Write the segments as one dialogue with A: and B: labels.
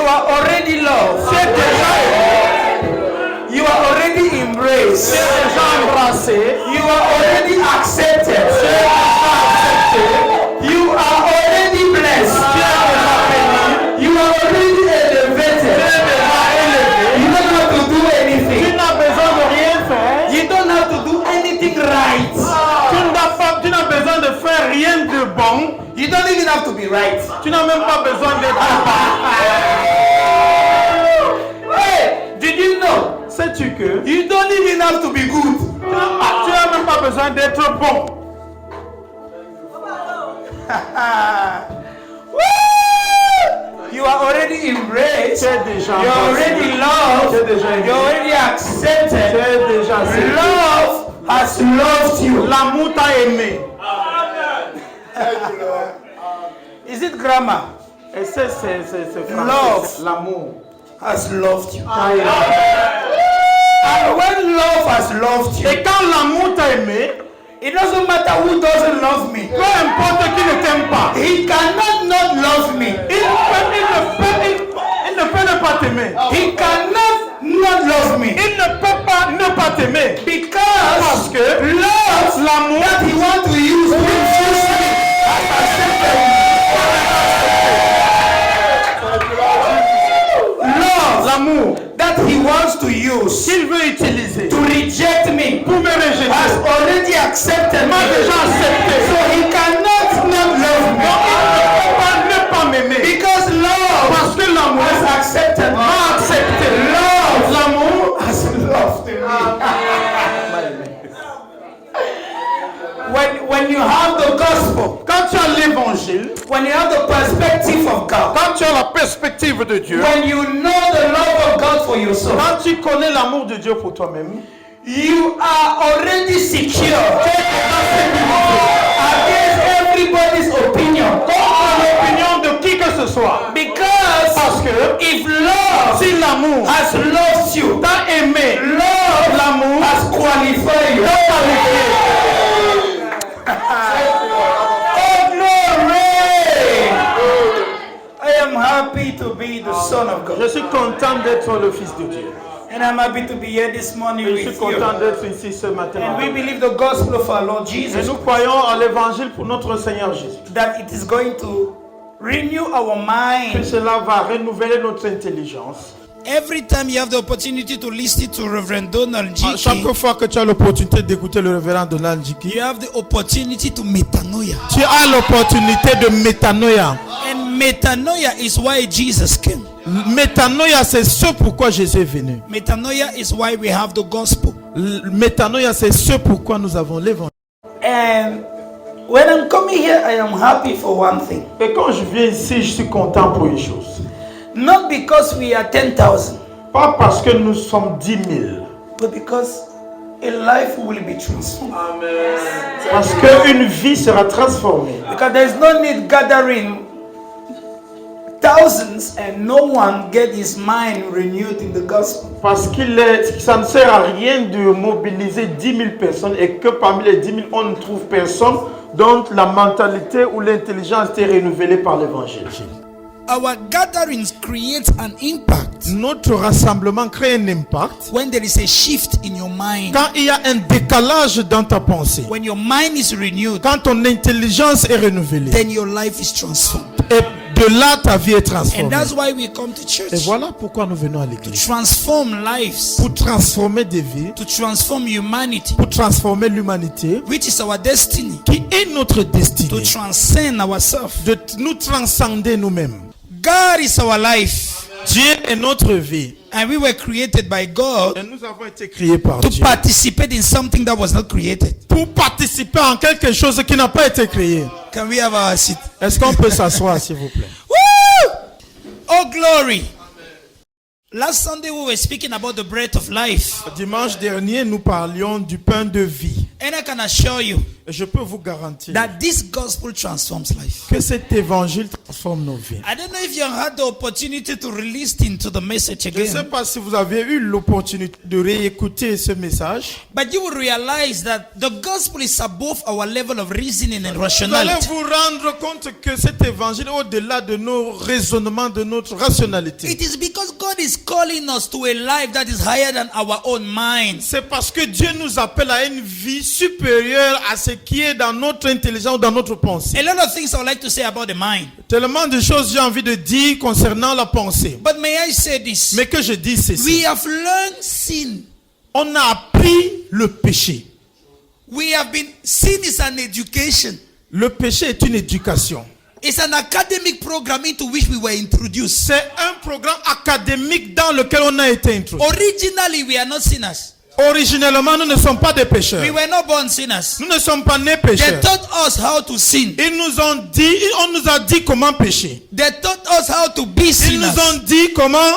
A: are already loved.
B: Tu es déjà aimé.
A: You are already embraced.
B: Tu es déjà embrassé.
A: You are already accepted.
B: Tu es déjà accepté.
A: You are already blessed.
B: Tu es déjà béni.
A: You are already
B: Tu
A: elevated.
B: es déjà élevé.
A: You don't have to do
B: Tu
A: anything.
B: n'as besoin de rien faire.
A: You don't have to do anything right.
B: Tu n'as besoin de faire rien de bon.
A: You don't even have to be right.
B: Tu n'as même pas besoin d'être bon.
A: Hey, did you know?
B: Sais-tu que
A: You don't even have to be good.
B: tu n'as même pas besoin d'être bon.
A: You are already embraced.
B: Tu es déjà
A: You're already loved.
B: Tu es déjà aimé.
A: You're already
B: Tu
A: accepted.
B: es déjà accepté.
A: Love has loved you.
B: L'amour t'a aimé.
A: Is it grammar?
B: Et c'est français.
A: Love.
B: L'amour.
A: Has loved you.
B: t'a aimé.
A: And when love has loved you,
B: Et quand l'amour t'a aimé,
A: it doesn't matter who doesn't love me.
B: peu importe qui ne t'aime pas,
A: He cannot not love me.
B: il ne peut ne pas t'aimer.
A: He cannot not love me.
B: Il ne peut pas ne pas t'aimer. Parce
A: Because
B: que
A: love
B: l'amour
A: that he wants to use to infuse me has accepted me. Love
B: l'amour
A: that he wants to use
B: qu'il veut utiliser
A: to reject me
B: pour me rejeter
A: has already accepted me.
B: m'a déjà accepté.
A: So he cannot not love me.
B: Il ne peut pas ne pas m'aimer.
A: Because love
B: Parce que l'amour
A: has accepted me.
B: m'a accepté.
A: Love
B: L'amour
A: has loved me. When you have the gospel,
B: quand tu as l'évangile,
A: when you have the perspective of God,
B: quand tu as la perspective de Dieu,
A: when you know the love of God for yourself,
B: quand tu connais l'amour de Dieu pour toi-même,
A: you are already secure against everybody's opinion.
B: contre l'opinion de qui que ce soit.
A: Because
B: Parce que
A: if love
B: si l'amour
A: has loved you,
B: t'a aimé,
A: love
B: l'amour
A: has qualified you.
B: t'a qualifié.
A: Oh, glory! I am happy to be the son of God.
B: Je suis content d'être le fils de Dieu.
A: And I'm happy to be here this morning
B: Je suis
A: with you.
B: content d'être ici ce matin.
A: And we believe the gospel of our Lord
B: Et
A: Jesus,
B: nous croyons à l'évangile pour notre Seigneur Jésus.
A: that it is going to renew our
B: Que
A: mind.
B: cela va renouveler notre intelligence.
C: Every time you have the opportunity to listen to Reverend Donald
B: À chaque
C: G.
B: fois que tu as l'opportunité d'écouter le révérend Donald Jiki,
C: You have the opportunity to metanoia.
B: tu as l'opportunité de métanoïa.
C: And metanoia is why Jesus came.
B: Métanoïa, c'est ce pourquoi Jésus est venu.
C: Metanoia is why we have the gospel.
B: Métanoïa, c'est ce pourquoi nous avons l'évangile.
A: And when I'm coming here, I am happy for one thing.
B: Et quand je viens ici, je suis content pour une chose.
A: Not because we are 10,000,
B: Pas parce que nous sommes 10 000.
A: but because a life will be transformed.
B: Parce qu'une vie sera transformée.
A: Because there is no need gathering thousands and no one get his mind renewed in the gospel.
B: Parce que ça ne sert à rien de mobiliser 10 000 personnes et que parmi les 10 000, on ne trouve personne dont la mentalité ou l'intelligence est renouvelée par l'évangile.
C: Our gatherings create an impact
B: Notre rassemblement crée un impact
C: when there is a shift in your mind.
B: quand il y a un décalage dans ta pensée.
C: When your mind is renewed,
B: Quand ton intelligence est renouvelée.
C: then your life is transformed.
B: Et de là, ta vie est
C: And
B: transformée.
C: that's why we come to
B: Et
C: church.
B: voilà pourquoi nous venons à
C: To
B: l'église.
C: transform lives,
B: Pour transformer des vies,
C: to transform humanity,
B: pour transformer l'humanité,
C: which is our destiny,
B: qui est notre
C: to
B: destinée.
C: transcend ourselves.
B: De nous transcender nous-mêmes.
C: God is our life,
B: Dieu est notre vie.
C: and we were created by God
B: Et nous avons été créés par
C: to
B: Dieu.
C: participate in something that was not created.
B: Pour participer en quelque chose qui n'a pas été créé.
C: Can we have our seat?
B: Est-ce qu'on peut s'asseoir, s'il vous plaît?
C: Woo! Oh, glory. Last Sunday we were speaking about the breath of life.
B: Dimanche dernier, nous parlions du pain de vie.
C: And I can assure you,
B: Je peux vous garantir
C: that this gospel transforms life.
B: que cet évangile transforme nos vies.
C: I don't know if you had the opportunity to listen to the message
B: Je ne sais
C: again,
B: pas si vous avez eu l'opportunité de réécouter ce message.
C: but you will realize that the gospel is above our level of reasoning and
B: Vous allez
C: rationality.
B: vous rendre compte que cet évangile est au-delà de nos raisonnements, de notre rationalité.
C: It is because God is calling us to a life that is higher than our own minds.
B: C'est parce que Dieu nous appelle à une vie supérieure à ce qui est dans notre intelligence ou dans notre pensée.
C: A lot of things I would like to say about the mind.
B: Tellement de choses j'ai envie de dire concernant la pensée.
C: But may I say this?
B: Mais que je dise ceci.
C: We have learned sin.
B: On a appris le péché.
C: Sin is an education.
B: Le péché est une éducation.
C: It's an academic program into which we were introduced.
B: C'est un programme académique dans lequel on a été introduit.
C: Originally, we are not sinners.
B: Originellement, nous ne sommes pas des pécheurs.
C: We were not born sinners.
B: Nous ne sommes pas nés
C: They
B: pécheurs.
C: taught us how to sin.
B: On nous a dit comment pécher.
C: They taught us how to be
B: Ils
C: sinners.
B: nous ont dit comment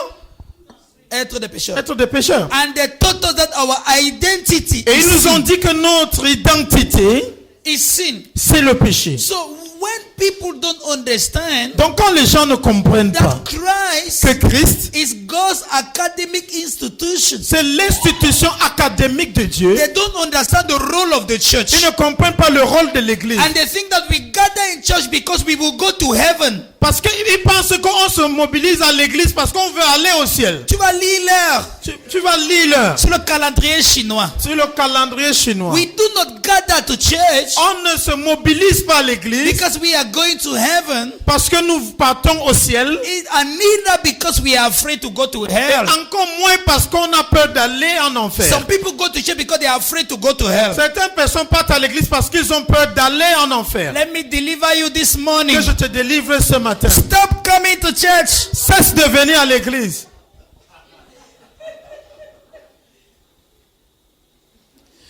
C: Être des pécheurs.
B: être des pécheurs.
C: And they taught us that our identity
B: Et ils
C: is
B: nous ont
C: sin.
B: dit que notre identité,
C: Is sin.
B: c'est le péché.
C: So when people don't understand
B: Donc quand les gens ne comprennent pas
C: that Christ
B: que Christ,
C: is God's academic institution,
B: c'est l'institution académique de Dieu,
C: they don't understand the role of the church.
B: ils ne comprennent pas le rôle de l'église.
C: And they think that we gather in church because we will go to heaven.
B: Parce qu'ils pensent qu'on se mobilise à l'église parce qu'on veut aller au ciel.
C: Tu vas lire l'heure
B: Tu vas lire l'heure
C: sur le calendrier chinois.
B: sur le calendrier chinois.
C: We do not gather to church
B: On ne se mobilise pas à l'église
C: because we are going to heaven,
B: parce que nous partons au ciel.
C: and neither because we are afraid to go to hell.
B: Encore moins parce qu'on a peur d'aller en enfer.
C: Some people go to church because they are afraid to go to hell.
B: Certaines personnes partent à l'église parce qu'ils ont peur d'aller en enfer.
C: Let me deliver you this morning.
B: Que je te délivre ce matin.
C: Stop coming to church.
B: Cesse de venir à l'église.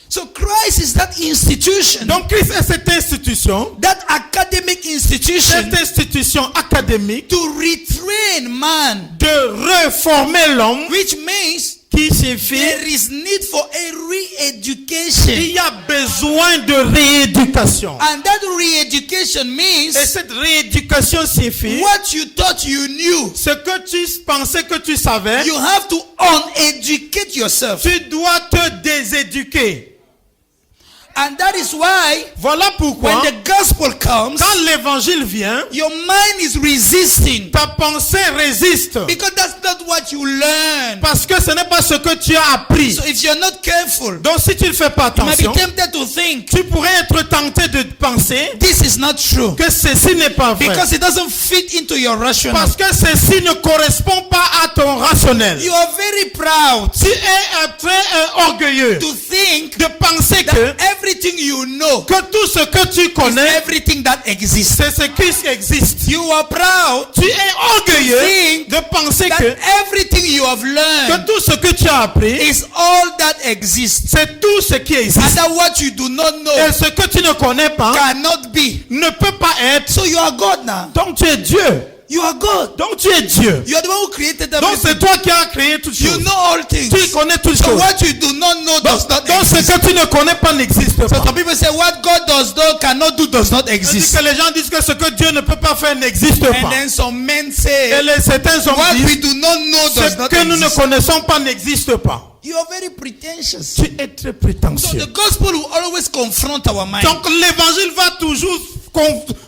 C: So Christ is that institution,
B: Donc Christ est cette institution,
C: that academic institution
B: cette institution académique
C: to retrain man,
B: de reformer l'homme,
C: which means
B: qui signifie
C: there is need for a re-education.
B: qu'il y a besoin de rééducation.
C: And that re-education means
B: Et cette rééducation signifie
C: what you thought you knew,
B: ce que tu pensais que tu savais,
C: you have to uneducate yourself.
B: tu dois te déséduquer.
C: And that is why
B: Voilà pourquoi,
C: when the gospel comes,
B: quand l'évangile vient,
C: your mind is resisting,
B: ta pensée résiste.
C: because that's not what you learn.
B: Parce que ce n'est pas ce que tu as appris.
C: So if you're not careful,
B: Donc si tu ne fais pas
C: you might be
B: attention,
C: tempted to think
B: tu pourrais être tenté de penser
C: this is not true,
B: que ceci n'est pas vrai.
C: because it doesn't fit into your rational.
B: Parce que ceci ne correspond pas à ton rationnel.
C: You are very proud
B: Tu es très orgueilleux
C: to think
B: de penser
C: that
B: que
C: everything you know
B: tout ce que tu
C: is
B: connais,
C: everything that exists.
B: c'est ce qui existe.
C: You are proud
B: Tu es orgueilleux
C: think
B: de penser
C: that
B: que
C: everything you have learned
B: tout ce que tu as appris,
C: is all that exists,
B: c'est tout ce qui
C: and
B: existe.
C: that what you do not know
B: Et ce que tu ne connais pas
C: cannot be.
B: ne peut pas être.
C: So you are God now.
B: Donc tu es Dieu.
C: You are God.
B: Donc tu es Dieu.
C: You are the one who created
B: Donc
C: everything.
B: c'est toi qui as créé toutes
C: You
B: choses.
C: know all things.
B: Tu connais toutes
C: So
B: choses.
C: what you do not know does not
B: Donc ce
C: exist.
B: que tu ne connais pas n'existe
C: So
B: pas.
C: some people say what God does not cannot do does not
B: C'est
C: exist.
B: que les gens disent que ce que Dieu ne peut pas faire n'existe
C: And
B: pas.
C: then some men
B: Et
C: say
B: certains hommes
C: what we
B: disent
C: do not know
B: ce
C: does not
B: que nous ne
C: exist.
B: connaissons pas n'existe pas.
C: You are very pretentious.
B: Tu es très
C: So
B: prétentieux.
C: the gospel will always confront our mind.
B: Donc l'évangile va toujours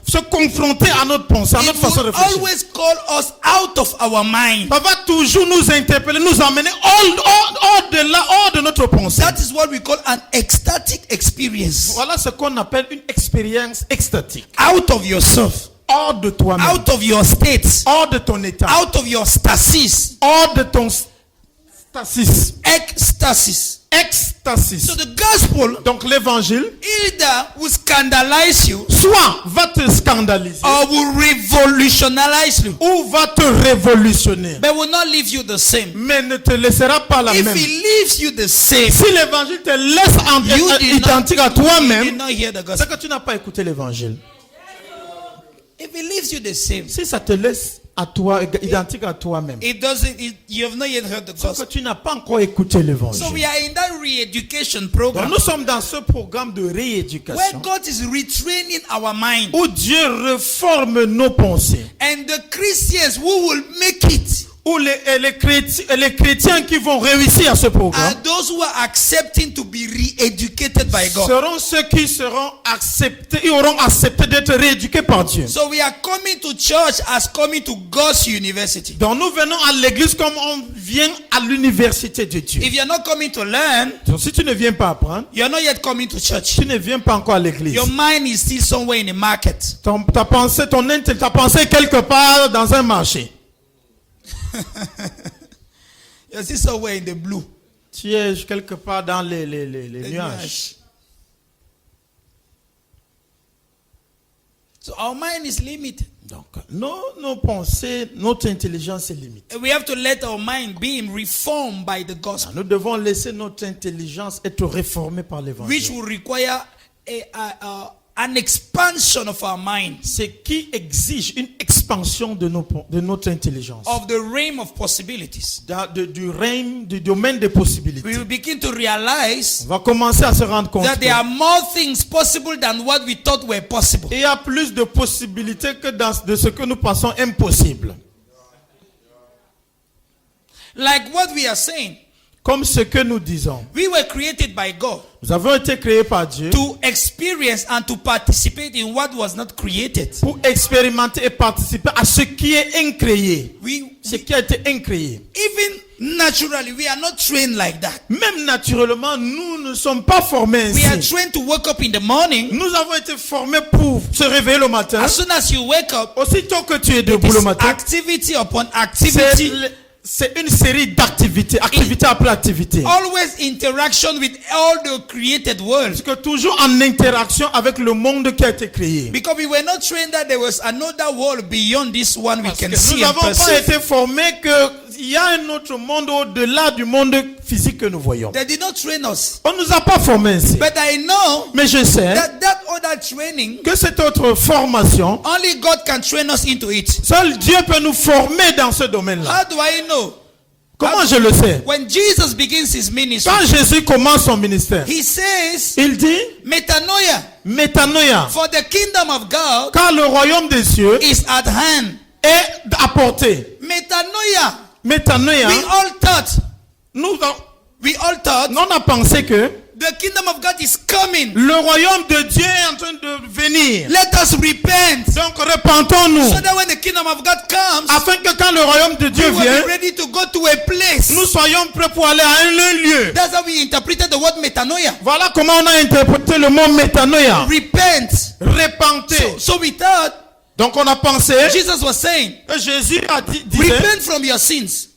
B: se confronter à notre pensée, à
C: It
B: notre façon de
C: will
B: réfléchir.
C: always call us out of our mind.
B: Ça va toujours nous interpeller, nous emmener hors de notre pensée.
C: That is what we call an ecstatic experience.
B: Voilà ce qu'on appelle une expérience extatique.
C: Out of yourself.
B: Hors de toi-même.
C: Out of your state.
B: Hors de ton état.
C: Out of your stasis.
B: Hors de ton stasis.
C: Ecstasis.
B: Extasis.
C: So the gospel
B: Donc l'évangile,
C: either will scandalize you
B: soit va te scandaliser,
C: or will revolutionize you,
B: ou va te révolutionner,
C: but will not leave you the same.
B: mais ne te laissera pas la
C: If
B: même.
C: he leaves you the same,
B: Si l'évangile te laisse
C: you did
B: identique à
C: you did
B: toi-même,
C: not hear the
B: c'est
C: gospel.
B: que tu n'as pas écouté l'évangile.
C: If he leaves you the same,
B: Si ça te laisse à toi, identique à toi-même.
C: You have not yet heard the
B: Sauf que
C: gospel.
B: tu n'as pas encore écouté
C: So
B: l'évangile.
C: we are in that re-education
B: Donc
C: program
B: nous sommes dans ce programme de
C: where
B: rééducation
C: God is retraining our mind.
B: où Dieu reforme nos pensées.
C: And the Christians who will make it
B: Où les chrétiens qui vont réussir à ce
C: are
B: programme
C: those who are accepting to be re-educated by God.
B: seront ceux qui seront acceptés, ils auront accepté d'être rééduqués par Dieu.
C: So we are coming to church as coming to God's university.
B: Donc nous venons à l'église comme on vient à l'université de Dieu.
C: If you're not coming to learn,
B: Donc si tu ne viens pas apprendre,
C: you're not yet coming to church.
B: tu ne viens pas encore à l'église.
C: Your mind is still somewhere in the market.
B: Ta pensée est quelque part dans un marché.
C: You're still somewhere in the blue.
B: Tu es quelque part dans les nuages.
C: So our mind is limited.
B: Donc nos pensées, notre intelligence est limitée.
C: And we have to let our mind be reformed by the gospel,
B: Nous devons laisser notre intelligence être réformée par
C: which
B: l'évangile.
C: will require an expansion of our mind,
B: Ce qui exige une expansion de notre intelligence.
C: of the realm of possibilities.
B: Du règne, du domaine des possibilités.
C: We will begin to realize
B: On va commencer à se rendre compte
C: that there are more things possible than what we thought were possible.
B: qu'il y a plus de possibilités que de ce que nous pensons impossible.
C: Like what we are saying,
B: Comme ce que nous disons.
C: we were created by God
B: Nous avons été créés par Dieu
C: to experience and to participate in what was not created.
B: pour expérimenter et participer à ce qui est incréé. Ce qui a été incréé.
C: Even naturally, we are not trained like that.
B: Même naturellement, nous ne sommes pas formés
C: We are
B: ainsi.
C: trained to wake up in the morning.
B: Nous avons été formés pour se réveiller le matin.
C: As soon as you wake up,
B: Aussitôt que tu es debout le
C: it's
B: matin,
C: activity upon activity.
B: c'est une série d'activités, activité après activité.
C: Always interaction with all the created world.
B: Parce que toujours en interaction avec le monde qui a été créé.
C: Because we were not trained that there was another world beyond this one we
B: Parce
C: can
B: que
C: see
B: nous
C: and
B: n'avons pas
C: perceive.
B: été formés qu'il y a un autre monde au-delà du monde physique que nous voyons.
C: They did not train us.
B: On ne nous a pas formés ainsi.
C: But I know
B: Mais je sais
C: that other training,
B: que cette autre formation,
C: only God can train us into it.
B: seul Dieu peut nous former dans ce domaine-là.
C: How do I know?
B: Comment je le sais?
C: When Jesus begins his ministry,
B: Quand Jésus commence son ministère,
C: he says,
B: il dit
C: metanoia,
B: métanoïa,
C: for the kingdom of God
B: car le royaume des cieux
C: is at hand.
B: est à portée.
C: Metanoia.
B: Métanoïa,
C: We all thought,
B: on a pensé que
C: the kingdom of God is coming.
B: le royaume de Dieu est en train de venir.
C: Let us repent.
B: Donc repentons-nous,
C: So that when the kingdom of God comes,
B: afin que quand le royaume de Dieu
C: we will
B: vient,
C: be ready to go to a place.
B: nous soyons prêts pour aller à un lieu.
C: That's how we interpreted the word metanoia.
B: Voilà comment on a interprété le mot métanoïa.
C: Repent.
B: Repentez.
C: So we thought
B: Donc on a pensé
C: Jesus was saying,
B: que Jésus a disait,
C: repent from your sins.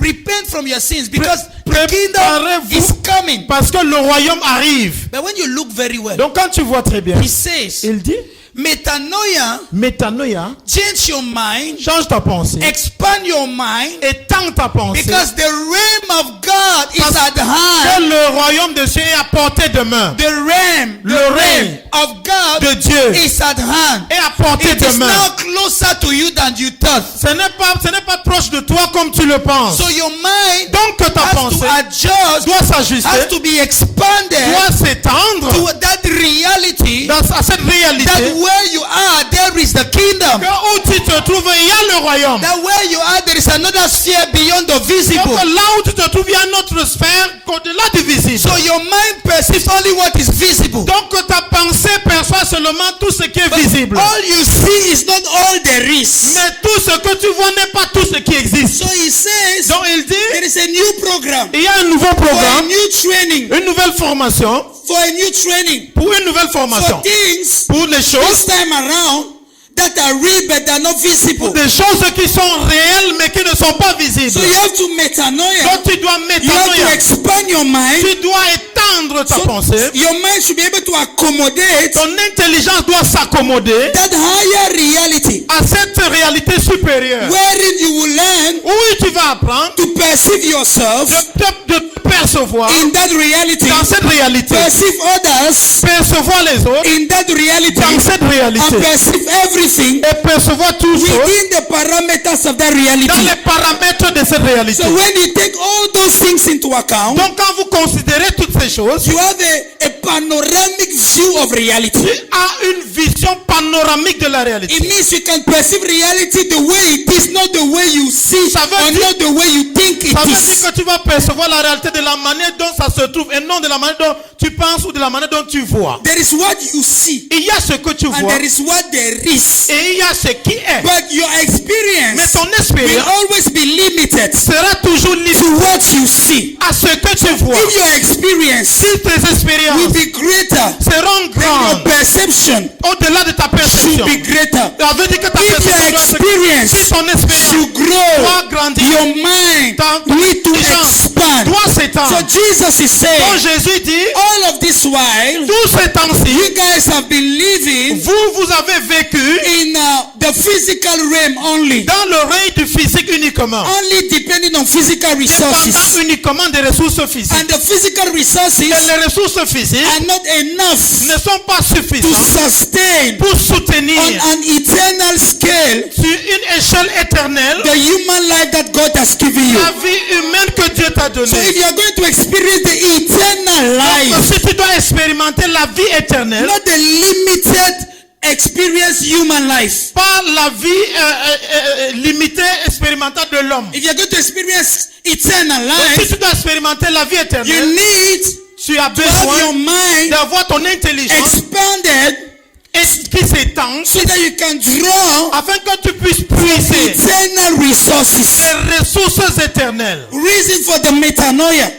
C: Repent from your sins because the kingdom
B: préparez-vous
C: is coming.
B: parce que le royaume arrive.
C: But when you look very well,
B: Donc quand tu vois très bien,
C: he says,
B: il dit
C: metanoia,
B: métanoïa,
C: change your mind,
B: change ta pensée,
C: expand your mind,
B: étends ta pensée,
C: because the realm of God is at
B: que
C: hand.
B: le royaume de Dieu est à portée de main.
C: The realm of God
B: de Dieu
C: is at hand.
B: est à portée
C: It
B: de
C: is
B: main.
C: now closer to you than you thought.
B: Ce n'est pas proche de toi comme tu le penses.
C: So your mind
B: Donc ta
C: has to
B: pensée
C: adjust,
B: doit s'ajuster,
C: has to be expanded
B: doit s'étendre
C: to that reality
B: à cette réalité
C: that where you are, there is the kingdom.
B: que où tu te trouves, il y a le royaume.
C: That where you are, there is another sphere beyond the
B: Donc
C: visible.
B: là où tu te trouves, il y a une autre sphère au-delà du visible.
C: So your mind perceives only what is visible.
B: Donc ta pensée perçoit seulement tout ce qui est visible.
C: All you see is not all there is.
B: Mais tout ce que tu vois n'est pas tout ce qui existe.
C: So he says,
B: Donc il dit,
C: there is a new program
B: il y a un nouveau
C: for a
B: programme,
C: new training,
B: une nouvelle formation,
C: for a new training,
B: pour une nouvelle formation,
C: for things
B: pour les
C: this
B: choses,
C: time around that are real but they are not visible.
B: des choses qui sont réelles mais qui ne sont pas visibles.
C: So you have to metanoia.
B: Donc tu dois
C: You have to
B: métanoïa,
C: expand your mind
B: tu dois étendre étendre ta pensée.
D: Your mind should be able to accommodate
B: Ton intelligence doit s'accommoder
D: that higher reality
B: à cette réalité supérieure.
D: wherein you will learn
B: Où tu vas apprendre
D: to perceive yourself
B: de percevoir
D: in that reality,
B: dans cette réalité.
D: perceive others
B: Percevoir les autres
D: in that reality,
B: dans cette
D: and
B: réalité.
D: perceive everything
B: Et percevoir tout chose
D: within the parameters of that
B: dans
D: reality.
B: les paramètres de cette réalité.
D: So when you take all those things into account,
B: Donc quand vous considérez toutes ces choses,
D: you have a panoramic view of reality.
B: tu as une vision panoramique de la réalité.
D: It means you can perceive reality the way it is, not the way you see,
B: Ça veut
D: or
B: dire-
D: not the way you think it
B: Ça veut
D: is.
B: dire que tu vas percevoir la réalité de la manière dont ça se trouve et non de la manière dont tu penses ou de la manière dont tu vois.
D: There is what you see,
B: Il y a ce que tu
D: and
B: vois
D: there is what there is.
B: et il y a ce qui est.
D: But your
B: Mais
D: experience
B: ton
D: will
B: expérience
D: always be limited
B: sera toujours liée
D: to what you see.
B: à ce que tu vois.
D: If your experience
B: Si tes
D: will
B: expériences
D: be greater,
B: seront
D: then your
B: grandes
D: perception
B: au-delà de ta
D: should
B: perception,
D: be greater.
B: ça veut dire que ta
D: If your
B: perception doit se-
D: experience
B: si ton expérience
D: should grow,
B: doit grandir,
D: your mind
B: ton
D: need to
B: intelligence
D: expand.
B: doit
D: So
B: s'étendre.
D: Jesus is
B: Donc
D: saying,
B: Jésus dit,
D: all of this while,
B: tous ces temps-ci,
D: you guys have been living
B: vous avez vécu
D: in the physical realm only,
B: dans le règne du physique uniquement,
D: only depending on physical
B: dépendant
D: resources.
B: uniquement des ressources physiques.
D: And the physical
B: Et
D: resources
B: les ressources physiques
D: are not enough
B: ne sont pas
D: to
B: suffisantes
D: sustain
B: pour soutenir
D: on an eternal scale
B: sur une échelle éternelle
D: the human life that God has given you.
B: la vie humaine que Dieu t'a
D: So if
B: donnée.
D: you are going to experience the eternal
B: Donc,
D: life,
B: si tu dois expérimenter la vie éternelle,
D: not the limited experience human life.
B: pas la vie limitée expérimentale de l'homme.
D: If you are going to experience eternal
B: Donc, si
D: life,
B: tu dois expérimenter la vie
D: you
B: éternelle,
D: need
B: tu as
D: to have your
B: besoin
D: mind
B: d'avoir ton intelligence
D: expanded
B: et qui s'étend
D: so that you can draw
B: afin que tu puisses puiser
D: eternal resources.
B: les ressources éternelles.
D: Reason for the metanoia.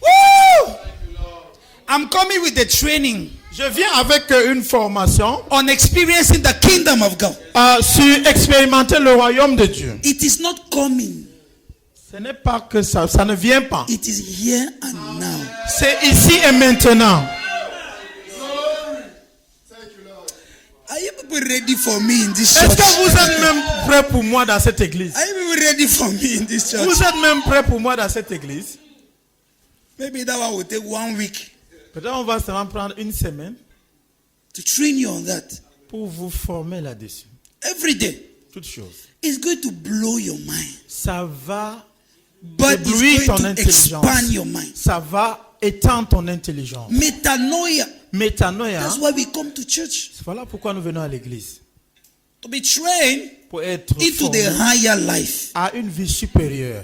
D: Woo! I'm coming with the training
B: Je viens avec une formation
D: on experiencing the kingdom of God.
B: sur expérimenter le royaume de Dieu.
D: It is not coming.
B: Ce n'est pas que ça ne vient pas.
D: It is here and now.
B: C'est ici et maintenant.
D: Are you people ready for me in this
B: Est-ce
D: church?
B: que vous êtes même prêts pour moi dans cette église?
D: Are you people ready for me in this church?
B: Vous êtes même prêts pour moi dans cette église?
D: Maybe that one will take 1 week
B: Peut-être on va seulement prendre une semaine
D: to train you on that.
B: pour vous former là-dessus.
D: Every day.
B: Toute chose.
D: It's going to blow your mind.
B: Ça va
D: But
B: éblouir
D: it's
B: ton
D: going to
B: intelligence.
D: expand your mind.
B: Ça va étendre ton intelligence.
D: Metanoia.
B: Métanoïa,
D: That's why we come to church.
B: voilà pourquoi nous venons à l'église.
D: To be trained
B: Pour être
D: into the
B: formés
D: higher life.
B: à une vie supérieure.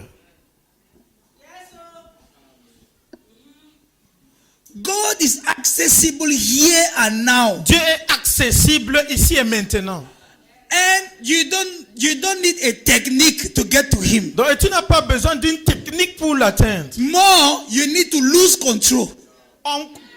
D: God is accessible here and now.
B: Dieu est accessible ici et maintenant.
D: And you don't need a technique to get to him.
B: Donc tu n'as pas besoin d'une technique pour l'atteindre.
D: More, you need to lose control.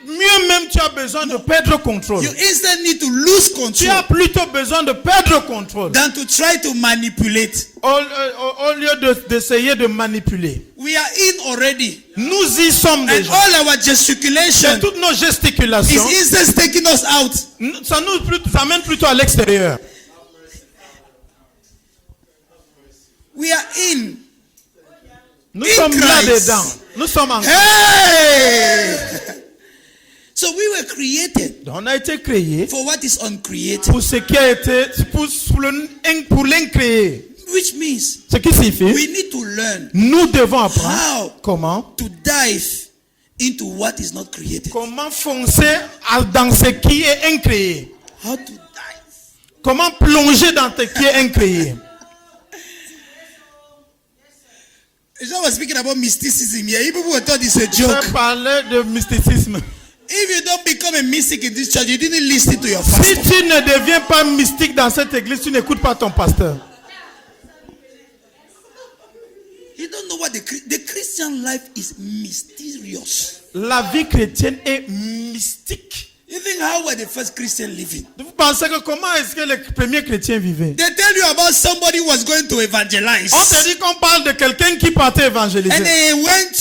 B: Mieux même, tu as besoin de perdre contrôle.
D: You instead need to lose
B: Tu as
D: control
B: plutôt besoin de perdre contrôle
D: than to try to manipulate.
B: au lieu d'essayer de manipuler.
D: We are in already.
B: Nous y sommes
D: And
B: déjà.
D: all our
B: Et
D: gesticulation
B: toutes nos gesticulations,
D: is instead taking us out.
B: ça nous amène plutôt à l'extérieur.
D: We are in.
B: Nous
D: In
B: sommes
D: Christ.
B: là-dedans. Nous sommes en
D: Hey! So we were created
B: Donc, on a été créé
D: for what is uncreated.
B: pour ce qui a été, pour l'incréé.
D: Which means
B: Ce qui signifie,
D: we need to learn
B: nous devons apprendre
D: how
B: comment
D: to dive into what is not created.
B: foncer dans ce qui est incréé.
D: How to dive.
B: Comment plonger dans ce qui est incréé.
D: As I was speaking about mysticism here, you people thought it's a joke.
B: Je parlais de mysticisme.
D: If you don't become a mystic in this church, you didn't listen to your
B: Si
D: pastor.
B: tu ne deviens pas mystique dans cette église, tu n'écoutes pas ton pasteur.
D: You don't know what the Christian life is mysterious.
B: La vie chrétienne est mystique.
D: You think how were the first Christians living?
B: Vous pensez que comment est-ce que les premiers chrétiens vivaient?
D: They tell you about somebody who was going to evangelize.
B: On te dit qu'on parle de quelqu'un qui partait évangéliser.
D: And he went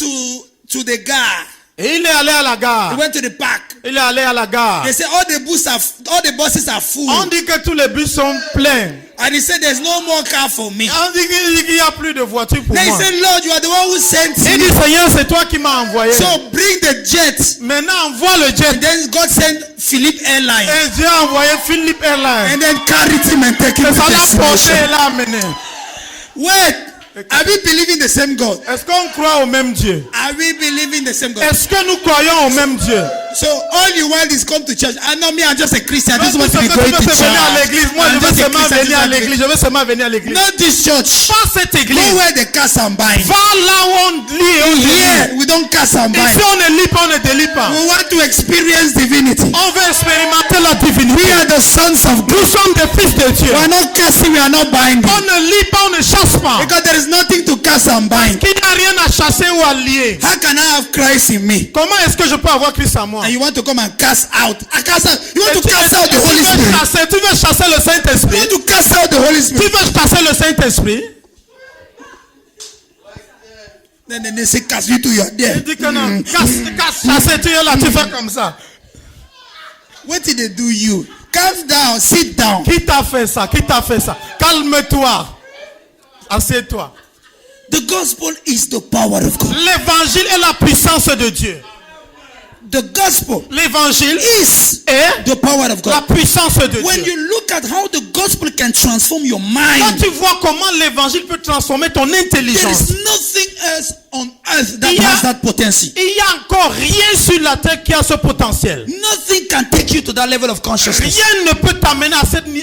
D: to the gare.
B: Et il est allé à la
D: He
B: gare.
D: went to the park.
B: Il est allé à la gare.
D: They said all the buses are full.
B: On dit que tous les bus sont pleins.
D: And he said there's no more car for me.
B: On dit qu'il n'y a plus de voitures pour
D: Then he
B: moi.
D: said, Lord, you are the one who sent
B: Il
D: me.
B: dit, Seigneur, c'est toi qui m'as envoyé.
D: So bring the jet.
B: Maintenant, envoie le jet.
D: And then God sent Philip Airline.
B: Et Dieu a envoyé Philippe Airlines.
D: And then carried him and take him
B: Et
D: to
B: ça l'a porté
D: destination.
B: et l'a amené.
D: Wait. Are we believing the same God?
B: Est-ce qu'on croit au même Dieu?
D: Are we believing the same God?
B: Est-ce que nous croyons au même Dieu?
D: So all you want is come to church. I know me, I'm just a Christian. I just
B: Donc,
D: want to
B: tout
D: be
B: ce que
D: going
B: tu
D: to
B: veux, c'est venir à
D: church.
B: l'église. Moi,
D: I'm
B: je veux
D: just a
B: seulement
D: Christian,
B: venir à
D: just a
B: l'église. Je veux seulement venir à l'église.
D: Not this church.
B: Pas cette
D: Go
B: église.
D: where the cast and bind.
B: Va là où on lit et on
D: Here
B: délie.
D: we don't cast and bind.
B: Ici, on ne lit pas, on ne délie pas.
D: We want to experience divinity.
B: On veut expérimenter la
D: We
B: divinité.
D: are the sons of God.
B: Nous sommes des fils de Dieu.
D: We are not casting, we are not binding.
B: On ne lit pas, on ne chasse pas.
D: Because there is nothing to cast and bind.
B: Qu'il n'y a rien à chasser ou à lier.
D: How can I have Christ in me?
B: Comment est-ce que je peux avoir Christ en moi?
D: And you want to come and cast out. I cast out. You
B: Et
D: want to cast out the Holy Spirit.
B: tu veux chasser le
D: You
B: Saint-Esprit?
D: want to cast out the Holy
B: Tu
D: Spirit.
B: veux chasser le Saint-Esprit?
D: Then they say cast you to your
B: Il
D: there.
B: dit que non. Casse, chasser, tu es là, tu fais comme ça.
D: What did they do you? Calm down, sit down.
B: Qui t'a fait ça? Qui t'a fait ça? Calme-toi. Assieds-toi.
D: The gospel is the power of God.
B: L'évangile est la puissance de Dieu.
D: The gospel
B: L'évangile
D: is
B: est
D: the power of
B: la
D: God.
B: puissance de
D: When
B: Dieu.
D: you look at how the gospel can transform your
B: Quand
D: mind,
B: tu vois comment l'évangile peut transformer ton
D: there
B: intelligence,
D: is nothing else on earth that
B: Il y a-
D: has that potential.
B: il n'y a encore rien sur la terre qui a ce potentiel.
D: Nothing can take you to that level of consciousness.
B: Rien ne peut t'amener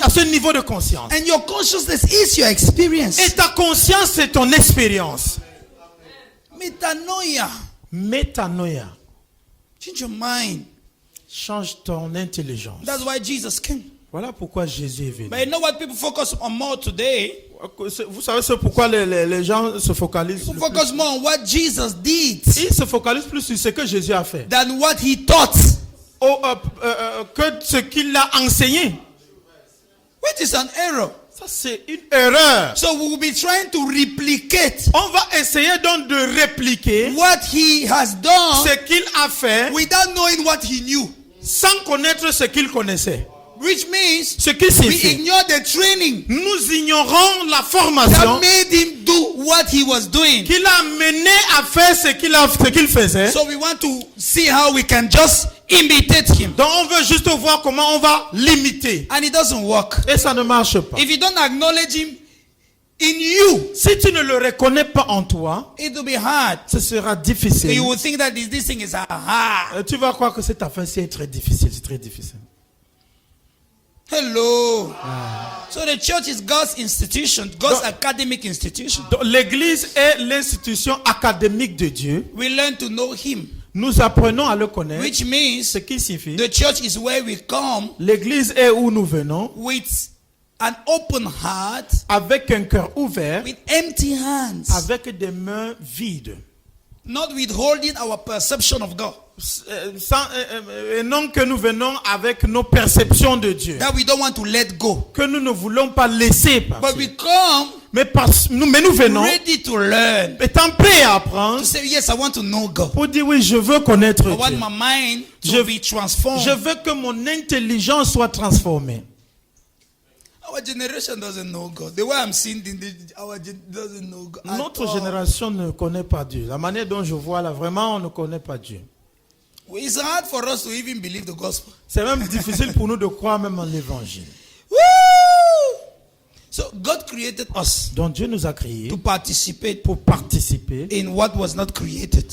B: à ce niveau de conscience.
D: And your consciousness is your experience.
B: Et ta conscience, c'est ton expérience.
D: Metanoia.
B: Métanoïa.
D: Change your mind.
B: Change ton intelligence.
D: That's why Jesus came.
B: Voilà pourquoi Jésus est venu.
D: But you know what people focus on more today?
B: Vous savez c'est pourquoi les gens se focalisent
D: People
B: le
D: focus
B: plus.
D: more on what Jesus did
B: Ils se focalisent plus sur ce que Jésus a fait
D: than what he taught.
B: que ce qu'il a enseigné.
D: Which is an error.
B: Ça, c'est une erreur.
D: So we will be trying to replicate
B: On va essayer donc de répliquer
D: what he has done
B: ce qu'il a fait
D: without knowing what he knew.
B: sans connaître ce qu'il connaissait.
D: Which means
B: Ce qui
D: we
B: signifie,
D: ignore the training
B: nous ignorons la
D: that
B: formation
D: made him do what he was doing.
B: qui l'a mené à faire ce qu'il faisait.
D: So we want to see how we can just imitate him.
B: Donc on veut juste voir comment on va l'imiter.
D: And it doesn't work.
B: Et ça ne marche pas.
D: If you don't acknowledge him in you,
B: Si tu ne le reconnais pas en toi,
D: it will be hard.
B: ce sera
D: So
B: difficile.
D: you will think that this thing is hard.
B: Tu vas croire que cette affaire c'est très difficile. C'est très difficile.
D: Hello. So the church is God's institution, God's academic institution.
B: Donc, l'Église est l'institution académique de Dieu.
D: We learn to know him,
B: Nous apprenons à le connaître.
D: which means
B: Ce qui signifie,
D: the church is where we come
B: l'Église est où nous venons
D: with an open heart,
B: avec un cœur ouvert,
D: with empty hands,
B: avec des mains vides.
D: not withholding our perception of God,
B: Et non que nous venons avec nos perceptions de Dieu.
D: that we don't want to let go.
B: Que nous ne voulons pas laisser
D: But
B: passer.
D: we come
B: Mais nous venons
D: ready to learn.
B: étant prêts à apprendre
D: To say, yes, I want to know God.
B: pour dire oui, je veux connaître
D: I want
B: Dieu.
D: my mind to
B: Je-
D: be transformed.
B: Je veux que mon intelligence soit transformée.
D: Our generation doesn't know God. The way I'm seeing our generation doesn't know God. at
B: Notre
D: all.
B: génération ne connaît pas Dieu. La manière dont je vois là, vraiment, on ne connaît pas Dieu.
D: It's hard for us to even believe the gospel.
B: C'est même difficile pour nous de croire même en l'évangile.
D: Woo! So God created us
B: Donc Dieu nous a créés
D: to participate
B: pour participer
D: in what was not created.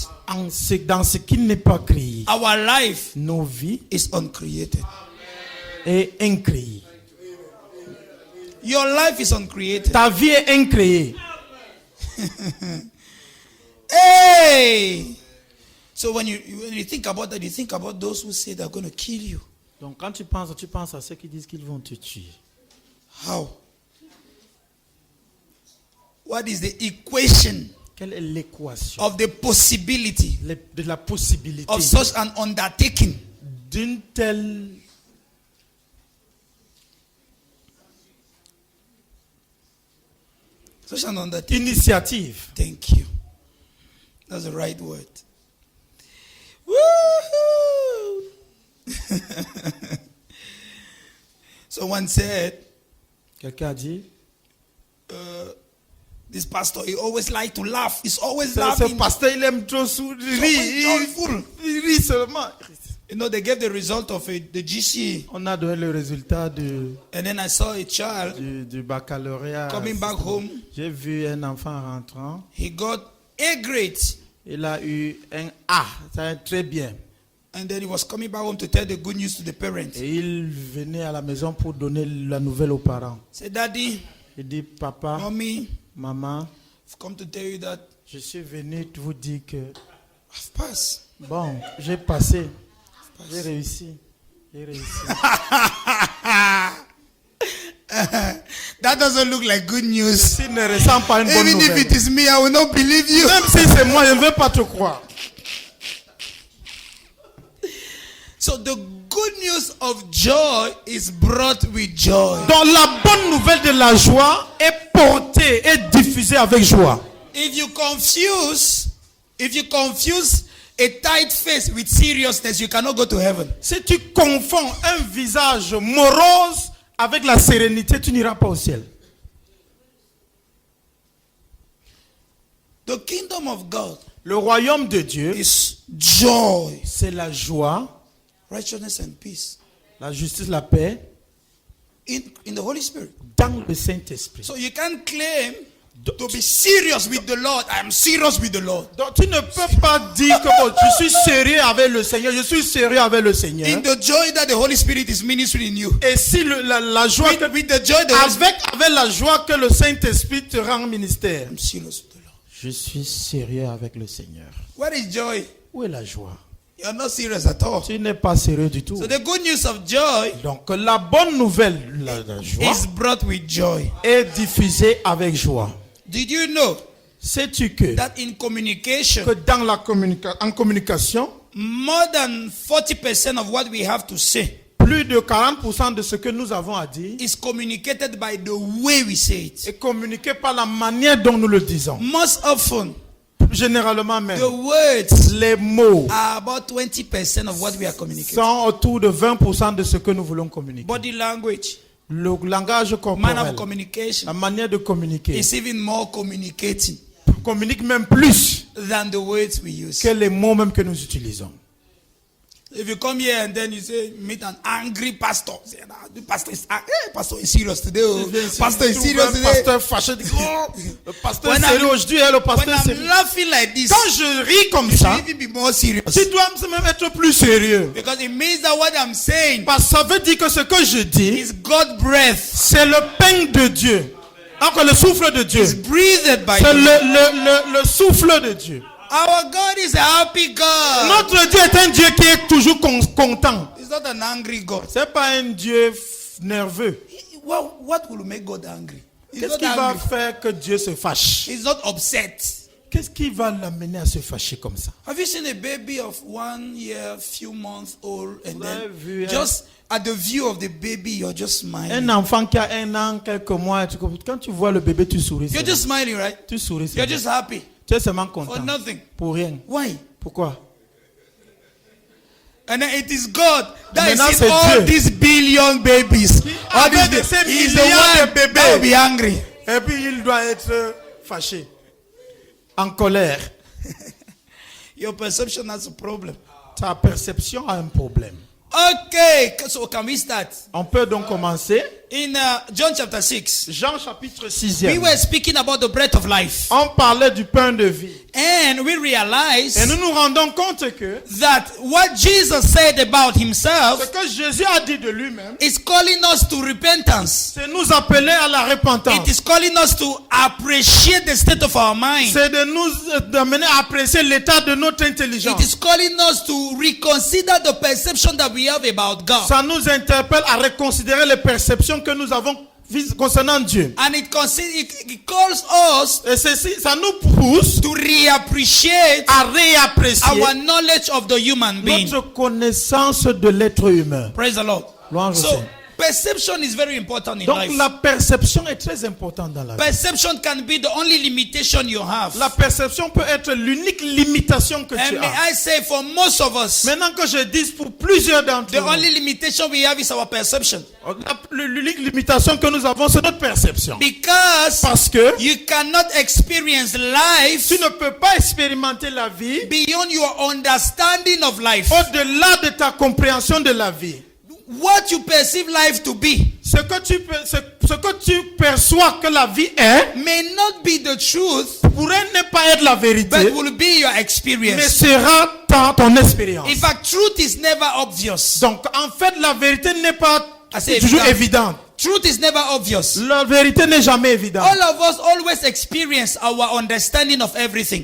B: dans ce qui n'est pas créé.
D: Our life
B: Nos vies
D: is uncreated.
B: est incréée.
D: Your life is uncreated.
B: Ta vie est incréée.
D: Hey! So when you think about that, you think about those who say they're going to kill you.
B: Donc quand tu penses à ceux qui disent qu'ils vont te tuer.
D: How? What is the equation
B: Quelle est l'équation
D: of the possibility
B: de la possibilité
D: of such an undertaking?
B: d'une telle
D: Social undertaking.
B: Initiative.
D: Thank you. That's the right word. Woohoo! Someone said,
B: Quelqu'un a dit,
D: this pastor, he always like to laugh. He's always
B: ce
D: laughing.
B: pasteur, il aime trop rire. Il rit seulement.
D: You know, they gave the result of the GCE.
B: On a donné le résultat
D: And then I saw a child
B: du baccalauréat.
D: coming back home.
B: J'ai vu un enfant rentrant.
D: He got A grade.
B: Il a eu un A. Ça très bien.
D: And then he was coming back home to tell the good news to the parents.
B: Et il venait à la maison pour donner la nouvelle aux parents.
D: Say, Daddy,
B: Il dit, papa,
D: Mommy,
B: maman,
D: I've come to tell you that
B: je suis venu vous dire que,
D: I've passed.
B: bon, j'ai passé. J'ai réussi. J'ai réussi.
D: That doesn't look like good news.
B: S'il ne ressent pas une bonne
D: Even if
B: nouvelle.
D: it is me, I will not believe you.
B: Même si c'est moi, je ne veux pas te croire.
D: So the good news of joy is brought with joy.
B: Donc la bonne nouvelle de la joie est portée et diffusée avec joie.
D: If you confuse a tight face with seriousness, you cannot go to heaven.
B: Si tu confonds un visage morose avec la sérénité, tu n'iras pas au ciel.
D: The kingdom of God
B: Le royaume de Dieu,
D: is joy,
B: c'est la joie,
D: righteousness, and peace
B: la justice, la paix
D: in the Holy Spirit.
B: dans le Saint-Esprit.
D: So you can't claim to be serious with the Lord. I am serious with the Lord.
B: Donc tu ne peux pas dire que oh, je suis sérieux avec le Seigneur, je suis sérieux avec le Seigneur.
D: In the joy that the Holy Spirit is ministering in you.
B: Et si la joie
D: With the joy that
B: avec la joie que le Saint-Esprit te rend ministère.
D: I'm serious with the Lord.
B: Je suis sérieux avec le Seigneur.
D: What is joy?
B: Où est la joie?
D: You're not serious at all.
B: Tu n'es pas sérieux du tout.
D: So the good news of joy
B: Donc la bonne nouvelle, la joie,
D: is brought with joy.
B: est diffusée avec joie.
D: Did you know
B: Sais-tu que
D: that in communication,
B: dans la communication,
D: more than 40% of what we have to say
B: plus de 40% de ce que nous avons à dire
D: is communicated by the way we say it?
B: est communiqué par la manière dont nous le disons.
D: Most often,
B: Généralement même,
D: the words
B: les mots
D: are about 20% of what we are communicating.
B: sont autour de 20% de ce que nous voulons communiquer.
D: Body language,
B: Le langage
D: manner
B: corporel,
D: of
B: la
D: communication
B: manière de communiquer,
D: is even more communicating
B: communique même plus
D: than the words we use.
B: que les mots même que nous utilisons.
D: If you come here and then you say, meet an angry pastor. Say, nah, the pastor is pastor is serious today. Oh. Pastor is serious today.
B: Pasteur fâché, dit, oh, le pasteur
D: When
B: est sérieux
D: I'm-
B: aujourd'hui, le
D: When
B: pasteur est
D: I'm
B: sérieux.
D: laughing like this,
B: Quand je ris comme
D: you
B: ça,
D: should even be more serious.
B: tu dois même être plus sérieux.
D: Because it means that what I'm saying
B: Parce que ça veut dire que ce que je dis,
D: is God breath.
B: c'est le pain de Dieu. Encore le souffle de Dieu.
D: It's breathed by
B: C'est
D: God.
B: le souffle de Dieu.
D: Our God is a happy God.
B: Notre Dieu est un Dieu qui est toujours content.
D: He's not an angry God.
B: C'est pas un Dieu nerveux.
D: What will make God angry? He's
B: Qu'est-ce
D: not
B: qui va
D: angry.
B: faire que Dieu se fâche?
D: He's not upset.
B: Qu'est-ce qui va l'amener à se fâcher comme ça?
D: Have you seen a baby of 1 year, few months old, and
B: Vous avez
D: then
B: vu,
D: just at the view of the baby, you're just smiling.
B: Un enfant qui a 1 an, quelques mois, quand tu vois le bébé, tu souris.
D: You're just smiling, right?
B: Tu souris.
D: You're just happy
B: Tu es seulement
D: for
B: content.
D: nothing.
B: Pour rien.
D: Why?
B: Pourquoi?
D: And then it is God that
B: Maintenant,
D: is
B: c'est
D: in all
B: Dieu.
D: these billion babies. All
B: Avec
D: these
B: ces
D: he's the
B: milliards de
D: one
B: bébés.
D: that will be angry.
B: Et puis il doit être fâché, en colère.
D: Your perception has a problem.
B: Ta perception a un problème.
D: Okay, so can we start?
B: On peut donc commencer.
D: In John chapter 6,
B: Jean chapitre
D: we
B: 6e.
D: were speaking about the breath of life.
B: On parlait du pain de vie.
D: And we
B: Et
D: realized
B: nous nous rendons compte que
D: that what Jesus said about
B: ce
D: himself
B: que Jésus a dit de lui-même,
D: is calling us to repentance.
B: c'est nous appeler à la
D: It
B: repentance.
D: is calling us to appreciate the state of our mind.
B: C'est de nous amener à apprécier l'état de notre
D: It
B: intelligence.
D: is calling us to reconsider the perception that we have about God.
B: Ça nous interpelle à reconsidérer les perceptions que nous avons concernant Dieu.
D: And it calls us
B: Et ceci, ça nous pousse
D: to reappreciate
B: à réapprécier
D: our knowledge of the human being.
B: notre connaissance de l'être humain.
D: Praise the Lord.
B: Louange au
D: So,
B: Seigneur.
C: perception is very important in
B: Donc
C: life.
B: la perception est très importante dans la vie.
C: Perception can be the only limitation you have.
B: La perception peut être l'unique limitation que
C: And
B: tu
C: may
B: as.
C: I say, for most of us,
B: Maintenant que je dis pour plusieurs d'entre
C: the
B: nous,
C: only limitation we have is our perception.
B: l'unique limitation que nous avons, c'est notre perception.
C: Because
B: Parce que
C: you cannot experience life
B: tu ne peux pas expérimenter la vie
C: beyond your understanding of life.
B: au-delà de ta compréhension de la vie.
C: What you perceive life to be
B: Ce que tu perçois que la vie est
C: may not be the truth,
B: pourrait ne pas être la vérité,
C: but will be your
B: mais
C: experience.
B: sera ton expérience.
C: In fact, truth is never obvious.
B: Donc en fait, la vérité n'est pas
C: C'est
B: toujours
C: évident.
B: évidente.
C: Truth is never obvious.
B: La vérité n'est jamais évidente.
C: All of us always experience our understanding of everything.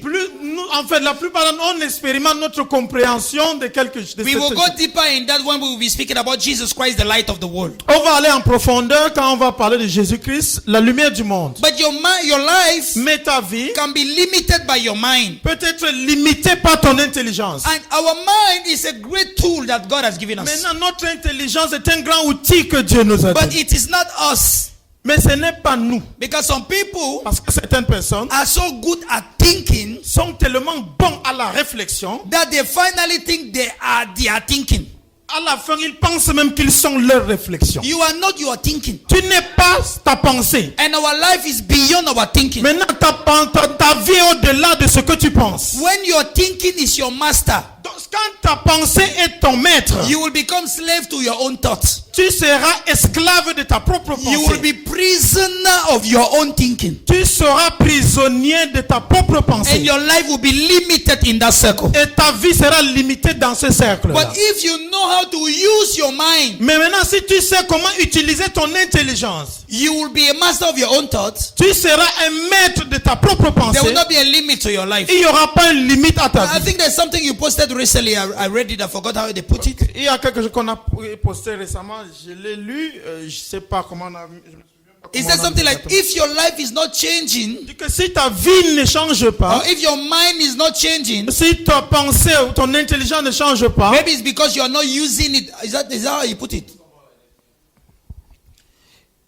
B: En fait, la plupart d'entre nous, on expérimente notre compréhension de quelque chose.
C: We will go deeper in that when we will be speaking about Jesus Christ, the light of the world.
B: On va aller en profondeur quand on va parler de Jésus-Christ, la lumière du monde.
C: But your life
B: Mais ta vie
C: can be limited by your mind.
B: peut être limitée par ton intelligence.
C: And our mind is a great tool that God has given us.
B: Maintenant, notre intelligence est un grand outil que Dieu nous a
C: But
B: donné.
C: it is not us.
B: Mais ce n'est pas nous.
C: Because some people
B: Parce que certaines personnes
C: are so good at thinking
B: sont tellement bons à la réflexion,
C: that they finally think they are thinking.
B: à la fin, ils pensent même qu'ils sont leur réflexion.
C: You are not your thinking.
B: Tu n'es pas ta pensée.
C: And our life is beyond our thinking.
B: Maintenant, ta vie est au-delà de ce que tu penses.
C: When your thinking is your master,
B: Donc, quand ta pensée est ton maître,
C: you will become slave to your own thoughts.
B: tu seras esclave de ta propre
C: You will
B: pensée.
C: be prisoner of your own thinking.
B: Tu seras prisonnier de ta propre
C: And
B: pensée.
C: your life will be limited in that circle.
B: Et ta vie sera limitée dans ce cercle.
C: But if you know how to use your mind,
B: Mais maintenant, si tu sais comment utiliser ton intelligence,
C: you will be a master of your own thoughts.
B: tu seras un maître de ta propre
C: There
B: pensée.
C: will not be a limit to your life.
B: Il n'y aura pas une limite à ta
C: I
B: vie.
C: think there's something you posted recently. I read it. I forgot how they put it.
B: Il y a quelque chose qu'on a posté récemment, je l'ai lu, je ne sais pas comment on a... je me souviens pas
C: It
B: comment
C: says
B: on a
C: something
B: dit
C: like,
B: exactement.
C: if your life is not changing,
B: Il dit que si ta vie ne change pas,
C: or if your mind is not changing,
B: si ta pensée ou ton intelligence ne change pas,
C: maybe it's because you are not using it. Is that how you put it?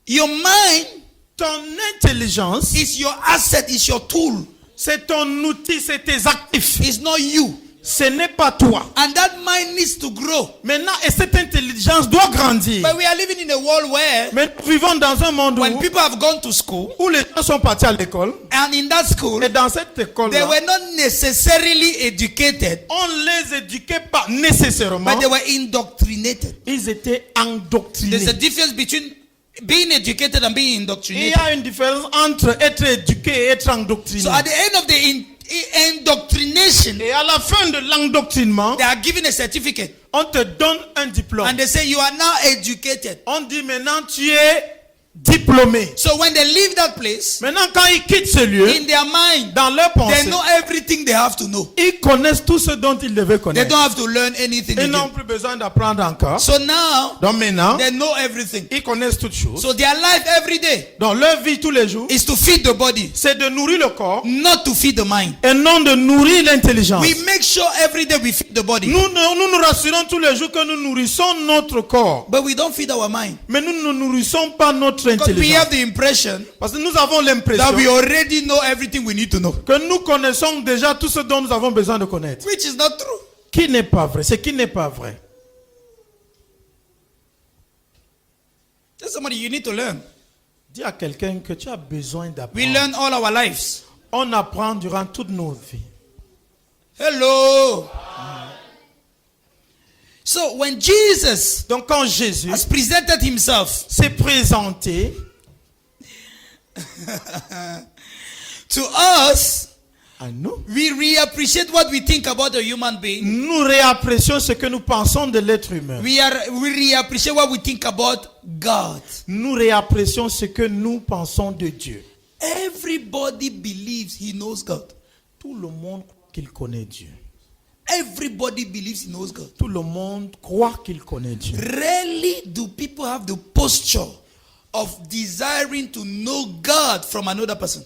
C: Your mind
B: ton intelligence,
C: is your asset, is your tool.
B: c'est ton outil, c'est tes actifs.
C: It's not you.
B: Ce n'est pas toi.
C: And that mind needs to grow.
B: Maintenant, et cette intelligence doit grandir.
C: But we are living in a world where
B: Mais nous vivons dans un monde
C: when people have gone to school,
B: où les gens sont partis à l'école.
C: and in that school,
B: Et dans cette
C: they
B: école-là,
C: were not necessarily educated,
B: on ne les éduquait pas nécessairement.
C: but they were indoctrinated.
B: Ils étaient
C: There's a
B: endoctrinés.
C: difference between being educated and being
B: Il
C: indoctrinated.
B: y a une différence entre être éduqué et être endoctriné.
C: So at the end of the indoctrination,
B: Et à la fin de l'endoctrinement,
C: they are given a certificate
B: on te donne un diplôme.
C: and they say you are now educated.
B: On dit maintenant tu es diplômé.
C: So when they leave that place,
B: Maintenant quand ils quittent ce lieu,
C: in their mind,
B: dans leur
C: they
B: pensée,
C: know everything they have to know.
B: ils connaissent tout ce dont ils devaient
C: They
B: connaître.
C: don't have to learn anything
B: Ils n'ont
C: again.
B: plus besoin d'apprendre encore.
C: So now
B: Donc maintenant,
C: they know everything.
B: ils connaissent toutes choses.
C: So their life every day
B: Donc leur vie tous les jours,
C: is to feed the body,
B: c'est de nourrir le corps
C: not to feed the mind.
B: et non de nourrir l'intelligence.
C: We make sure every day we feed the body,
B: Nous rassurons tous les jours que nous nourrissons notre corps.
C: but we don't feed our mind.
B: Mais nous ne nourrissons pas notre
C: Because we
B: intelligence.
C: have the impression
B: Parce que nous avons
C: that
B: l'impression
C: we already know everything we need to know,
B: que nous connaissons déjà tout ce dont nous avons besoin de connaître.
C: which is not true.
B: Qui n'est pas vrai? C'est qui n'est pas vrai.
C: Tell somebody you need to learn.
B: Dis à quelqu'un que tu as besoin
C: We
B: d'apprendre.
C: learn all our lives.
B: On apprend durant toute nos vies.
C: Hello. So when Jesus
B: Donc quand Jésus
C: has presented himself
B: s'est présenté
C: to us,
B: à nous,
C: we reappreciate what we think about a human being.
B: nous réapprécions ce que nous pensons de l'être humain.
C: We reappreciate what we think about God.
B: Nous réapprécions ce que nous pensons de Dieu.
C: Everybody believes he knows God.
B: Tout le monde croit qu'il connaît Dieu.
C: Everybody believes he knows God.
B: Tout le monde croit qu'il connaît Dieu.
C: Rarely do people have the posture of desiring to know God from another person.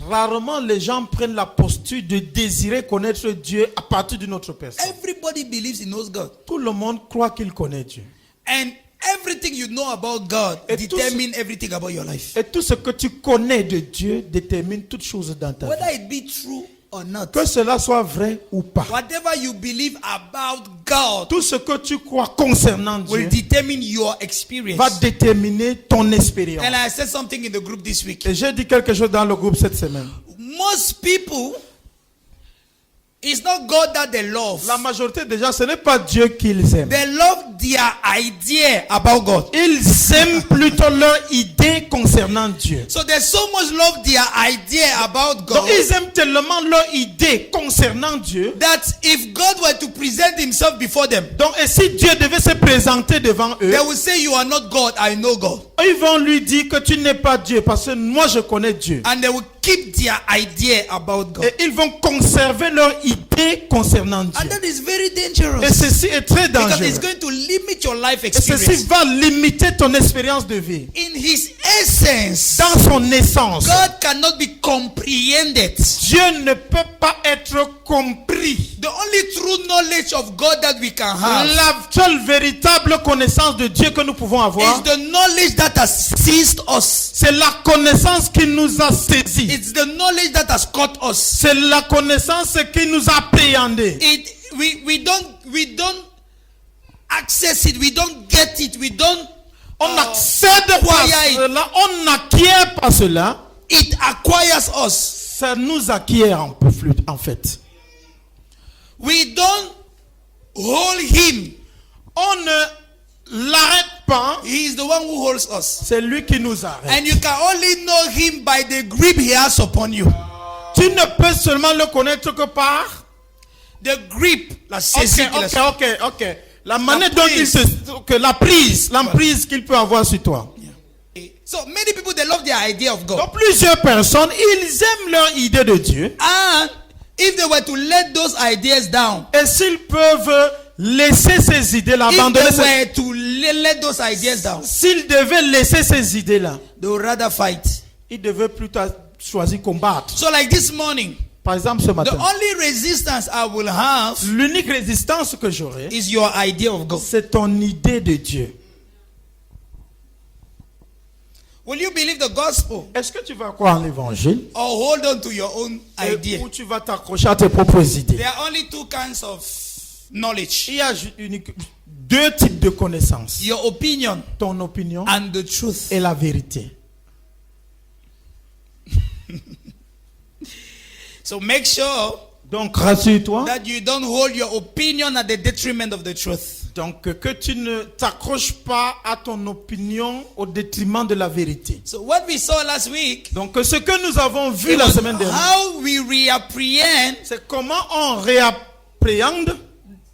B: Rarement les gens prennent la posture de désirer connaître Dieu à partir d'une autre personne.
C: Everybody believes he knows God.
B: Tout le monde croit qu'il connaît Dieu.
C: And everything you know about God
B: Et
C: determine everything about your life.
B: Et tout ce que tu connais de Dieu détermine toutes choses dans ta vie.
C: Whether it be true or not.
B: Que cela soit vrai ou pas.
C: Whatever you believe about God
B: Tout ce que tu crois concernant
C: will
B: Dieu
C: determine your experience.
B: va déterminer ton expérience.
C: And I said something in the group this week.
B: Et j'ai dit quelque chose dans le groupe cette semaine.
C: Most people, it's not God that they love.
B: La majorité des gens, ce n'est pas Dieu qu'ils aiment.
C: They love their idea about God.
B: Ils aiment plutôt leur idée concernant Dieu.
C: So they so much love their idea about God
B: Donc ils aiment tellement leur idée concernant Dieu.
C: that if God were to present himself before them,
B: Donc et si Dieu devait se présenter devant eux,
C: they will say, you are not God, I know God.
B: ils vont lui dire que tu n'es pas Dieu parce que moi je connais Dieu.
C: And they will keep their idea about God.
B: Et ils vont conserver leur idée concernant Dieu.
C: And that is very
B: Et
C: dangerous.
B: ceci est très
C: Because it's
B: dangereux.
C: going to limit your life
B: Et ceci
C: experience.
B: va limiter ton expérience de vie.
C: In his essence,
B: Dans son essence,
C: God cannot be comprehended.
B: Dieu ne peut pas être compris.
C: The only true knowledge of God that we can have
B: La seule véritable connaissance de Dieu que nous pouvons avoir,
C: is the knowledge that has seized us.
B: c'est la connaissance qui nous a saisis.
C: It's the knowledge that has caught us.
B: C'est la connaissance qui nous a appréhendés.
C: We don't access it. We don't get it. We don't.
B: On accède pas à cela, on n'acquiert pas cela.
C: It acquires us.
B: Ça nous acquiert en fait.
C: We don't hold him.
B: On ne l'arrête pas.
C: He is the one who holds us.
B: C'est lui qui nous arrête.
C: And you can only know him by the grip he has upon you.
B: Tu ne peux seulement le connaître que par
C: The grip. La saisie qu'il a-
B: ok. La manière dont il se, que l'emprise qu'il peut avoir sur toi.
C: So many people, they love their idea of God.
B: Donc plusieurs personnes, ils aiment leur idée de Dieu.
C: And if they were to let those ideas down,
B: Et s'ils peuvent laisser ces idées-là,
C: if
B: abandonner
C: they
B: ces,
C: were to let those ideas down,
B: s'ils devaient laisser ces idées-là,
C: they would rather fight.
B: ils devaient plutôt choisir combattre.
C: So like this morning,
B: Par exemple, ce
C: the
B: matin,
C: only resistance I will have
B: l'unique résistance que j'aurai,
C: is your idea of God.
B: c'est ton idée de Dieu.
C: Will you believe the gospel
B: Est-ce que tu vas croire en l'évangile
C: or hold on to your own idea?
B: ou tu vas t'accrocher à tes propres idées?
C: There are only two kinds of knowledge:
B: Il y a deux types de connaissances.
C: your opinion
B: Ton opinion
C: and the truth.
B: et la vérité.
C: So make sure
B: Donc rassure-toi.
C: that you don't hold your opinion at the detriment of the truth.
B: Donc que tu ne t'accroches pas à ton opinion au détriment de la vérité.
C: So what we saw last week,
B: Donc ce que nous avons vu
C: it
B: la
C: was
B: semaine dernière,
C: how we reapprehend
B: c'est comment on réappréhende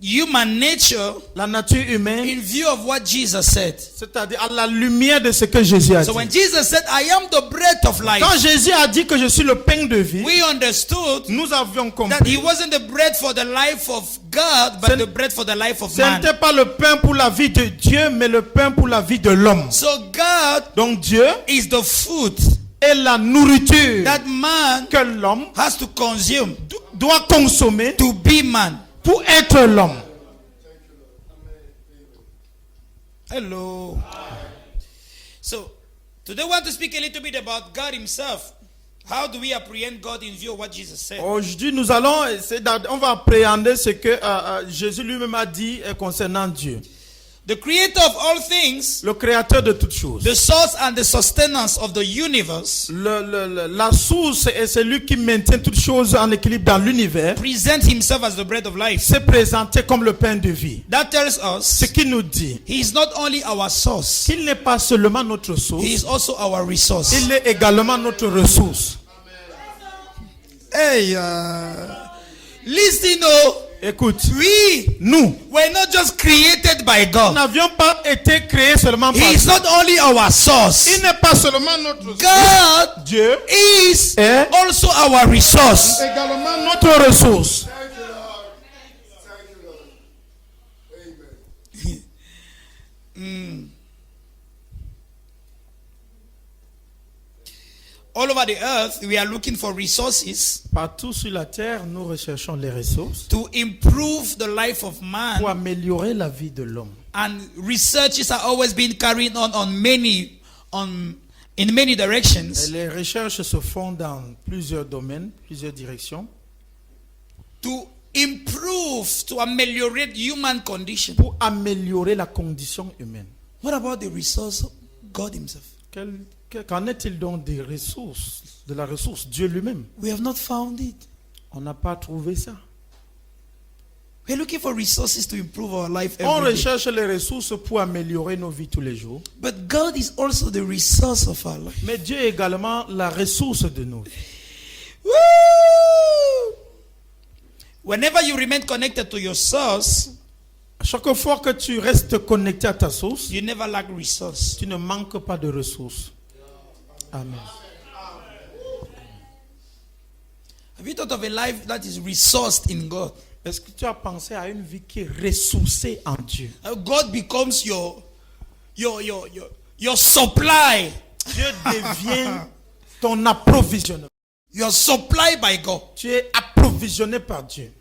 C: human nature
B: la nature humaine,
C: in view of what Jesus said.
B: c'est-à-dire à la lumière de ce que Jésus a dit.
C: So when Jesus said, I am the bread of life,
B: Quand Jésus a dit que je suis le pain de vie,
C: we understood
B: nous avions
C: that he
B: compris.
C: wasn't the bread for the life of God, but the bread for the life of
B: Ce
C: man.
B: n'était pas le pain pour la vie de Dieu, mais le pain pour la vie de l'homme.
C: So God
B: Donc Dieu
C: is the food
B: est la nourriture
C: that man
B: que l'homme
C: has to consume
B: doit consommer
C: to be man.
B: pour être l'homme.
C: Hello. So today we want to speak a little bit about God himself. How do we apprehend God in view of what Jesus said?
B: Aujourd'hui, nous allons essayer on va appréhender ce que Jésus lui-même a dit concernant Dieu.
C: The creator of all things,
B: Le créateur de toutes choses.
C: the source and the sustenance of the universe,
B: La source est celui qui maintient toutes choses en équilibre dans l'univers.
C: present himself as the bread of life.
B: C'est présenté comme le pain de vie.
C: That tells
B: Ce
C: us
B: qui nous dit
C: he is not only our source,
B: qu'il n'est pas seulement notre source,
C: he is also our resource.
B: il est également notre ressource.
C: Hey, listen, oh,
B: Écoute,
C: nous were not just created by
B: nous
C: God.
B: n'avions pas été créés seulement par
C: He is
B: Dieu.
C: not only our source.
B: Il n'est pas seulement notre source.
C: God
B: Dieu
C: is
B: est
C: also our resource.
B: également notre ressource.
C: All over the earth, we are looking for resources
B: Partout sur la terre, nous recherchons les ressources
C: to improve the life of man
B: pour améliorer la vie de l'homme.
C: and researches are always being carried on in many
B: Et
C: directions
B: les recherches se font dans plusieurs domaines, plusieurs directions,
C: to improve, to ameliorate human condition.
B: pour améliorer la condition humaine.
C: What about the resource of God himself?
B: Qu'en est-il donc des ressources, de la ressource, Dieu lui-même?
C: We have not found it.
B: On n'a pas trouvé ça.
C: We're looking for resources to improve our life
B: On
C: every day.
B: recherche les ressources pour améliorer nos vies tous les jours.
C: But God is also the resource of our life.
B: Mais Dieu est également la ressource de nos vies.
C: Woo! Whenever you remain connected to your source,
B: Chaque fois que tu restes connecté à ta source,
C: you never lack resource.
B: tu ne manques pas de ressources. Amen.
C: Have you thought of a life that is resourced in God?
B: Est-ce que tu as pensé à une vie qui est ressourcée en Dieu?
C: God becomes your supply.
B: Dieu devient ton approvisionnement.
C: You are supplied by God.
B: Tu es approvisionné par Dieu.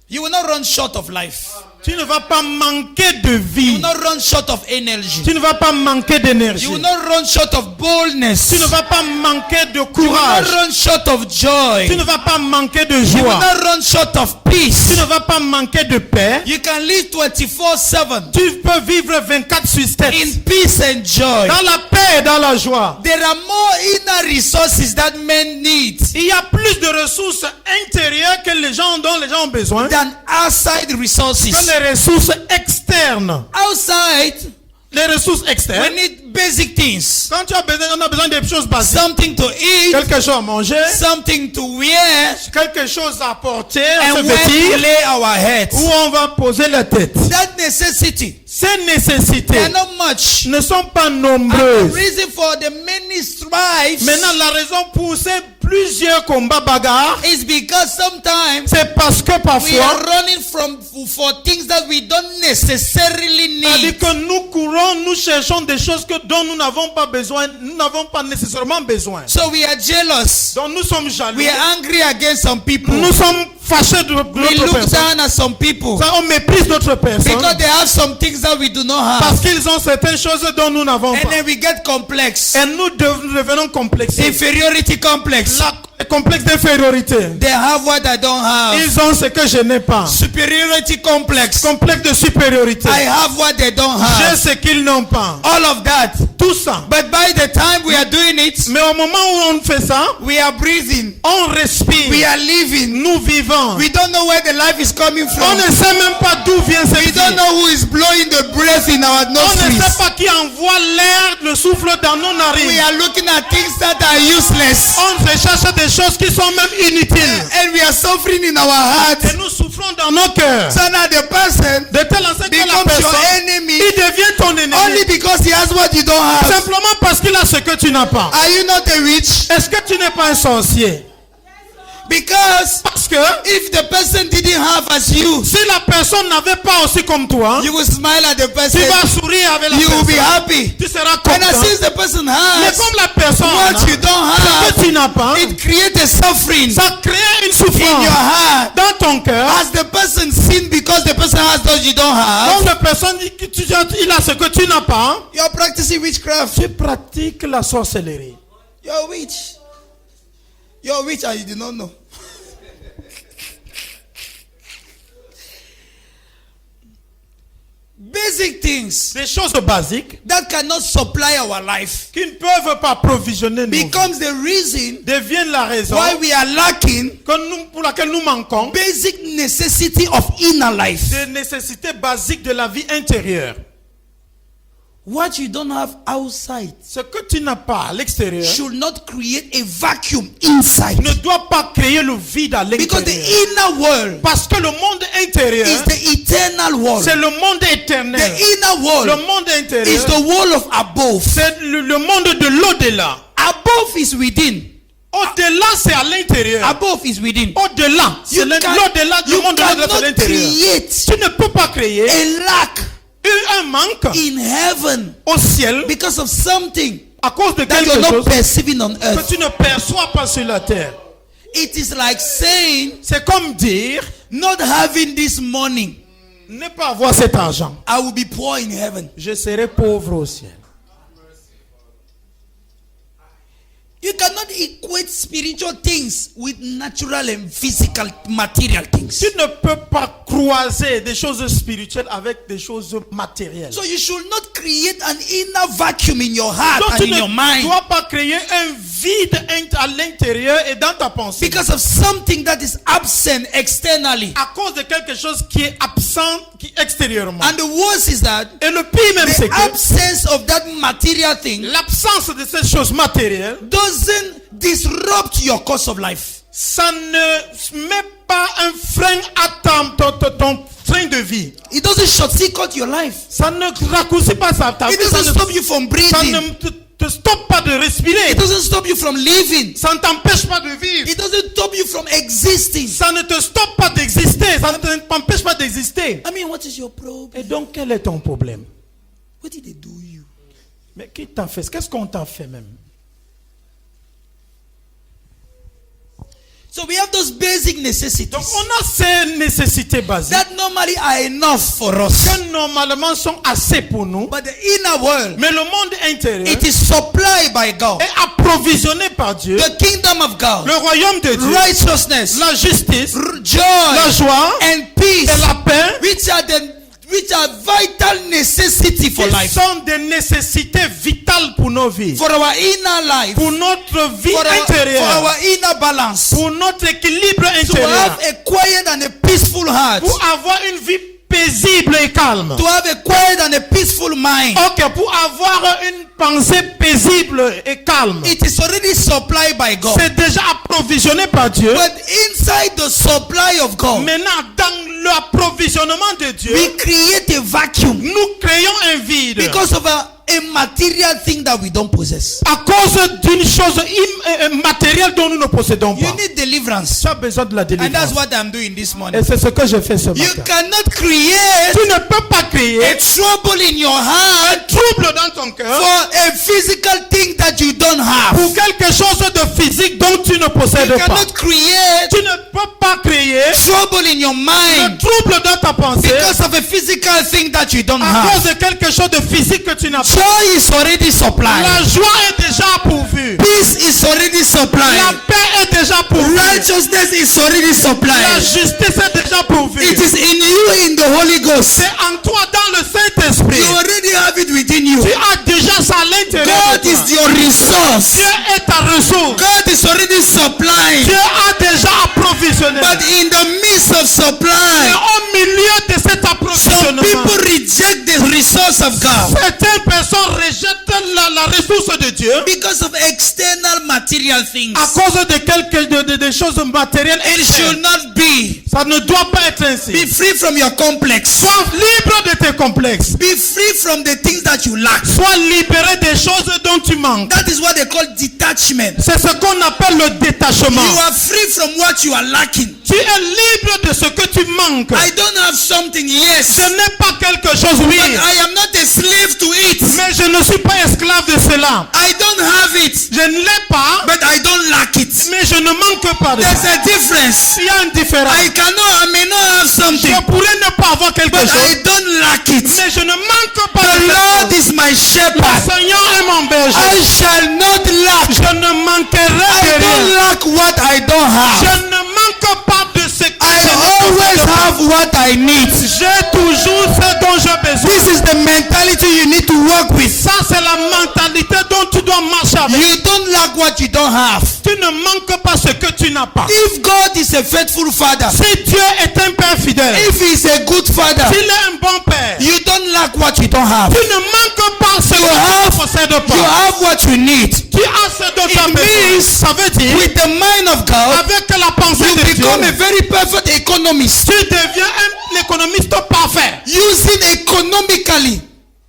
C: You will not run short of life.
B: Tu ne vas pas manquer de
C: You
B: vie.
C: will not run short of energy.
B: Tu ne vas pas manquer d'énergie.
C: You will not run short of boldness.
B: Tu ne vas pas manquer de
C: You will not
B: courage.
C: run short of joy.
B: Tu ne vas pas manquer de
C: You will
B: joie.
C: not run short of
B: Tu
C: peace.
B: ne vas pas manquer de paix.
C: You can live 24/7
B: Tu peux vivre 24/7
C: in peace and joy.
B: dans la paix et dans la joie.
C: There are more inner resources that men need
B: Il y a plus de ressources intérieures que les gens dont les gens ont besoin
C: than outside
B: que
C: resources.
B: les ressources externes.
C: Outside,
B: Les ressources
C: we
B: externes.
C: need basic things.
B: Quand tu as besoin, on a besoin des choses basiques.
C: Something to eat,
B: Quelque chose à manger,
C: something to wear,
B: quelque chose à porter, à se
C: and where to
B: vêtir,
C: lay our heads.
B: où on va poser la tête.
C: That necessity,
B: Ces
C: they
B: nécessités
C: are not much.
B: ne sont pas
C: And the
B: nombreuses.
C: reason for the many strifes
B: Maintenant, la raison pour ces plusieurs combats bagarres,
C: is because sometimes
B: c'est parce que
C: we are
B: parfois,
C: running for things that we don't necessarily
B: c'est-à-dire
C: need.
B: que nous courons, nous cherchons des choses dont nous n'avons pas besoin, nous n'avons pas nécessairement besoin.
C: So we are jealous.
B: Donc nous sommes jaloux.
C: We are angry against some people.
B: Nous sommes fâchés de
C: We
B: d'autres
C: look
B: personnes.
C: down at some people
B: Ça, on méprise d'autres personnes
C: because they have some things that we do not have.
B: parce qu'ils ont certaines choses dont nous n'avons
C: And
B: pas.
C: then we get complex.
B: Et nous devenons complexés.
C: Inferiority complex.
B: Le complexe d'infériorité.
C: They have what I don't have.
B: Ils ont ce que je n'ai pas.
C: Superiority complex.
B: Complexe de supériorité.
C: I have what they don't
B: J'ai
C: have.
B: ce qu'ils n'ont pas.
C: All of that.
B: Tout ça.
C: But by the time we are doing it,
B: Mais au moment où on fait ça,
C: we are breathing.
B: on respire.
C: We are living.
B: Nous vivons.
C: We don't know where the life is coming
B: On
C: from.
B: ne sait même pas d'où vient
C: We
B: cette
C: don't
B: vie.
C: know who is blowing the breath in our
B: On ne sait
C: nostrils.
B: pas qui envoie l'air, le souffle dans nos
C: We
B: narines.
C: are looking at things that are useless.
B: On recherche des choses qui sont même inutiles.
C: And we are suffering in our hearts.
B: Et nous souffrons dans nos cœurs.
C: So now the person
B: De telle enseigne que la
C: becomes your
B: personne,
C: enemy
B: il devient ton
C: only
B: ennemi.
C: because he has what you don't have.
B: Simplement parce qu'il a ce que tu n'as pas.
C: Are you not a witch?
B: Est-ce que tu n'es pas un sorcier?
C: Because
B: Parce que
C: if the person didn't have as you,
B: si la personne n'avait pas aussi comme toi,
C: you will smile at the
B: tu
C: person.
B: vas sourire avec la
C: You will be
B: personne.
C: happy.
B: Tu seras
C: And
B: content.
C: since the person
B: Mais
C: has
B: comme la personne
C: what you don't
B: ce que
C: have,
B: tu n'as pas,
C: it creates a suffering
B: ça crée une
C: in your
B: souffrance
C: heart.
B: dans ton cœur.
C: Has the person sinned because the person has what you don't
B: Comme
C: have?
B: la personne dit que il a ce que tu n'as pas,
C: You're practicing witchcraft.
B: tu pratiques la sorcellerie.
C: You're a witch. You're a witch and you do not know. Basic things
B: Des choses basiques
C: that cannot supply our life
B: qui ne peuvent pas provisionner nos vies
C: becomes the reason
B: deviennent la raison
C: why we are lacking
B: pour laquelle nous manquons
C: basic necessity of inner life.
B: des nécessités basiques de la vie intérieure.
C: What you don't have outside
B: Ce que tu n'as pas à l'extérieur
C: should not create a vacuum inside.
B: ne doit pas créer le vide à
C: Because the
B: l'intérieur.
C: inner world
B: Parce que le monde intérieur,
C: is the eternal world.
B: c'est le monde
C: The
B: éternel.
C: inner
B: Le
C: world
B: monde
C: is
B: intérieur,
C: the world of above.
B: c'est le monde de l'au-delà.
C: Above is within.
B: Au-delà, c'est à l'intérieur.
C: Above is within.
B: Au-delà, c'est
C: You can-
B: l'au-delà du
C: you
B: monde de l'au-delà, c'est
C: cannot
B: l'intérieur.
C: create
B: Tu ne peux pas créer
C: a lack
B: un manque
C: in heaven
B: au ciel
C: because of something
B: à cause de
C: that
B: quelque
C: you're not
B: chose
C: perceiving on
B: que
C: earth.
B: tu ne perçois pas sur la terre.
C: It is like saying
B: C'est comme dire,
C: not having this morning
B: ne pas avoir cet argent,
D: I will be poor in heaven.
B: je serai pauvre au ciel.
D: You cannot equate spiritual things with natural and physical material things.
B: Tu ne peux pas croiser des choses spirituelles avec des choses matérielles.
D: So you should not create an inner vacuum in your heart
B: Donc
D: and
B: tu
D: in your
B: ne
D: mind
B: dois pas créer un vide à l'intérieur et dans ta pensée.
D: because of something that is absent externally.
B: À cause de quelque chose qui est absent extérieurement.
D: And the worst is that
B: Et le pire même, c'est
D: the
B: que
D: absence of that material thing
B: l'absence de ces choses matérielles,
D: doesn't disrupt your course of life.
B: ça ne met pas un frein à ton train de vie.
D: It doesn't short-circuit your life.
B: Ça ne raccourcit pas ta vie.
D: It doesn't stop you from
B: Ça
D: breathing.
B: ne te stoppe pas de respirer.
D: It doesn't stop you from living.
B: Ça ne t'empêche pas de vivre.
D: It doesn't stop you from existing.
B: Ça ne te stoppe pas d'exister. Ça ne t'empêche pas d'exister.
D: I mean, what is your problem?
B: Et donc, quel est ton problème?
D: What did they do you?
B: Mais qui t'a fait? Qu'est-ce qu'on t'a fait même?
D: So we have those basic necessities
B: Donc, on a ces nécessités basiques
D: that normally are enough for us.
B: que normalement sont assez pour nous.
D: But the inner world,
B: Mais le monde intérieur
D: it is supplied by God.
B: est approvisionné par Dieu.
D: The kingdom of God,
B: Le royaume de Dieu,
D: righteousness,
B: la justice,
D: joy,
B: la joie
D: and peace,
B: et la paix,
D: which are vital necessity for
B: qui
D: life,
B: sont des nécessités vitales pour nos vies,
D: for our inner life,
B: pour notre vie
D: for
B: intérieure,
D: our inner balance,
B: pour notre équilibre
D: to
B: intérieur,
D: have a quiet and a peaceful heart,
B: pour avoir une vie paisible et calme.
D: to have a quiet and a peaceful mind.
B: Ok, pour avoir une pensée paisible et calme.
D: It is already supplied by God.
B: C'est déjà approvisionné par Dieu.
D: But inside the supply of God,
B: Maintenant, dans l'approvisionnement de Dieu,
D: we create a vacuum
B: nous créons un vide.
D: because of a material thing that we don't possess.
B: À cause d'une chose matérielle dont nous ne possédons
D: You
B: pas.
D: need deliverance.
B: Tu as besoin de la
D: And that's
B: délivrance.
D: what I'm doing this morning.
B: Et c'est ce que je fais ce
D: You
B: matin.
D: cannot create
B: Tu ne peux pas créer
D: a trouble in your
B: un
D: heart
B: trouble dans ton cœur
D: for a physical thing that you don't have.
B: pour quelque chose de physique dont tu ne possèdes
D: You
B: pas.
D: cannot create
B: Tu ne peux pas créer
D: trouble in your
B: un
D: mind
B: trouble dans ta pensée
D: because of a physical thing that you don't
B: à cause
D: have.
B: de quelque chose de physique que tu n'as pas.
D: Joy is already
B: La
D: supplied.
B: joie est déjà pourvue.
D: Peace is already
B: La
D: supplied.
B: paix est déjà pourvue.
D: Righteousness is already
B: La
D: supplied.
B: justice est déjà pourvue.
D: It is in you in the Holy Ghost.
B: C'est en toi dans le Saint-Esprit.
D: You already have it within you.
B: Tu as déjà ça à l'intérieur
D: God
B: de toi.
D: is your resource.
B: Dieu est ta ressource.
D: God is already supplying.
B: Dieu a déjà approvisionné.
D: But in the midst of
B: Et
D: supply,
B: au milieu de cet
D: some
B: approvisionnement,
D: people reject the resource of God
B: certaines personnes rejettent la ressource de Dieu
D: because of external material things.
B: à cause de des choses matérielles.
D: It should not be.
B: Ça ne doit pas être ainsi.
D: Be free from your complex.
B: Sois libre de tes complexes.
D: Be free from the things that you lack.
B: Sois libéré des choses dont tu manques.
D: That is what they call detachment.
B: C'est ce qu'on appelle le détachement.
D: You are free from what you are lacking.
B: Tu es libre de ce que tu manques.
D: I don't have something, yes,
B: Ce n'est pas quelque chose, oui.
D: but I am not a slave to it.
B: Mais je ne suis pas esclave de cela.
D: I don't have it,
B: Je ne l'ai pas,
D: but I don't lack it.
B: mais je ne manque pas de
D: There's
B: ça.
D: a difference.
B: Il y a une différence.
D: I may not have something,
B: Je pourrais ne pas avoir quelque
D: but I
B: chose,
D: don't lack it.
B: mais je ne manque pas
D: The
B: de
D: Lord
B: quelque chose.
D: is my
B: Le
D: shepherd.
B: Seigneur est mon berger.
D: I shall not lack.
B: Je ne manquerai
D: I
B: de
D: don't
B: rien.
D: lack what I don't have.
B: Je ne manque pas de ce que
D: I
B: je ne
D: always
B: possède pas.
D: have what I need.
B: J'ai toujours ce dont j'ai besoin.
D: This is the mentality you need to work with.
B: Ça, c'est la mentalité dont tu dois marcher avec.
D: You don't lack what you don't have.
B: Tu ne manques pas ce que tu n'as pas.
D: If God is a faithful father,
B: Si Dieu est un père fidèle,
D: if he is a good father,
B: s'il est un bon père,
D: you don't lack what you don't have.
B: tu ne manques pas ce que tu
D: have-
B: ne possèdes
D: You
B: pas.
D: have what you need.
B: Tu as ce dont tu as
D: It
B: besoin.
D: means
B: Ça veut dire,
D: with the mind of God,
B: avec la pensée
D: you
B: de Dieu,
D: become a very perfect economist.
B: tu deviens un économiste parfait.
D: Using economically.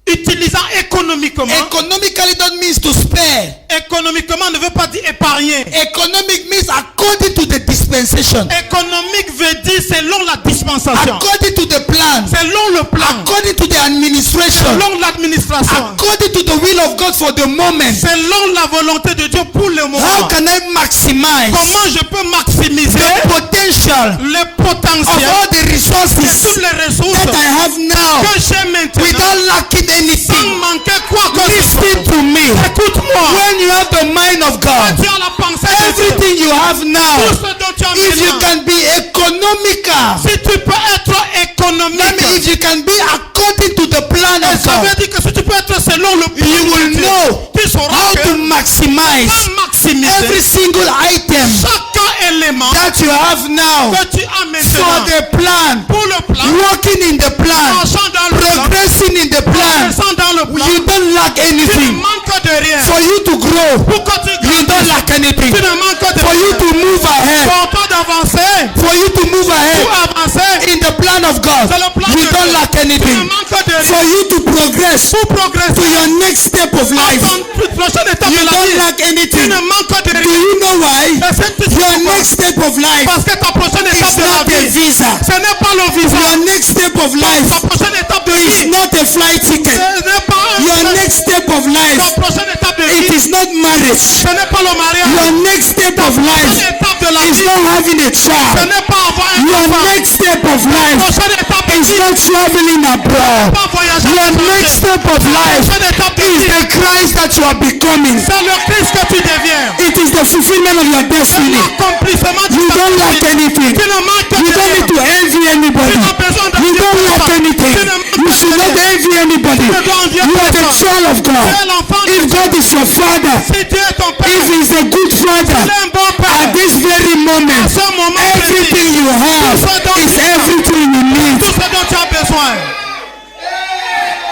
B: Utilisant économiquement.
D: Economically don't means to spare.
B: Économiquement ne veut pas dire épargner.
D: Economic means according to the dispensation.
B: Économique veut dire selon la dispensation.
D: According to the plan.
B: Selon le plan.
D: According to the administration.
B: Selon l'administration.
D: According to the will of God for the moment.
B: Selon la volonté de Dieu pour
E: le
D: How
E: moment.
D: can I maximize
E: Comment je peux maximiser
D: the potential
E: le
D: of
E: potentiel
D: all the
E: de
D: resources
E: toutes les ressources
D: that I have now
E: que j'ai maintenant
D: without lacking
E: sans
D: anything?
E: manquer quoi que ce
D: Listen
E: soit.
D: to me.
E: Écoute-moi.
D: When you have the mind of God,
E: Tu as la pensée de Dieu.
D: everything you have
E: Tout
D: now,
E: ce dont tu as
D: if you
E: maintenant.
D: can be economical,
E: Si tu peux être économique.
D: that means if you can be according to the plan
E: Et
D: of
E: ça veut
D: God,
E: dire que si tu peux être selon le plan
D: you
E: de
D: will
E: Dieu,
D: know
E: tu sauras
D: how
E: que
D: to maximize
E: pas maximiser
D: every single item
E: chaque élément
D: that you have now
E: que tu as
D: for
E: maintenant
D: the plan,
E: pour le plan,
D: working in the plan,
E: marchant dans le plan,
D: progressing in the plan.
E: progressant dans le plan.
D: You don't lack
E: Tu ne
D: anything.
E: manques de rien.
D: For you to grow,
E: Pour que tu
D: you don't
E: grandisses,
D: lack anything.
E: tu ne manques de
D: For you
E: rien.
D: to move ahead,
E: Pour toi d'avancer,
D: for you to move
E: pour
D: ahead
E: avancer,
D: in the plan of God,
E: c'est le plan
D: you
E: de
D: don't
E: Dieu.
D: lack
E: Tu ne
D: anything.
E: manques de
D: For
E: rien.
D: you to progress
E: Pour
D: to
E: progresser,
D: your next step of life,
E: ton prochaine étape
D: you
E: de la
D: don't
E: vie,
D: lack
E: tu
D: anything.
E: ne manques de
D: Do
E: rien.
D: you know why?
E: Et c'est tout
D: Your
E: pourquoi.
D: next step of life
E: Parce que ta prochaine étape
D: is
E: de la
D: not a
E: vie,
D: visa.
E: ce n'est pas le visa.
D: Your next step of life
E: Ta prochaine étape de
D: is
E: vie,
D: not a flight ticket.
E: ce n'est pas
D: Your next step of life,
E: ta prochaine étape de
D: it
E: vie,
D: is not marriage.
E: ce n'est pas le mariage.
D: Your next step of
E: Prochaine
D: life
E: étape de la
D: is
E: vie,
D: not having a
E: ce
D: child.
E: n'est pas avoir un
D: Your
E: enfant.
D: next step of life
E: Prochaine étape de
D: is
E: vie,
D: not traveling abroad.
E: pas voyager.
D: Your next step of life
E: Prochaine étape de
D: is
E: vie,
D: the Christ that you are becoming.
E: c'est le Christ que tu deviens.
D: It is the fulfillment of your destiny.
E: L'accomplissement de
D: You
E: ta
D: don't lack
E: vie.
D: anything.
E: Tu ne manques
D: You
E: de
D: don't need
E: rien.
D: to envy anybody.
E: Tu n'as besoin de
D: You
E: rien.
D: don't lack anything.
E: Tu ne manques
D: You
E: de
D: should not
E: rien.
D: envy anybody.
E: Tu ne dois envier
D: You are the
E: personne.
D: child of
E: Tu es
D: God.
E: l'enfant de
D: If
E: Dieu.
D: God is your father,
E: Si Dieu est ton père,
D: if he is a good
E: il
D: father,
E: est un bon père.
D: at this very moment,
E: À ce moment
D: everything
E: précis,
D: you have is everything you need.
E: tout ce dont tu as besoin,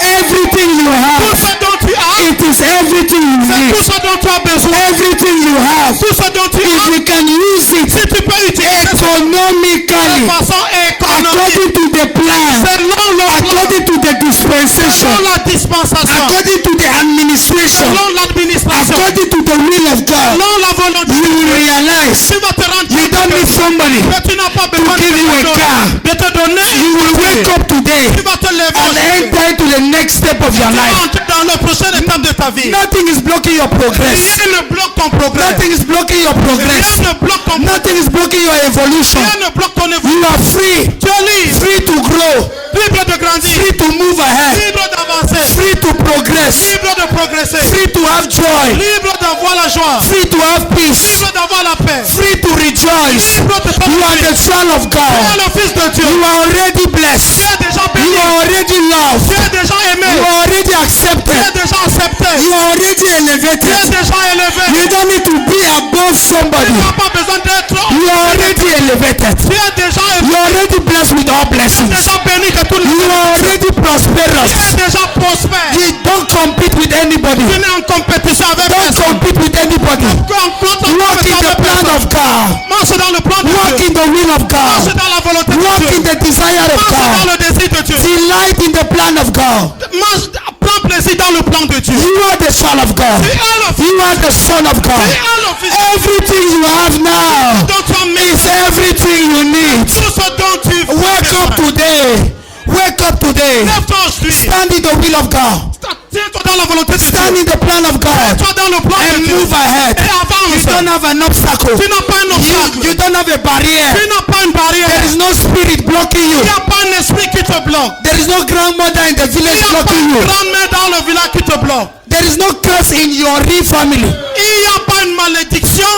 D: Everything you
E: tout
D: have,
E: ce dont tu as,
D: it is everything you
E: c'est
D: need.
E: tout ce dont tu as besoin.
D: Everything you have,
E: Tout ce dont tu
D: if
E: as,
D: you can use it
E: si tu peux utiliser de
D: economically,
E: façon économique,
D: according to the plan,
E: selon le plan,
D: according to the dispensation,
E: selon la dispensation,
D: according to the administration,
E: selon l'administration,
D: according to the will of God,
E: selon la volonté
D: you
E: de
D: will
E: Dieu,
D: realize
E: tu vas te rendre
D: you don't need somebody.
E: que tu n'as pas besoin
D: give you a car.
E: de te donner
D: You
E: une
D: will
E: voiture.
D: wake up today
E: Tu vas te lever
D: and
E: aujourd'hui.
D: enter into the next step of your
E: Tu vas
D: life.
E: entrer dans la prochaine étape de ta vie.
D: Nothing is blocking your progress.
E: Rien ne bloque ton progrès.
D: Nothing is blocking your progress.
E: Rien ne bloque ton progrès.
D: Nothing is blocking your evolution.
E: Rien ne bloque ton
D: You
E: évolution.
D: are free.
E: Tu es libre.
D: Free to grow.
E: Libre de grandir.
D: Free to move ahead.
E: Libre d'avancer.
D: Free to progress.
E: Libre de progresser.
D: Free to have joy.
E: Libre d'avoir la joie.
D: Free to have peace.
E: Libre d'avoir la paix.
D: Free to rejoice.
E: Libre de
D: You are the
E: t'amuser.
D: son of
E: Tu es
D: God.
E: le fils de Dieu.
D: You are already
E: Tu
D: blessed.
E: es déjà
D: You
E: béni.
D: are already loved.
E: Tu es déjà aimé.
D: You are already
E: Tu es
D: accepted.
E: déjà accepté.
D: You are already
E: Tu es
D: elevated.
E: déjà élevé.
D: You don't need to be above somebody.
E: Tu n'as pas besoin d'être.
D: You are already elevated.
E: Tu es déjà
D: You
E: élevé.
D: are already blessed with all
E: Tu es
D: blessings.
E: déjà béni de tous les
D: You are already
E: Tu es
D: prosperous.
E: déjà prospère.
D: You don't compete with anybody.
E: Tu n'es en compétition avec
D: Don't
E: personne.
D: compete with anybody. Walk in the plan of God.
E: Marche dans le plan de
D: Walk
E: Dieu.
D: in the will of
E: Marche
D: God.
E: dans la volonté de
D: Walk
E: Dieu.
D: in the desire of
E: Marche dans
D: God.
E: le désir de Dieu.
D: Delight in the plan of God.
E: Marche, prends plaisir dans le plan de Dieu.
D: You are the son of God.
E: Tu es le fils.
D: You are the son of
E: Tu
D: God.
E: es le fils.
D: Everything you have now
E: Dont tu as mis.
D: is everything you need.
E: Tout ce dont tu
D: Wake up today. Wake up today.
E: Lève-toi aujourd'hui.
D: Stand in the will of God.
E: Tiens-toi dans la volonté de
D: Stand
E: Dieu.
D: in the plan of God.
E: Toi dans le plan de
D: And
E: Dieu.
D: move ahead.
E: Et
D: You don't
E: avance.
D: have an obstacle.
E: Tu n'as pas un obstacle.
D: You don't have a barrier.
E: Tu n'as pas une barrière.
D: There is no spirit blocking you.
E: Il n'y a pas un esprit qui te bloque.
D: There is no grandmother in the
E: Il
D: village
E: n'y a pas
D: blocking
E: une
D: you.
E: grand-mère dans le village qui te bloque.
D: There is no curse in your real family.
E: Il n'y a pas une malédiction.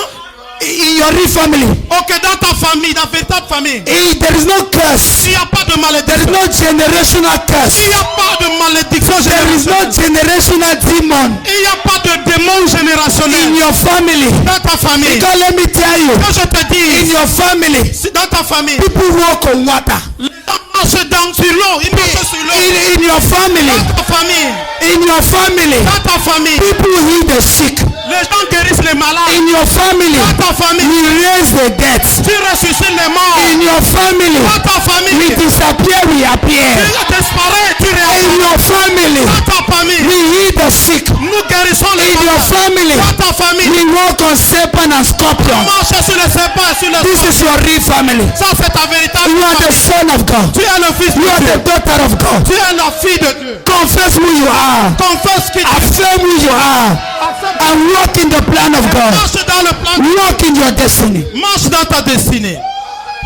D: In your real family.
E: Ok, dans ta famille, dans ta véritable famille.
D: There is no curse.
E: Il n'y a pas de
D: There is
E: malédiction.
D: no generational
E: Il
D: curse.
E: n'y a pas de malédiction
D: There is no
E: générationnelle.
D: generational demon
E: Il n'y a pas de démon
D: in
E: générationnel
D: your family.
E: dans ta famille.
D: Because let me tell you,
E: Quand je te
D: in
E: dis,
D: your family,
E: si dans ta famille,
D: people walk on water.
E: les gens marchent sur l'eau. Ils marchent sur l'eau.
D: In your family,
E: Dans ta famille,
D: in your family,
E: dans ta famille,
D: people heal the sick.
E: les gens guérissent les malades.
D: In your family,
E: Dans ta famille,
D: we raise the dead.
E: tu ressuscites les morts.
D: In your family,
E: Dans ta
D: we
E: famille,
D: disappear, we appear.
E: tu disparais, tu
D: In
E: réapparais.
D: your family,
E: Dans ta famille,
D: we heal the sick.
E: Nous guérissons les
D: In your
E: malades.
D: family,
E: Dans ta famille,
D: we walk on serpent and scorpion.
E: marche sur les serpents et sur les
D: This is your real family.
E: Ça, c'est ta véritable
D: You are the
E: famille.
D: son of God.
E: Tu es le fils de
D: You are the
E: Dieu.
D: daughter of God.
E: Tu es la fille de Dieu.
D: Confess who you are.
E: Confesse qui tu es.
D: Affirm who you are. And walk in the plan of God.
E: Marche dans le plan.
D: Walk in your destiny.
E: Marche dans ta destinée.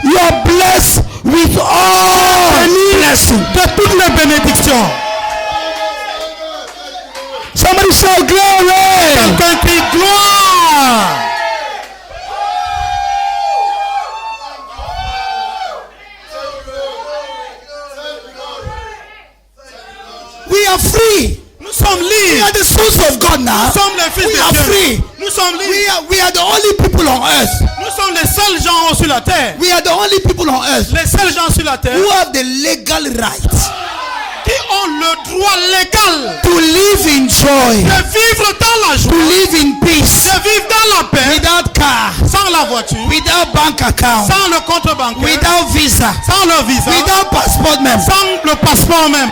D: You are blessed with all blessings.
E: De toutes les bénédictions.
D: Somebody shout glory.
E: Quelqu'un crie gloire.
D: We are free.
E: Nous sommes
D: We
E: libres.
D: are the sons of God now.
E: Nous sommes les fils
D: We are
E: de Dieu.
D: free.
E: Nous sommes libres.
D: We are the only people on earth.
E: Nous sommes les seuls gens sur la terre.
D: We are the only people on earth
E: Les seuls gens sur la terre
D: who have the legal right
E: qui ont le droit légal
D: to live in joy,
E: de vivre dans la
D: to
E: joie,
D: live in peace,
E: de vivre dans la paix,
D: without car,
E: sans la voiture,
D: without bank account,
E: sans le compte bancaire,
D: without visa,
E: sans le visa,
D: without passport même.
E: sans le passeport même.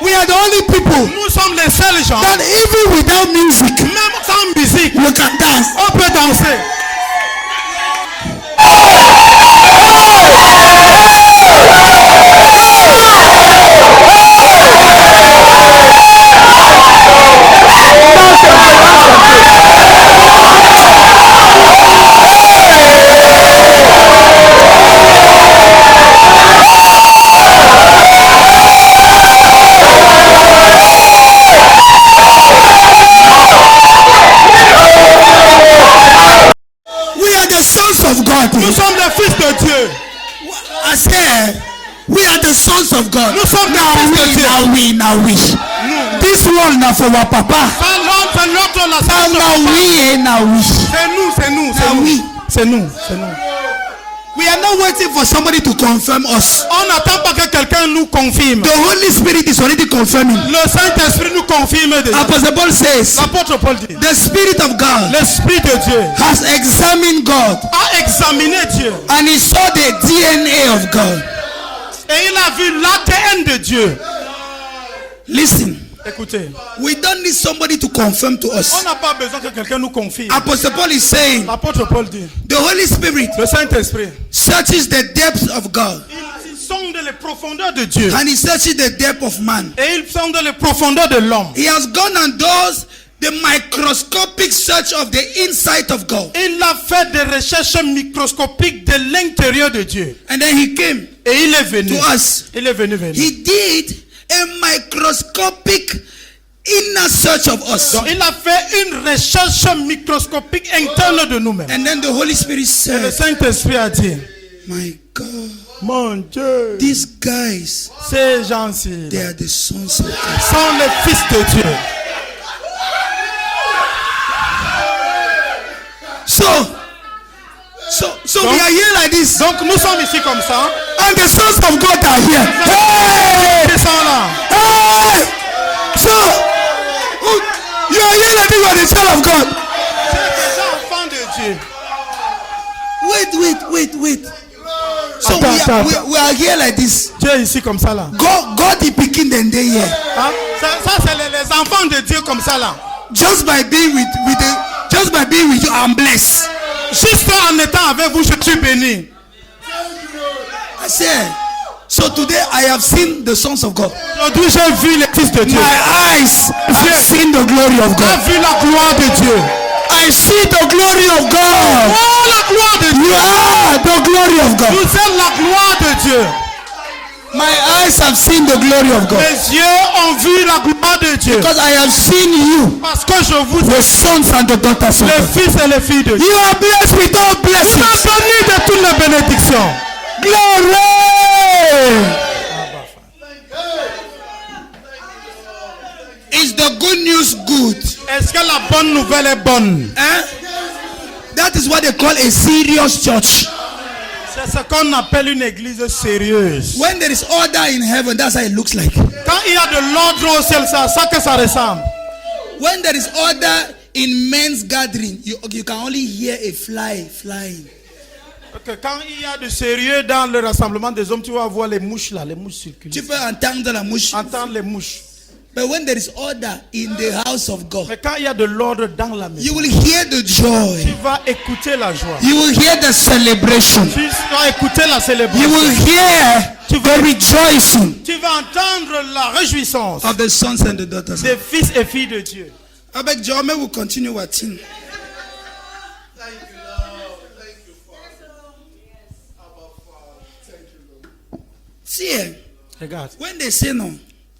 D: We are the only people
E: Nous sommes les seuls gens,
D: that even without music,
E: même sans musique,
D: you can dance.
E: on peut danser.
D: We are the sons of God.
E: Nous sommes les fils de Dieu.
D: I said, we are the sons of God.
E: Nous sommes
D: Now
E: les fils de Dieu.
D: now we. This one now for our papa.
E: C'est l'autre, la
D: Now we, now we.
E: C'est nous,
D: Now
E: c'est nous.
D: we.
E: C'est nous, c'est nous.
D: We are not waiting for somebody to confirm us.
E: On n'attend pas que quelqu'un nous confirme.
D: The Holy Spirit is already confirming.
E: Le Saint-Esprit nous confirme déjà.
D: Apostle Paul says,
E: L'apôtre Paul dit,
D: the Spirit of God
E: l'Esprit de Dieu
D: has examined God
E: a examiné Dieu
D: and he saw the DNA of God.
E: et il a vu l'ADN de Dieu.
D: Listen,
E: Écoutez,
D: we don't need somebody to confirm to
E: on
D: us.
E: n'a pas besoin que quelqu'un nous confirme.
D: Apostle Paul is saying,
E: L'apôtre Paul dit,
D: the Holy Spirit
E: le Saint-Esprit,
D: searches the depths of God
E: il sonde les profondeurs de Dieu
D: and he searches the depth of man.
E: et il sonde les profondeurs de l'homme.
D: He has gone and does the microscopic search of the inside of God.
E: Il a fait des recherches microscopiques de l'intérieur de Dieu.
D: And then he came
E: Et il est venu.
D: to us.
E: Il est venu.
D: He did a microscopic inner search of us.
E: Donc il a fait une recherche microscopique interne de nous-mêmes.
D: And then the Holy Spirit
E: Et le
D: said,
E: Saint-Esprit a dit,
D: my God,
E: mon Dieu,
D: these guys,
E: ces gens-ci
D: they are the sons of God.
E: sont les fils de Dieu.
D: So we are here like this.
E: Donc nous sommes ici comme ça.
D: And the sons of God are here. Hey!
E: Ils sont là.
D: Hey! So, you are here like this, you are the son of God.
E: Les enfants de Dieu.
D: Wait. So
E: Attends.
D: we are here like this.
E: Dieu est ici comme ça là.
D: God is picking them day here.
E: Hein? Ça c'est les enfants de Dieu comme ça là.
D: Just by being with you, I'm blessed.
E: Juste en étant avec vous, je suis béni.
D: I said, so today I have seen the sons of God.
E: Aujourd'hui, j'ai vu les fils de Dieu.
D: My eyes have seen the glory of
E: J'ai
D: God.
E: vu la gloire de Dieu.
D: I see the glory of God.
E: Oh, la gloire de Dieu.
D: You are the glory of God.
E: Vous êtes la gloire de Dieu.
D: My eyes have seen the glory of God.
E: Mes yeux ont vu la gloire de Dieu.
D: Because I have seen you,
E: Parce que je vous
D: the sons and the daughters of
E: les
D: God.
E: fils et les filles de Dieu.
D: You are blessed with all
E: Vous êtes
D: blessings.
E: bénis de toutes les bénédictions.
D: Glory. Is the good news good?
E: Est-ce que la bonne nouvelle est bonne?
D: That is what they call a serious church.
E: C'est ce qu'on appelle une église sérieuse.
D: When there is order in heaven, that's how it looks like.
E: Quand il y a de l'ordre au ciel, c'est à ça que ça ressemble.
D: When there is order in men's gathering, you can only hear a fly flying.
E: Que quand il y a de sérieux dans le rassemblement des hommes, tu vas voir les mouches là, les mouches circuler.
D: Tu peux entendre la mouche.
E: Entendre les mouches.
D: But when there is order in the house of God,
B: Mais quand il y a de l'ordre dans la
D: you
B: maison,
D: will hear the joy.
B: tu vas écouter la joie.
D: You will hear the celebration.
B: Tu vas écouter la
D: You
B: célébration.
D: will hear the rejoicing
B: Tu vas entendre la réjouissance
D: of the sons and the daughters.
B: des fils et filles de Dieu.
D: I beg Jerome will continue watching. See,
B: Regarde.
D: when they say no,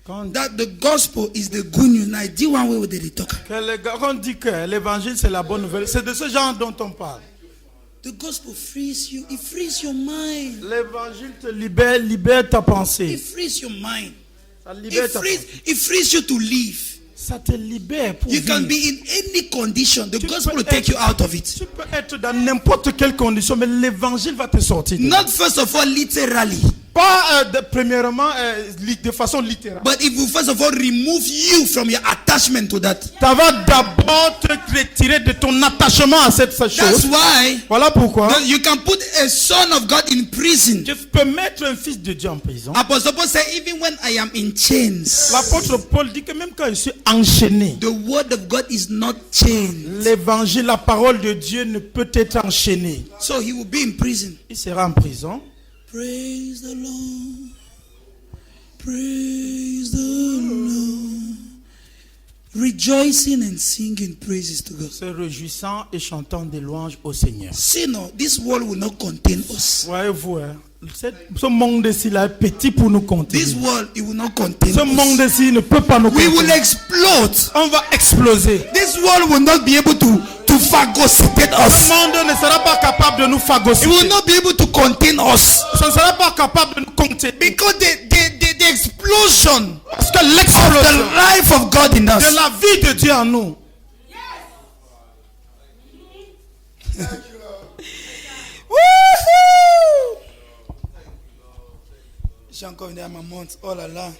B: Quand
D: that the gospel is the good news, now do one way with the talk.
B: on dit que l'évangile c'est la bonne nouvelle, c'est de ce genre dont on parle.
D: The gospel frees you. It frees your mind.
B: L'évangile te libère ta
D: It
B: pensée.
D: frees your mind.
B: Ça libère ta pensée.
D: It frees you to live.
B: Ça te libère pour
D: You can
B: vivre.
D: be in any condition. The
B: Tu
D: gospel
B: peux
D: will take you
B: être-
D: out of it.
B: Tu peux être dans n'importe quelle condition, mais l'évangile va te sortir. de là.
D: Not first of all literally,
B: Pas premièrement de façon littérale.
D: but it will first of all remove you from your attachment to that.
B: Ça va d'abord te retirer de ton attachement à cette
D: That's
B: chose.
D: why
B: Voilà pourquoi
D: you can put a son of God in prison.
B: tu peux mettre un fils de Dieu en prison.
D: Apostle Paul said, even when I am in chains,
B: L'apôtre Paul dit que même quand je suis enchaîné,
D: the word of God is not chained.
B: l'évangile, la parole de Dieu ne peut être enchaînée.
D: So he will be in prison.
B: Il sera en prison.
D: Praise the Lord. Praise the Lord. Rejoicing and singing praises to God.
B: Se réjouissant et chantant des louanges au Seigneur.
D: See, no, this world will not contain us.
B: Voyez-vous, hein, ce monde-ci là est petit pour nous
D: This
B: contenir.
D: world, it will not contain
B: Ce
D: us.
B: monde-ci ne peut pas nous
D: We will
B: contenir.
D: explode.
B: On va exploser.
D: This world will not be able to phagocytate
B: Ce
D: us.
B: monde ne sera pas capable de nous
D: It will
B: phagocyter.
D: not be able to contain us.
B: Ce ne sera pas capable de nous contenir.
D: Because the explosion
B: Parce que
D: of the
B: l'explosion
D: life of God in
B: de
D: us.
B: la vie de Dieu en nous.
D: Woohoo! J'ai encore une dernière montre. Oh là là.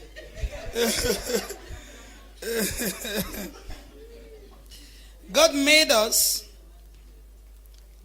D: God made us.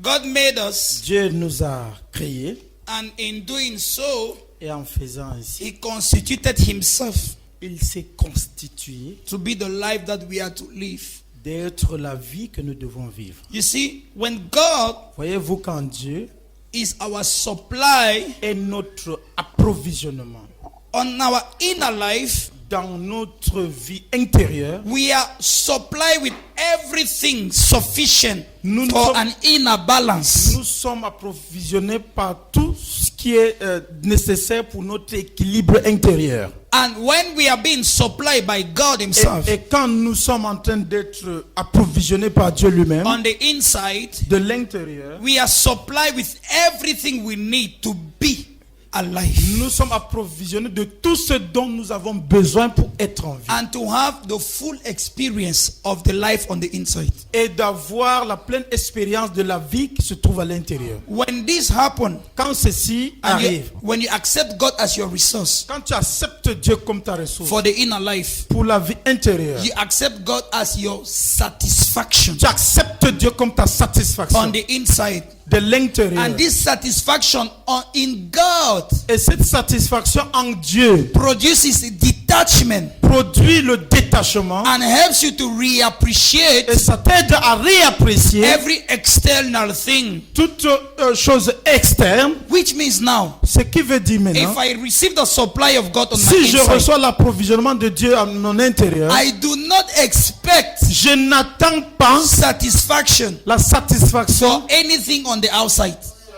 D: God made us,
B: Dieu nous a créés
D: and in doing so,
B: et en faisant ainsi,
D: He constituted Himself
B: il s'est constitué
D: to be the life that we are to live.
B: d'être la vie que nous devons vivre.
D: You see, when God
B: Voyez-vous, quand Dieu
D: is our supply
B: est notre approvisionnement
D: on our inner life,
B: dans notre vie intérieure,
D: we are supplied with everything sufficient
B: Nous
D: for
B: sommes-
D: an inner balance.
B: nous sommes approvisionnés par tout ce qui est nécessaire pour notre équilibre intérieur.
D: And when we are being supplied by God Himself
B: Et quand nous sommes en train d'être approvisionnés par Dieu lui-même,
D: on the inside,
B: de l'intérieur,
D: we are supplied with everything we need to be alive
B: nous sommes approvisionnés de tout ce dont nous avons besoin pour être en vie.
D: and to have the full experience of the life on the inside.
B: Et d'avoir la pleine expérience de la vie qui se trouve à l'intérieur.
D: When this happens,
B: Quand ceci
D: and
B: arrive,
D: when you accept God as your resource
B: quand tu acceptes Dieu comme ta ressource
D: for the inner life,
B: pour la vie intérieure,
D: you accept God as your satisfaction
B: tu acceptes Dieu comme ta satisfaction
D: on the inside.
B: de l'intérieur.
D: And this satisfaction in God
B: Et cette satisfaction en Dieu
D: produces detachment
B: produit le détachement
D: and helps you to reappreciate
B: et ça t'aide à réapprécier
D: every external thing.
B: toute chose externe.
D: Which means now,
B: Ce qui veut dire
D: if
B: maintenant,
D: I receive the supply of God on my
B: si je
D: inside,
B: reçois l'approvisionnement de Dieu à mon intérieur,
D: I do not expect
B: je n'attends pas
D: satisfaction
B: la satisfaction
D: for anything on the outside.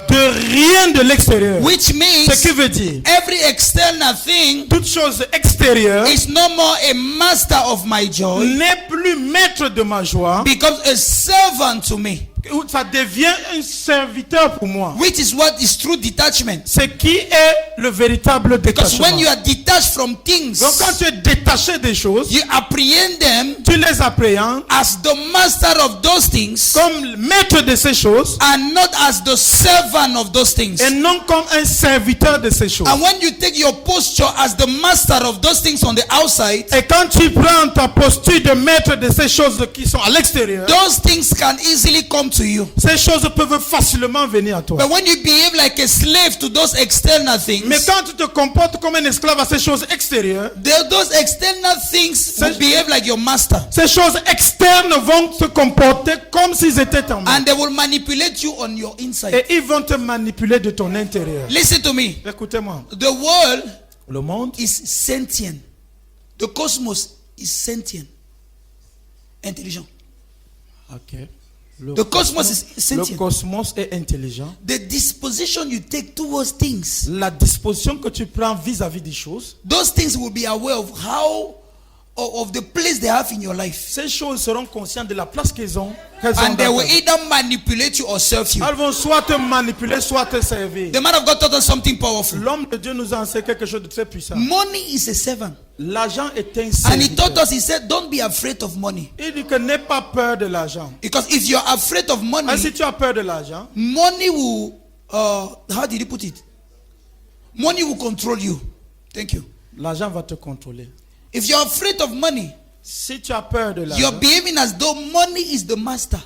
B: de rien de l'extérieur.
D: Which
B: Ce
D: means
B: qui veut dire,
D: every external thing
B: toute chose extérieure
D: is no more a master of my joy,
B: n'est plus maître de ma joie,
D: becomes a servant to me.
B: ça devient un serviteur pour moi.
D: Which is what is true detachment.
B: Ce qui est le véritable
D: Because
B: détachement.
D: when you are detached from things,
B: Donc quand tu es détaché des choses,
D: you apprehend them
B: tu les appréhendes
D: as the master of those things
B: comme maître de ces choses
D: and not as the servant of those things.
B: et non comme un serviteur de ces choses.
D: And when you take your posture as the master of those things on the outside,
B: Et quand tu prends ta posture de maître de ces choses qui sont à l'extérieur,
D: those things can easily come to you.
E: Ces choses peuvent facilement venir à toi.
D: But when you behave like a slave to those external things,
E: Mais quand tu te comportes comme un esclave à ces choses extérieures,
D: those external things will behave like your master.
E: ces choses externes vont se comporter comme s'ils étaient en main.
D: And they will manipulate you on your inside.
E: Et ils vont te manipuler de ton intérieur.
D: Listen to me.
E: Écoutez-moi.
D: The world
E: Le monde
D: is sentient. The cosmos is sentient. Intelligent.
E: Okay.
D: The cosmos is
E: Le
D: sentient.
E: cosmos est intelligent.
D: The disposition you take towards things,
E: La disposition que tu prends vis-à-vis des choses,
D: those things will be aware of how, of the place they have in your life.
E: ces choses seront conscientes de la place qu'elles ont.
D: And they
E: dans
D: will
E: ta vie.
D: either manipulate you or serve you.
E: Elles vont soit te manipuler, soit te servir.
D: The man of God taught us something powerful.
E: L'homme de Dieu nous a enseigné quelque chose de très puissant.
D: Money is a servant.
E: L'argent est un
D: And he taught
E: serviteur.
D: us, he said, don't be afraid of money.
E: Il dit que n'aie pas peur de l'argent.
D: Because if you're afraid of
E: Et
D: money,
E: si tu as peur de l'argent,
D: money will, how did he put it? Money will control you. Thank you.
E: l'argent va te contrôler.
D: If you're afraid of money,
E: Si tu as peur de
D: you're
E: l'argent,
D: behaving as though money is the master.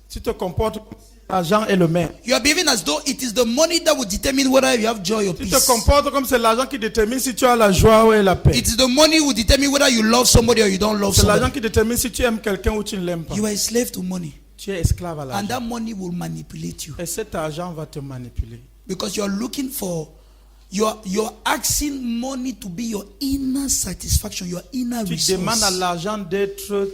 E: tu te comportes comme si l'argent est le maître.
D: You are behaving as though it is the money that will determine whether you have joy or
E: Tu te
D: peace.
E: comportes comme c'est l'argent qui détermine si tu as la joie ou la paix.
D: It is the money will determine whether you love somebody or you don't love
E: C'est l'argent
D: somebody.
E: qui détermine si tu aimes quelqu'un ou tu ne l'aimes pas.
D: You are a slave to money.
E: Tu es esclave à
D: And
E: l'argent.
D: that money will manipulate you.
E: Et cet argent va te manipuler.
D: Because you are looking for, you're asking money to be your inner satisfaction, your inner
E: Tu demandes à
D: resource.
E: l'argent d'être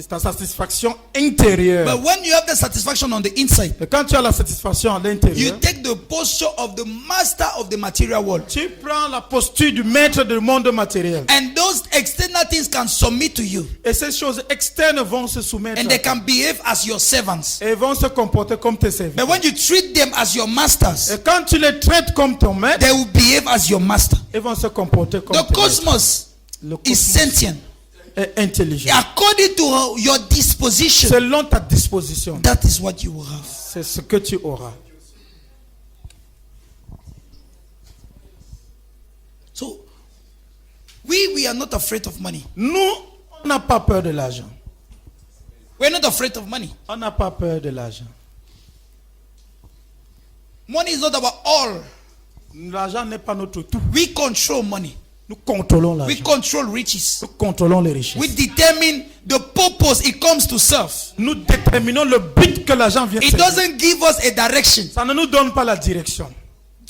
E: ta satisfaction intérieure.
D: But when you have the satisfaction on the inside,
E: Et quand tu as la satisfaction à
D: you
E: l'intérieur,
D: take the posture of the master of the material world.
E: tu prends la posture du maître du monde matériel.
D: And those external things can submit to you.
E: Et ces choses externes vont se soumettre
D: And
E: à
D: they
E: toi.
D: can behave as your servants.
E: Et vont se comporter comme tes serviteurs.
D: But when you treat them as your masters,
E: Et quand tu les traites comme ton maître,
D: they will behave as your master.
E: ils vont se comporter comme
D: The
E: tes maîtres.
D: cosmos
E: Le
D: is
E: cosmos
D: sentient.
E: est intelligent.
D: According to your disposition,
E: Selon ta disposition,
D: that is what you will have.
E: c'est ce que tu auras.
D: So, we are not afraid of money.
E: Nous, on n'a pas peur de l'argent.
D: We're not afraid of money.
E: On n'a pas peur de l'argent.
D: Money is not our all.
E: L'argent n'est pas notre tout.
D: We control money.
E: Nous contrôlons
D: We
E: l'argent.
D: control riches.
E: Nous contrôlons les richesses.
D: We determine the purpose it comes to serve.
E: Nous déterminons le but que l'argent vient
D: It
E: servir.
D: doesn't give us a direction.
E: Ça ne nous donne pas la direction.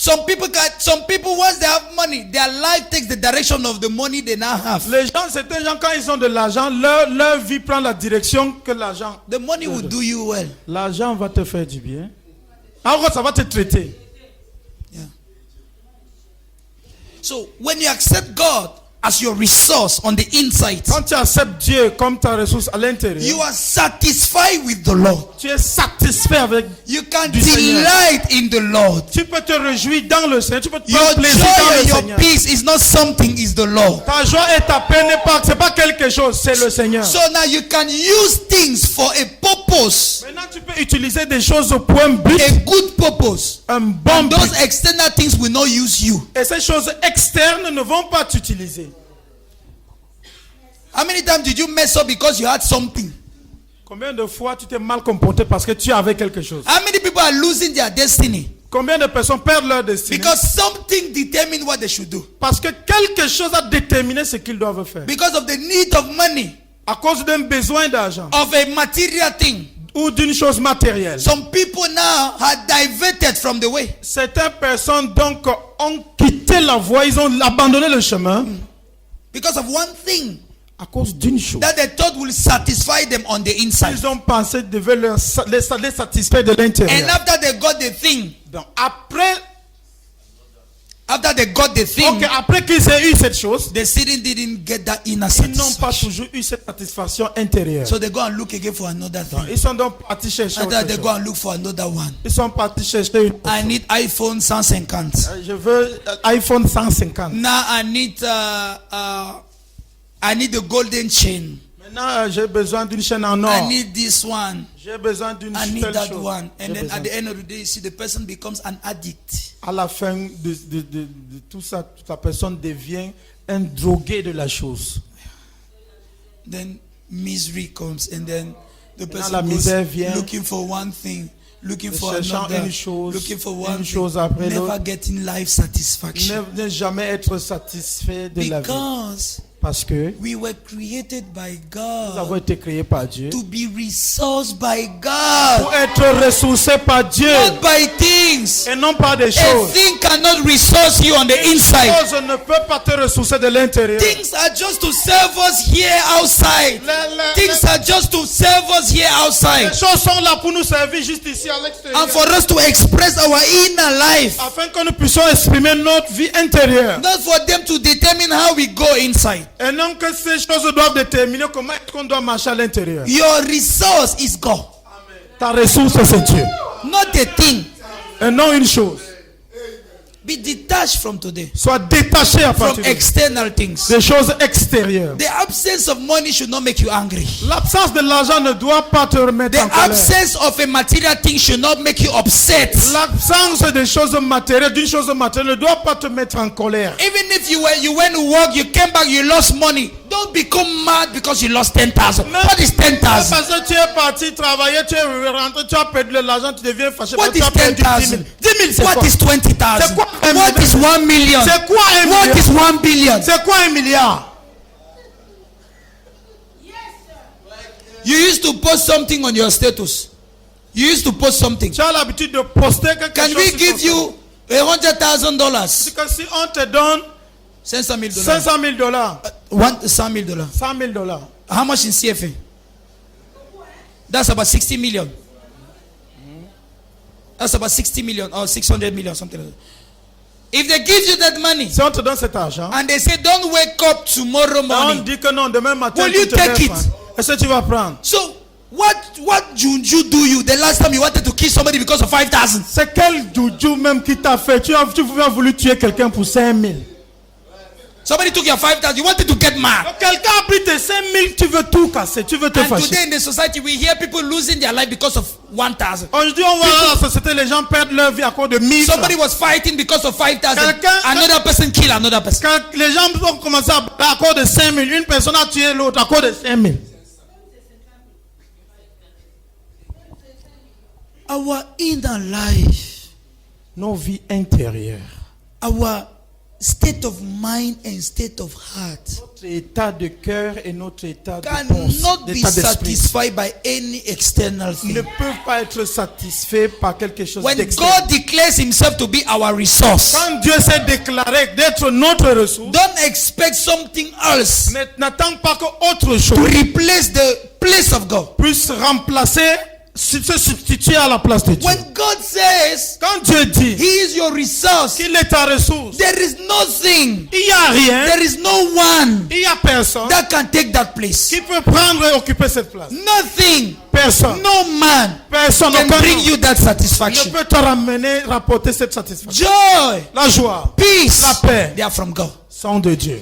D: Some people once they have money, their life takes the direction of the money they now have.
E: Les gens, certains gens, quand ils ont de l'argent, leur vie prend la direction que l'argent.
D: The money will do you well.
E: L'argent va te faire du bien. Alors, ça va te traiter.
D: Yeah. So when you accept God as your resource on the inside,
E: Quand tu acceptes Dieu comme ta ressource à l'intérieur,
D: you are satisfied with the Lord.
E: tu es satisfait avec.
D: You can
E: Du Seigneur.
D: delight in the Lord.
E: Tu peux te réjouir dans le Seigneur. Tu peux te
D: Your
E: prendre plaisir dans
D: joy
E: le
D: and your
E: Seigneur.
D: peace is not something, is the Lord.
E: Ta joie et ta paix n'est pas, c'est pas quelque chose, c'est le Seigneur.
D: So now you can use things for a purpose,
E: Maintenant, tu peux utiliser des choses au point but,
D: a good purpose.
E: un bon
D: And those
E: but.
D: external things will not use you.
E: Et ces choses externes ne vont pas t'utiliser.
D: How many times did you mess up because you had something?
E: Combien de fois tu t'es mal comporté parce que tu avais quelque chose?
D: How many people are losing their destiny?
E: Combien de personnes perdent leur destinée?
D: Because something determined what they should do.
E: Parce que quelque chose a déterminé ce qu'ils doivent faire.
D: Because of the need of money,
E: À cause d'un besoin d'argent
D: of a material thing.
E: ou d'une chose matérielle.
D: Some people now are diverted from the way.
E: Certaines personnes donc ont quitté la voie, ils ont abandonné le chemin
D: Because of one thing
E: à cause d'une chose.
D: that they thought will satisfy them on the inside.
E: Ils ont pensé devait les satisfaire de
D: And
E: l'intérieur.
D: after they got the thing,
E: Donc après
D: Après
E: qu'ils aient eu cette chose,
D: they still didn't get that inner
E: ils n'ont pas
D: satisfaction.
E: toujours eu cette satisfaction intérieure.
D: So they go and look again for another thing.
E: Ils sont donc partis chercher
D: And
E: autre
D: then they
E: chose.
D: go and look for another one.
E: Ils sont partis chercher une autre
D: I
E: chose.
D: need iPhone 150.
E: Je veux iPhone 150.
D: Now I need the golden chain.
E: Maintenant, j'ai besoin d'une chaîne en or.
D: I need this one.
E: J'ai besoin d'une
D: I need
E: telle
D: that
E: chose.
D: one. And
E: J'ai
D: then
E: besoin.
D: at the end of the day, you see the person becomes an addict.
E: À la fin de tout ça, la personne devient un drogué de la chose.
D: Then misery comes, and then The
E: Quand
D: person
E: la
D: goes
E: misère vient,
D: looking for one thing, looking for
E: cherchant
D: another,
E: une chose,
D: looking for
E: une
D: one
E: chose
D: thing,
E: après
D: never
E: l'autre.
D: getting life satisfaction.
E: Ne jamais être satisfait de la vie.
D: Because
E: Parce que
D: we were created by
E: nous avons
D: God
E: été créés par Dieu
D: to be resourced by God,
E: pour être ressourcés par Dieu
D: not by things.
E: et non par des
D: A
E: choses.
D: thing cannot resource you on the
E: Les
D: inside.
E: choses ne peuvent pas te ressourcer de l'intérieur.
D: Things are just to serve us here outside. Things are just to serve us here
E: Les
D: outside.
E: choses sont là pour nous servir juste ici à l'extérieur.
D: And for us to express our inner life.
E: Afin que nous puissions exprimer notre vie intérieure.
D: Not for them to determine how we go inside.
E: Et non que ces choses doivent déterminer comment est-ce qu'on doit marcher à l'intérieur.
D: Your resource is God.
E: Ta ressource, c'est Dieu.
D: Not a thing.
E: Et non une chose.
D: Be detached from today.
E: Sois détaché à
D: From
E: partir de
D: external things.
E: des choses extérieures.
D: The absence of money should not make you angry.
E: L'absence de l'argent ne doit pas te remettre
D: The
E: en colère.
D: absence of a material thing should not make you upset.
E: L'absence des choses matérielles, d'une chose matérielle ne doit pas te mettre en colère.
D: Even if you went to work, you came back, you lost money. Don't become mad because you lost 10,000. What is 10,000?
E: Parce que tu es parti travailler, tu es rentré, tu as perdu de l'argent, tu deviens fâché.
D: What
E: parce que tu
D: is
E: as perdu 10 000.
D: 10,000?
E: 10 000, c'est
D: What
E: quoi?
D: is 20,000?
E: C'est quoi un
D: What
E: million?
D: is 1 million?
E: C'est quoi un
D: What
E: milliard?
D: is 1 billion?
E: C'est quoi un milliard?
D: You used to post something on your status. You used to post something.
E: Tu as l'habitude de poster quelque
D: Can
E: chose.
D: we
E: sur
D: give
E: ton
D: you $100,000?
E: C'est que si on te donne
D: $500,000.
E: 500 000 dollars,
D: $100,000.
E: 100 000 dollars,
D: How much in CFA? That's about 60 million. That's about 60 million or 600 million, something like that. If they give you that money
E: si on te donne cet argent,
D: and they say don't wake up tomorrow
E: on
D: morning,
E: dit que non, demain matin,
D: Will
E: tu
D: you
E: te
D: take
E: lèves,
D: it?
E: hein. Est-ce que tu vas prendre?
D: so what juju do you the last time you wanted to kill somebody because of 5,000?
E: C'est quel juju même qui t'a fait? Tu as voulu tuer quelqu'un pour 5 000.
D: Somebody took your 5,000. You wanted to get mad.
E: Quelqu'un a pris tes 5 000, tu veux tout casser, tu veux te
D: And
E: fâcher.
D: today in the society we hear people losing their life because of 1,000.
E: Aujourd'hui, on voit dans la société, les gens perdent leur vie à cause de 1000
D: Somebody
E: francs.
D: was fighting because of 5,000.
E: Quelqu'un-
D: Another person kill another person.
E: Quand les gens ont commencé à battre à cause de 5 000, une personne a tué l'autre à cause de 5 000.
D: Our inner life,
E: Nos vies intérieures,
D: our state of mind and state of heart
E: notre état de cœur et notre état de
D: cannot be
E: d'état d'esprit
D: satisfied by any external
E: ne
D: thing.
E: peuvent pas être satisfaits par quelque chose
D: When
E: d'extérieur.
D: God declares himself to be our resource,
E: Quand Dieu s'est déclaré d'être notre ressource,
D: don't expect something else
E: n'attends pas qu'autre
D: to
E: chose
D: replace the place of God.
E: puisse remplacer, se substituer à la place de Dieu.
D: When God says
E: Quand Dieu dit
D: he is your resource,
E: qu'il est ta ressource,
D: there is nothing,
E: il n'y a rien,
D: there is no one
E: il n'y a personne
D: that can take that place.
E: qui peut prendre et occuper cette place.
D: Nothing,
E: Personne.
D: no man
E: Personne
D: can
E: aucun
D: bring
E: homme
D: you that
E: ne
D: satisfaction.
E: peut te ramener, rapporter cette satisfaction.
D: Joy,
E: La joie
D: peace,
E: La paix.
D: they are from God.
E: sont de Dieu.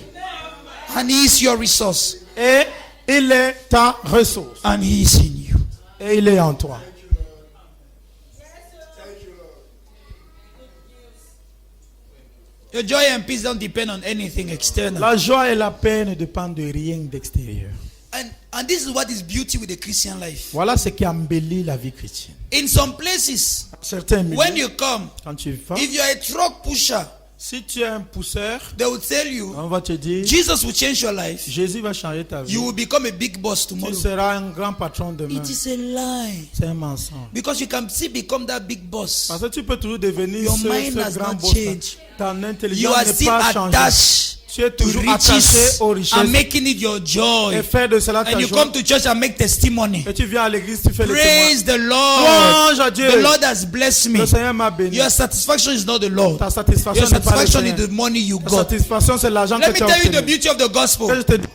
D: And he is your resource.
E: Et il est ta ressource.
D: And he is in you.
E: Et il est en toi.
D: Your joy and peace don't depend on anything external.
E: La joie et la paix ne dépendent de rien d'extérieur.
D: And this is what is beauty with the Christian life.
E: Voilà ce qui embellit la vie chrétienne.
D: In some places,
E: Certains
D: when
E: milieux,
D: you come,
E: quand tu vas,
D: if you are a truck pusher,
E: si tu es un pousseur,
D: they will tell you,
E: on va te dire,
D: Jesus will change your life.
E: Jésus va changer ta vie.
D: You will become a big boss
E: Tu
D: tomorrow.
E: seras un grand patron demain.
D: It is a lie.
E: C'est un mensonge.
D: Because you can still become that big boss.
E: Parce que tu peux toujours devenir
D: Your mind
E: ce
D: has
E: grand
D: not
E: boss.
D: changed.
E: Ton
D: You
E: intelligence
D: are
E: n'est
D: still
E: pas changée.
D: attached
E: Tu es
D: to
E: toujours attaché
D: riches
E: aux richesses.
D: and making it your joy.
E: Et faire de cela ta
D: And you
E: joie.
D: come to church and make testimony.
E: Et tu viens à l'église, tu fais le
D: Praise the Lord.
E: Louange à Dieu.
D: The Lord has blessed me.
E: Le Seigneur m'a béni.
D: Your satisfaction is not the Lord.
E: Ta satisfaction
D: Your
E: n'est pas le
D: satisfaction is
E: Seigneur.
D: the money you
E: Ta
D: got.
E: satisfaction, c'est l'argent
D: Let
E: que
D: me
E: tu as
D: tell you the
E: obtenu.
D: beauty of the
E: Que
D: gospel.
E: je te dis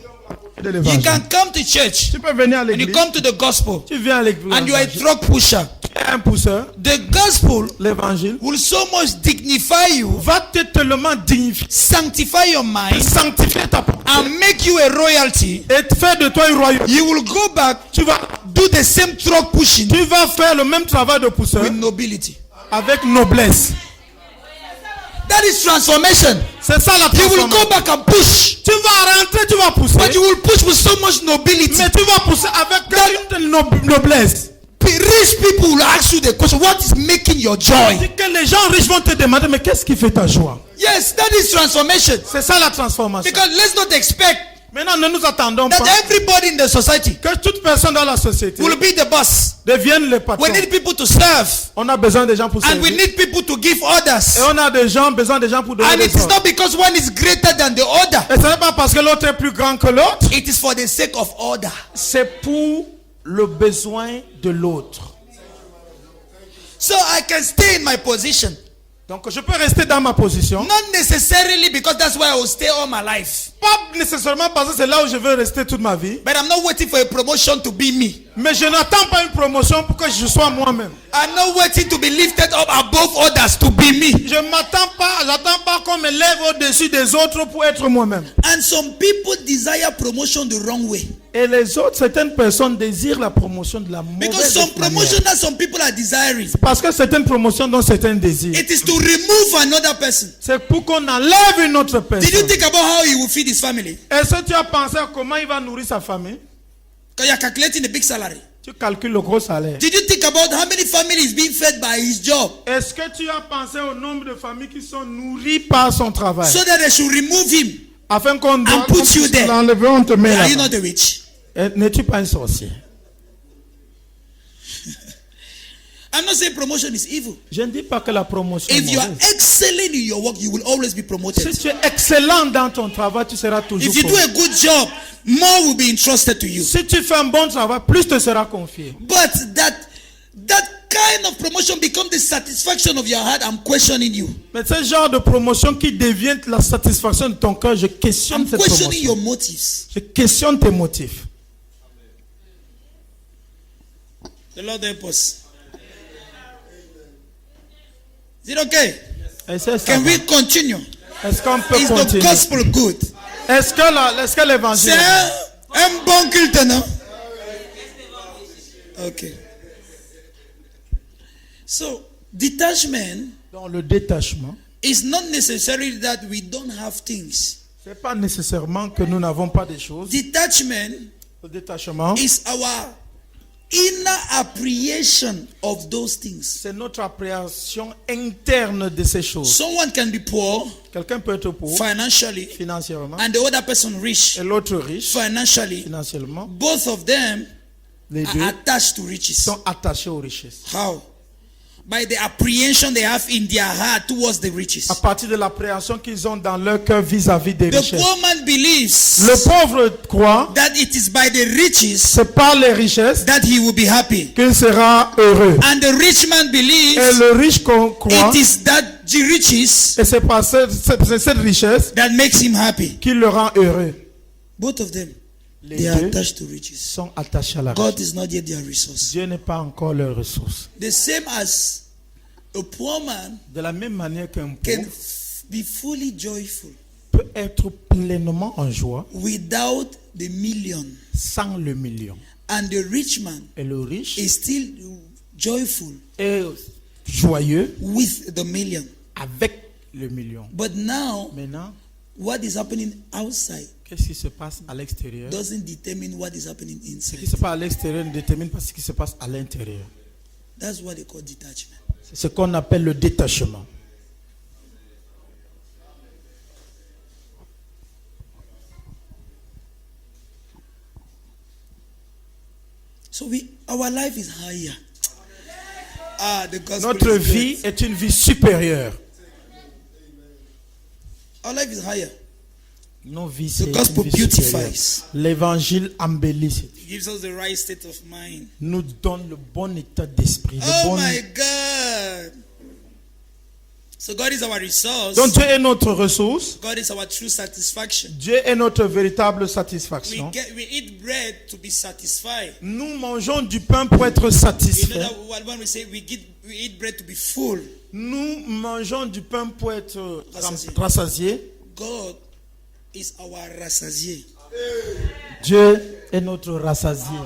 E: de
D: You
E: l'évangile.
D: can come to church
E: Tu peux venir à
D: and you
E: l'église.
D: come to the gospel
E: Tu viens à l'église.
D: and you are a truck pusher.
E: Tu es un pousseur.
D: The gospel
E: L'évangile
D: will so much dignify you,
E: va te tellement dignifier,
D: sanctify your mind,
E: sanctifier ta pensée
D: and make you a royalty.
E: et faire de toi une royauté.
D: You will go back,
E: Tu vas
D: do the same truck pushing
E: Tu vas faire le même travail de pousseur
D: with nobility.
E: avec noblesse.
C: That is transformation.
E: C'est ça la
C: You will
E: transformation.
C: go back and push.
E: Tu vas rentrer, tu vas pousser.
C: But you will push with so much nobility.
E: Mais tu vas pousser avec une noblesse.
C: Rich people will ask you the question, what is making your joy?
E: C'est que les gens riches vont te demander, mais qu'est-ce qui fait ta joie?
C: Yes, that is transformation.
E: C'est ça la transformation.
C: Because let's not expect
E: Maintenant, ne nous attendons
C: that
E: pas
C: everybody in the society
E: que toute personne dans la société
C: will be the boss.
E: devienne le patron.
C: We need people to serve.
E: On a besoin des gens pour
C: And we
E: servir.
C: need people to give orders.
E: Et on a besoin des gens pour donner
C: And
E: des
C: it is
E: ordres.
C: not because one is greater than the other.
E: Et ce n'est pas parce que l'autre est plus grand que l'autre.
C: It is for the sake of order.
E: C'est pour le besoin de l'autre.
C: So I can stay in my position.
E: Donc je peux rester dans ma position.
C: Not necessarily because that's where I will stay all my life.
E: Pas nécessairement parce que c'est là où je veux rester toute ma vie.
C: But I'm not waiting for a promotion to be me.
E: Mais je n'attends pas une promotion pour que je sois moi-même.
C: I'm not waiting to be lifted up above others to be me.
E: J'attends pas qu'on me lève au-dessus des autres pour être moi-même.
C: And some people desire promotion the wrong way.
E: Et les autres, certaines personnes désirent la promotion de la
C: Because
E: mauvaise
C: some
E: manière.
C: promotion that some people are desiring,
E: Parce que certaines promotions dont certains désirent.
C: it is to remove another person.
E: C'est pour qu'on enlève une autre
C: Did you
E: personne.
C: think about how he will feed his family?
E: Est-ce que tu as pensé à comment il va nourrir sa famille?
C: Because you are calculating a big salary.
E: Tu calcules le gros salaire.
C: Did you think about how many families being fed by his job
E: Est-ce que tu as pensé au nombre de familles qui sont nourries par son travail?
C: so that they should remove him?
E: Afin qu'on doit
C: put you there.
E: l'enlever, on te met
C: Are you
E: là.
C: not a witch?
E: N'es-tu pas un sorcier?
C: I'm not saying promotion is evil.
E: Je ne dis pas que la promotion est
C: If you are
E: mauvaise.
C: excelling in your work, you will always be promoted.
E: Si tu es excellent dans ton travail, tu seras toujours
C: If you do
E: promu.
C: a good job, more will be entrusted to you.
E: Si tu fais un bon travail, plus te sera confié.
C: But that kind of promotion becomes the satisfaction of your heart. I'm questioning you.
E: Mais ce genre de promotion qui devient la satisfaction de ton cœur, je questionne
C: I'm
E: cette
C: questioning
E: promotion.
C: your motives.
E: Je questionne tes motifs.
C: The Lord help us. Is it okay?
E: Est-ce que ça
C: Can
E: va?
C: we continue?
E: Est-ce qu'on peut
C: Is the
E: continuer?
C: gospel good?
E: Est-ce que l'évangile
C: C'est un bon culte, non? Okay. So, detachment
E: dans le détachement,
C: is not necessarily that we don't have things.
E: c'est pas nécessairement que nous n'avons pas des choses.
C: Detachment
E: Le détachement,
C: is our inner appreciation of those things.
E: c'est notre appréhension interne de ces choses.
C: Someone can be poor
E: Quelqu'un peut être pauvre
C: financially
E: financièrement
C: and the other person rich
E: et l'autre riche
C: financially.
E: financièrement.
C: Both of them
E: Les
C: are
E: deux
C: attached to riches.
E: sont attachés aux richesses.
C: How? By the apprehension they have in their heart towards the riches.
E: À partir de l'appréhension qu'ils ont dans leur cœur vis-à-vis des
C: The
E: richesses.
C: poor man believes
E: Le pauvre croit,
C: that it is by the riches
E: c'est par les richesses
C: that he will be happy.
E: qu'il sera heureux.
C: And the rich man
E: Et
C: believes
E: le riche croit,
C: it is that the riches
E: et c'est par cette richesse
C: that makes him happy.
E: qui le rend heureux.
C: Both of them,
E: Les
C: they are
E: deux
C: attached to riches.
E: sont attachés à la
C: God
E: richesse.
C: is not yet their resource.
E: Dieu n'est pas encore leur ressource.
C: The same as a poor man
E: De la même manière qu'un
C: can
E: pauvre
C: be fully joyful
E: peut être pleinement en joie
C: without the million,
E: sans le million.
C: and the rich man
E: Et le riche
C: is still joyful
E: est joyeux
C: with the million.
E: avec le million.
C: But now,
E: Maintenant,
C: what is happening outside
E: qu'est-ce qui se passe à l'extérieur?
C: doesn't determine what is happening
E: Ce qui
C: inside.
E: se passe à l'extérieur ne détermine pas ce qui se passe à l'intérieur.
C: That's what they call detachment.
E: C'est ce qu'on appelle le détachement.
C: So our life is higher. The gospel
E: Notre
C: is
E: vie
C: great.
E: est une vie supérieure.
C: Our life is higher.
E: Nos vies, c'est une
C: gospel
E: vie supérieure.
C: beautifies.
E: L'évangile embellit.
C: It gives us the right state of mind.
E: Nous donne le bon état d'esprit. le
C: Oh
E: bon-
C: my God. So God is our resource.
E: Donc Dieu est notre ressource.
C: God is our true satisfaction.
E: Dieu est notre véritable
C: We
E: satisfaction.
C: eat bread to be satisfied.
E: Nous mangeons du pain pour être
C: You know
E: satisfaits.
C: that when we say we eat bread to be full,
E: Nous mangeons du pain pour être
C: Rassasiés.
E: rassasiés.
C: God is our rassasié.
E: Dieu est notre rassasié.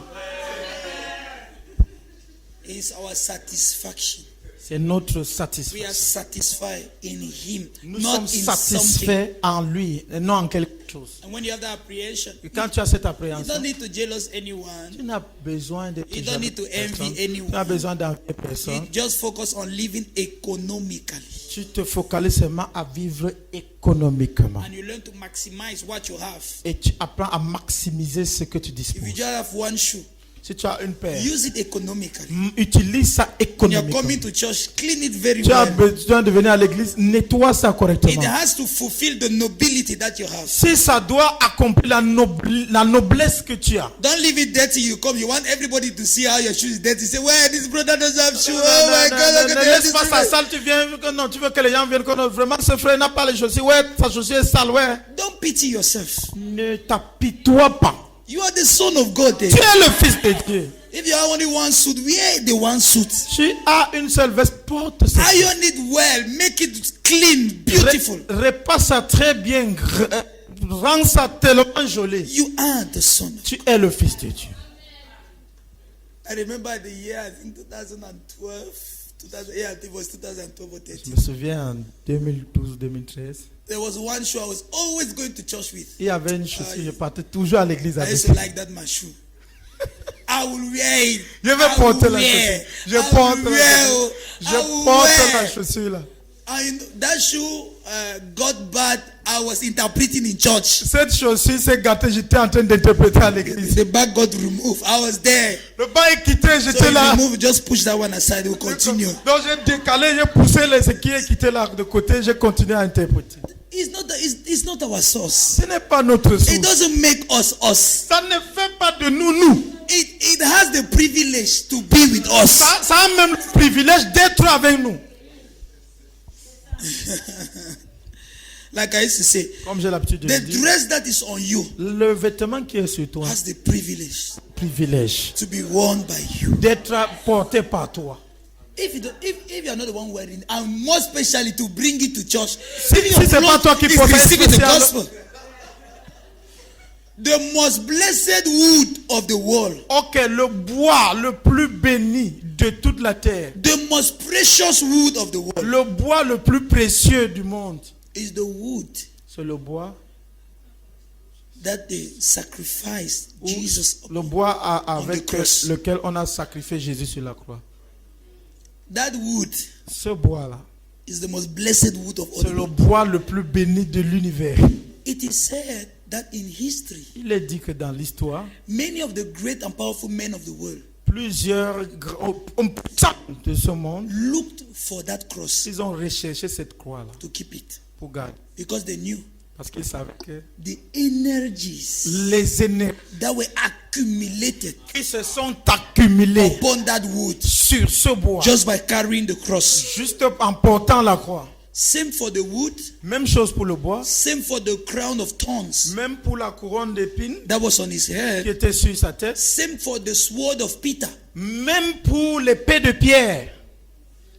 C: He is our satisfaction.
E: C'est notre
C: We are
E: satisfaction.
C: satisfied in Him,
E: Nous
C: not
E: sommes
C: in something.
E: satisfaits en lui et non en quelque chose.
C: And when you have that apprehension,
E: Et quand tu as cette
C: you
E: appréhension,
C: don't need to jealous anyone.
E: tu n'as besoin de
C: You don't need to envy anyone.
E: Tu as besoin d'envier
C: You
E: personne.
C: just focus on living economically.
E: Tu te focalises seulement à vivre économiquement.
C: And you learn to maximize what you have.
E: Et tu apprends à maximiser ce que tu
C: If you
E: disposes.
C: just have one shoe,
E: Si tu as une paire,
C: use it economically.
E: utilise ça
C: When you're
E: économiquement.
C: coming to church, clean it very
E: Tu as
C: well.
E: besoin de venir à l'église, nettoie ça
C: It
E: correctement.
C: has to fulfill the nobility that you have.
E: Si ça doit accomplir la noblesse que tu as.
C: Don't leave it dirty. You come, you want everybody to see how your shoe is dirty. Say, well, this brother doesn't have shoe. Oh my God, look
E: Ne
C: at
E: laisse
C: this.
E: pas ça sale, tu viens, non, tu veux que les gens viennent, que vraiment ce frère n'a pas les chaussures. Ouais, sa chaussure est sale, ouais.
C: Don't pity yourself.
E: Ne t'apitoie pas.
C: You are the son of God.
E: Tu es le fils de Dieu.
C: If you have only one suit, wear the one suit.
E: Tu as une seule veste, porte ça.
C: Iron it well, make it clean, beautiful.
E: Repasse ça très bien, rends ça tellement joli.
C: You are the son.
E: Tu es le fils de Dieu.
C: I remember the year, I think 2012. Yeah, I think it was 2012 or
E: Je
C: 13.
E: me souviens en 2012-2013,
C: There was one shoe I was always going to church with.
E: il y avait une chaussure, je partais toujours à l'église
C: I
E: avec.
C: used to like that, my shoe. I will wear it.
E: Je vais porter la chaussure. Je porte la chaussure. Je porte la chaussure là.
C: And that shoe got bad. I was interpreting in church.
E: Cette chaussure s'est gâtée, j'étais en train d'interpréter à l'église.
C: The back got removed. I was there.
E: Le bas est quitté,
C: So
E: j'étais
C: if
E: là.
C: you move, just push that one aside. We'll continue.
E: Donc j'ai décalé, j'ai poussé les qui est quitté là de côté, j'ai continué à interpréter.
C: It's not our source.
E: Ce n'est pas notre
C: It
E: source.
C: doesn't make us us.
E: Ça ne fait pas de nous.
C: It has the privilege to be with us.
E: Ça a même le privilège d'être avec nous.
C: Like I used to say,
E: Comme j'ai l'habitude de
C: the
E: le dire,
C: dress that is on you
E: le vêtement qui est sur toi,
C: has the privilege
E: privilège
C: to be worn by you.
E: d'être porté par toi.
C: If you are not the one wearing it, and more especially to bring it to church,
E: Si
C: even your
E: c'est pas
C: clothes
E: toi qui
C: is
E: portes,
C: receiving the
E: spécial.
C: gospel. The most blessed wood of the world,
E: Ok, le bois le plus béni de toute la terre,
C: the most precious wood of the world,
E: le bois le plus précieux du monde,
C: is the wood
E: c'est le bois,
C: that they sacrificed
E: où-
C: Jesus.
E: le bois avec
C: the cross.
E: lequel on a sacrifié Jésus sur la croix.
C: That wood
E: Ce bois-là,
C: is the most blessed wood of all.
E: c'est
C: the
E: le
C: world.
E: bois le plus béni de l'univers.
C: It is said that in history,
E: Il est dit que dans l'histoire,
C: many of the great and powerful men of the world
E: plusieurs hommes puissants de ce monde,
C: looked for that cross
E: ils ont recherché cette croix-là
C: to keep it
E: pour garder.
C: because they knew
E: Parce qu'ils savaient que
C: the energies
E: les énergies
C: that were accumulated
E: qui se sont accumulées
C: upon that wood
E: sur ce bois,
C: just by carrying the cross.
E: juste en portant la croix.
C: Same for the wood,
E: Même chose pour le bois,
C: same for the crown of thorns
E: même pour la couronne d'épines
C: that was on his
E: qui
C: head,
E: était sur sa tête,
C: same for the sword of Peter.
E: même pour l'épée de Pierre.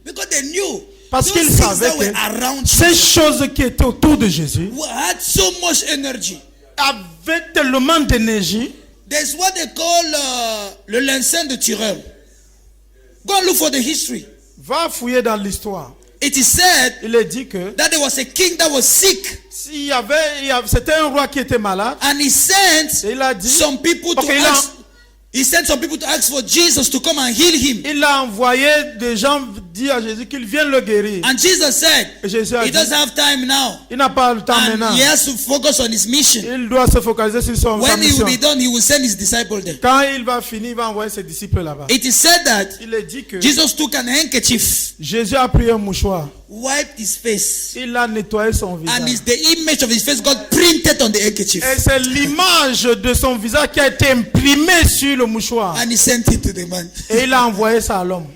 C: Because they knew
E: Parce
C: those
E: qu'ils
C: things
E: savaient
C: that were
E: que
C: around
E: ces
C: Jesus
E: choses qui étaient autour de Jésus
C: had so much energy.
E: avaient tellement d'énergie.
C: There's what they call le lincin de Tyrol. Go and look for the history.
E: Va fouiller dans l'histoire.
C: It is said
E: Il est dit que
C: that there was a king that was sick,
E: c'était un roi qui était malade.
C: and he sent
E: Et il a dit,
C: some people to
E: Ok,
C: ask. He sent some people to ask for Jesus to come and heal him.
E: il a envoyé des gens dire à Jésus qu'il vienne le guérir.
C: And Jesus said,
E: Et Jésus a
C: he
E: dit,
C: doesn't have time now,
E: il n'a pas le temps
C: and
E: maintenant.
C: he has to focus on his mission.
E: Il doit se focaliser sur sa
C: When he
E: mission.
C: will be done, he will send his disciple there.
E: Quand il va finir, il va envoyer ses disciples là-bas.
C: It is said that
E: Il est dit que
C: Jesus took an handkerchief,
E: Jésus a pris un mouchoir.
C: wiped his face,
E: Il a nettoyé son
C: and
E: visage.
C: the image of his face got printed on the handkerchief,
E: Et c'est l'image de son visage qui a été imprimée sur le mouchoir.
C: and he sent it to the man.
E: Et il a envoyé ça à l'homme.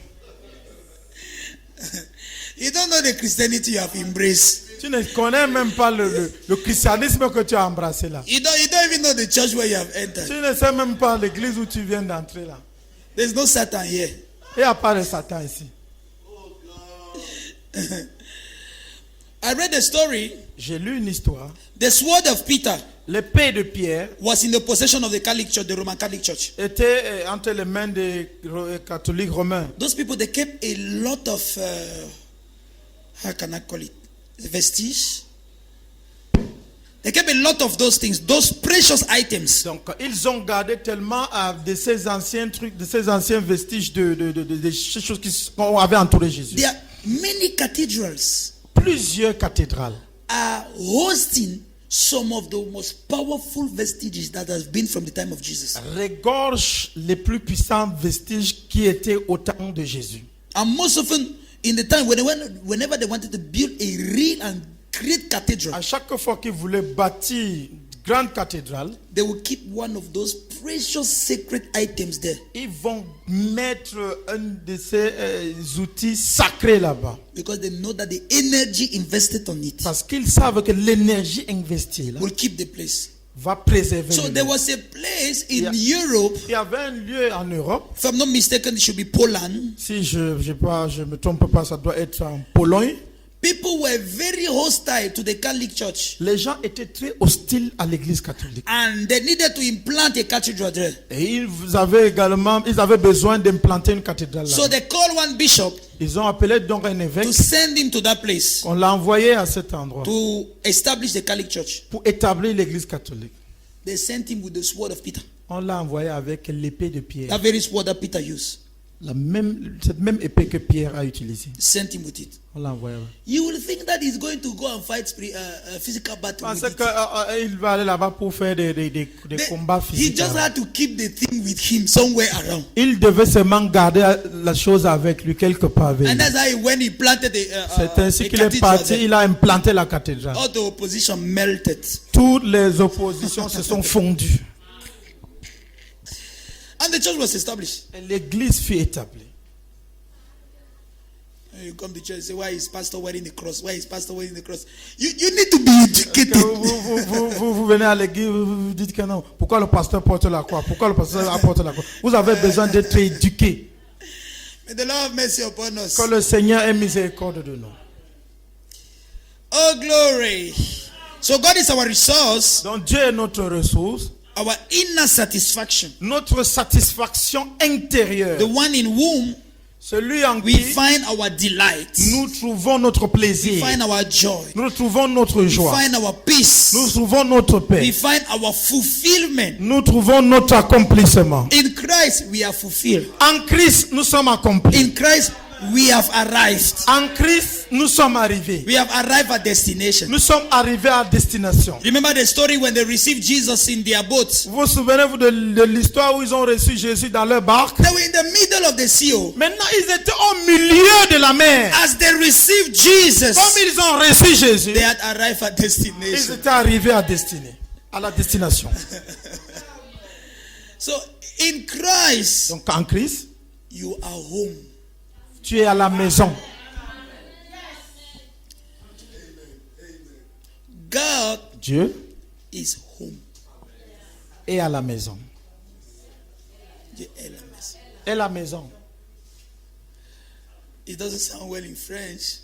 C: You don't know the Christianity you have embraced.
E: Tu ne connais même pas le christianisme que tu as embrassé là.
C: You don't even know the church where you have entered.
E: Tu ne sais même pas l'église où tu viens d'entrer là.
C: There's no Satan here.
E: Il n'y a pas de Satan ici.
C: I read a story.
E: J'ai lu une histoire.
C: The sword of Peter
E: L'épée de Pierre
C: was in the possession of the Catholic Church, the Roman Catholic Church.
E: était entre les mains des catholiques romains.
C: Those people, they kept a lot of, how can I call it, vestiges. They kept a lot of those things, those precious items.
E: Donc, ils ont gardé tellement de ces anciens trucs, de ces anciens vestiges de choses qu'on avait entouré Jésus.
C: There are many cathedrals
E: Plusieurs cathédrales
C: are hosting some of the most powerful vestiges that has been from the time of Jesus.
E: regorgent les plus puissants vestiges qui étaient au temps de Jésus.
C: And most often, in the time whenever they wanted to build a real and great cathedral,
E: À chaque fois qu'ils voulaient bâtir une grande cathédrale,
C: they will keep one of those precious sacred items there,
E: ils vont mettre un de ces outils sacrés là-bas.
C: because they know that the energy invested on it
E: Parce qu'ils savent que l'énergie investie là
C: will keep the place.
E: va préserver.
C: So
E: le
C: there
E: lieu.
C: was a place in
E: Yeah.
C: Europe,
E: Il y avait un lieu en Europe,
C: if I'm not mistaken, it should be Poland.
E: si je me trompe pas, ça doit être en Pologne.
C: People were very hostile to the Catholic Church,
E: Les gens étaient très hostiles à l'église catholique.
C: and they needed to implant a cathedral there.
E: Et ils avaient besoin d'implanter une cathédrale là.
C: So they called one bishop
E: Ils ont appelé donc un évêque.
C: to send him to that place
E: On l'a envoyé à cet endroit
C: to establish the Catholic Church.
E: pour établir l'église catholique.
C: They sent him with the sword of Peter,
E: On l'a envoyé avec l'épée de Pierre.
C: that very sword that Peter used.
E: Cette même épée que Pierre a utilisée.
C: Sent him with it.
E: On l'a envoyé.
C: You will think that he's going to go and fight physical battle
E: Parce
C: with it.
E: qu'il va aller là-bas pour faire des combats
C: He
E: physiques.
C: just had to keep the thing with him somewhere around.
E: Il devait seulement garder la chose avec lui quelque part avec
C: And
E: lui.
C: that's how when he planted
E: C'est ainsi
C: a
E: qu'il est
C: cathedral
E: parti,
C: there,
E: il a implanté la cathédrale.
C: all the opposition melted.
E: Toutes les oppositions se sont fondues.
C: And the church was established.
E: Et l'église fut établie.
C: And you come to church and say, why is pastor wearing the cross? Why is pastor wearing the cross? You need to be educated.
E: Vous venez à l'église, vous dites que non. Pourquoi le pasteur porte la croix? Pourquoi le pasteur porte la croix? Vous avez besoin d'être éduqué.
C: May the Lord have mercy upon us.
E: Que le Seigneur ait miséricorde de nous.
C: Oh, glory. So God is our resource,
E: Donc Dieu est notre ressource,
C: our inner satisfaction,
E: notre satisfaction intérieure.
C: the one in whom
E: Celui en
C: we
E: qui
C: find our delight,
E: nous trouvons notre
C: we
E: plaisir.
C: find our joy,
E: Nous trouvons notre
C: we
E: joie.
C: find our peace,
E: Nous trouvons notre
C: we
E: paix.
C: find our fulfillment.
E: Nous trouvons notre accomplissement.
C: In Christ, we are fulfilled.
E: En Christ, nous sommes accomplis.
C: In Christ, we have arrived.
E: En Christ, nous sommes arrivés.
C: We have arrived at destination.
E: Nous sommes arrivés à destination.
C: Remember the story when they received Jesus in their boat?
E: Vous vous souvenez-vous de l'histoire où ils ont reçu Jésus dans leur barque?
C: They were in the middle of the sea.
E: Maintenant, ils étaient au milieu de la mer.
C: As they received Jesus,
E: Comme ils ont reçu Jésus,
C: they had arrived at
E: ils
C: destination.
E: étaient arrivés à la destination.
C: So in Christ,
E: Donc en Christ,
C: you are home.
E: tu es à la maison.
C: God
E: Dieu
C: is home.
E: est à la maison.
C: Dieu est la maison.
E: Est la maison.
C: It doesn't sound well in French.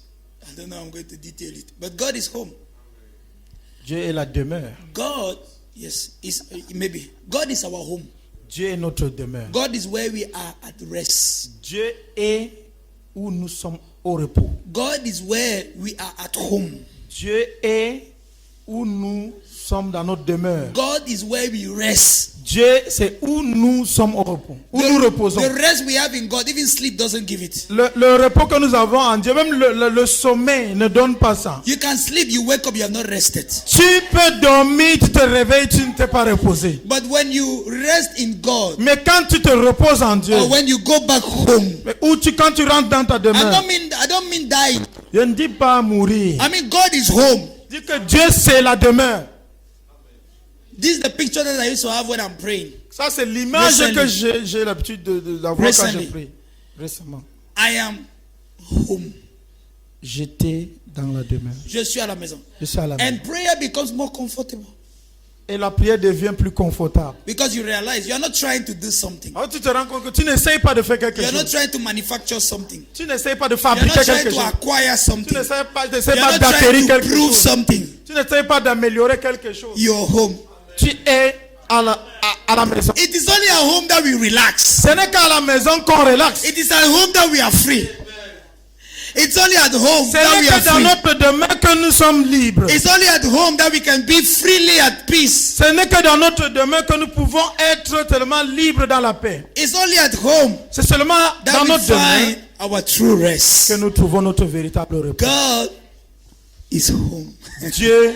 C: I don't know how I'm going to detail it. But God is home.
E: Dieu est la demeure.
C: God, yes, is maybe. God is our home.
E: Dieu est notre demeure.
C: God is where we are at rest.
E: Dieu est où nous sommes au repos.
C: God is where we are at home.
E: Dieu est où nous sommes dans notre demeure.
C: God is where we rest.
E: Dieu, c'est où nous sommes au repos. Où nous reposons.
C: The rest we have in God, even sleep doesn't give it.
E: Le repos que nous avons en Dieu, même le sommeil ne donne pas ça.
C: You can sleep, you wake up, you have not rested.
E: Tu peux dormir, tu te réveilles, tu ne t'es pas reposé.
C: But when you rest in God,
E: Mais quand tu te reposes en Dieu,
C: or when you go back home,
E: quand tu rentres dans ta demeure,
C: I don't mean dying.
E: je ne dis pas mourir.
C: I mean God is home.
E: Je dis que Dieu c'est la demeure.
C: This is the picture that I used to have when I'm praying.
E: Ça c'est l'image
C: Recently.
E: que j'ai l'habitude d'avoir quand je
C: Recently.
E: prie. Récemment.
C: I am home.
E: J'étais dans la demeure.
C: Je suis à la maison.
E: Je suis à la maison.
C: And prayer becomes more comfortable.
E: Et la prière devient plus confortable.
C: Because you realize you are not trying to do something.
E: Alors tu te rends compte que tu n'essayes pas de faire quelque
C: You are not
E: chose.
C: trying to manufacture something.
E: Tu n'essayes pas de
C: You are
E: fabriquer
C: not trying
E: quelque
C: to
E: chose.
C: acquire
E: Tu
C: something.
E: n'essayes pas,
C: You are not
E: d'acquérir
C: trying to
E: quelque
C: prove
E: chose.
C: something.
E: Tu n'essayes pas d'améliorer quelque chose.
C: You're home.
E: Tu es à la maison.
C: It is only at home that we relax.
E: Ce n'est qu'à la maison qu'on relaxe.
C: It is at home that we are free. It's only at home
E: Ce
C: that
E: n'est
C: we are
E: que dans
C: free.
E: notre demeure que nous sommes libres.
C: It's only at home that we can be freely at peace.
E: Ce n'est que dans notre demeure que nous pouvons être tellement libres dans la paix.
C: It's only at home
E: C'est seulement
C: that
E: dans
C: we
E: notre demeure
C: find our true rest.
E: que nous trouvons notre véritable repos.
C: God is home.
E: Dieu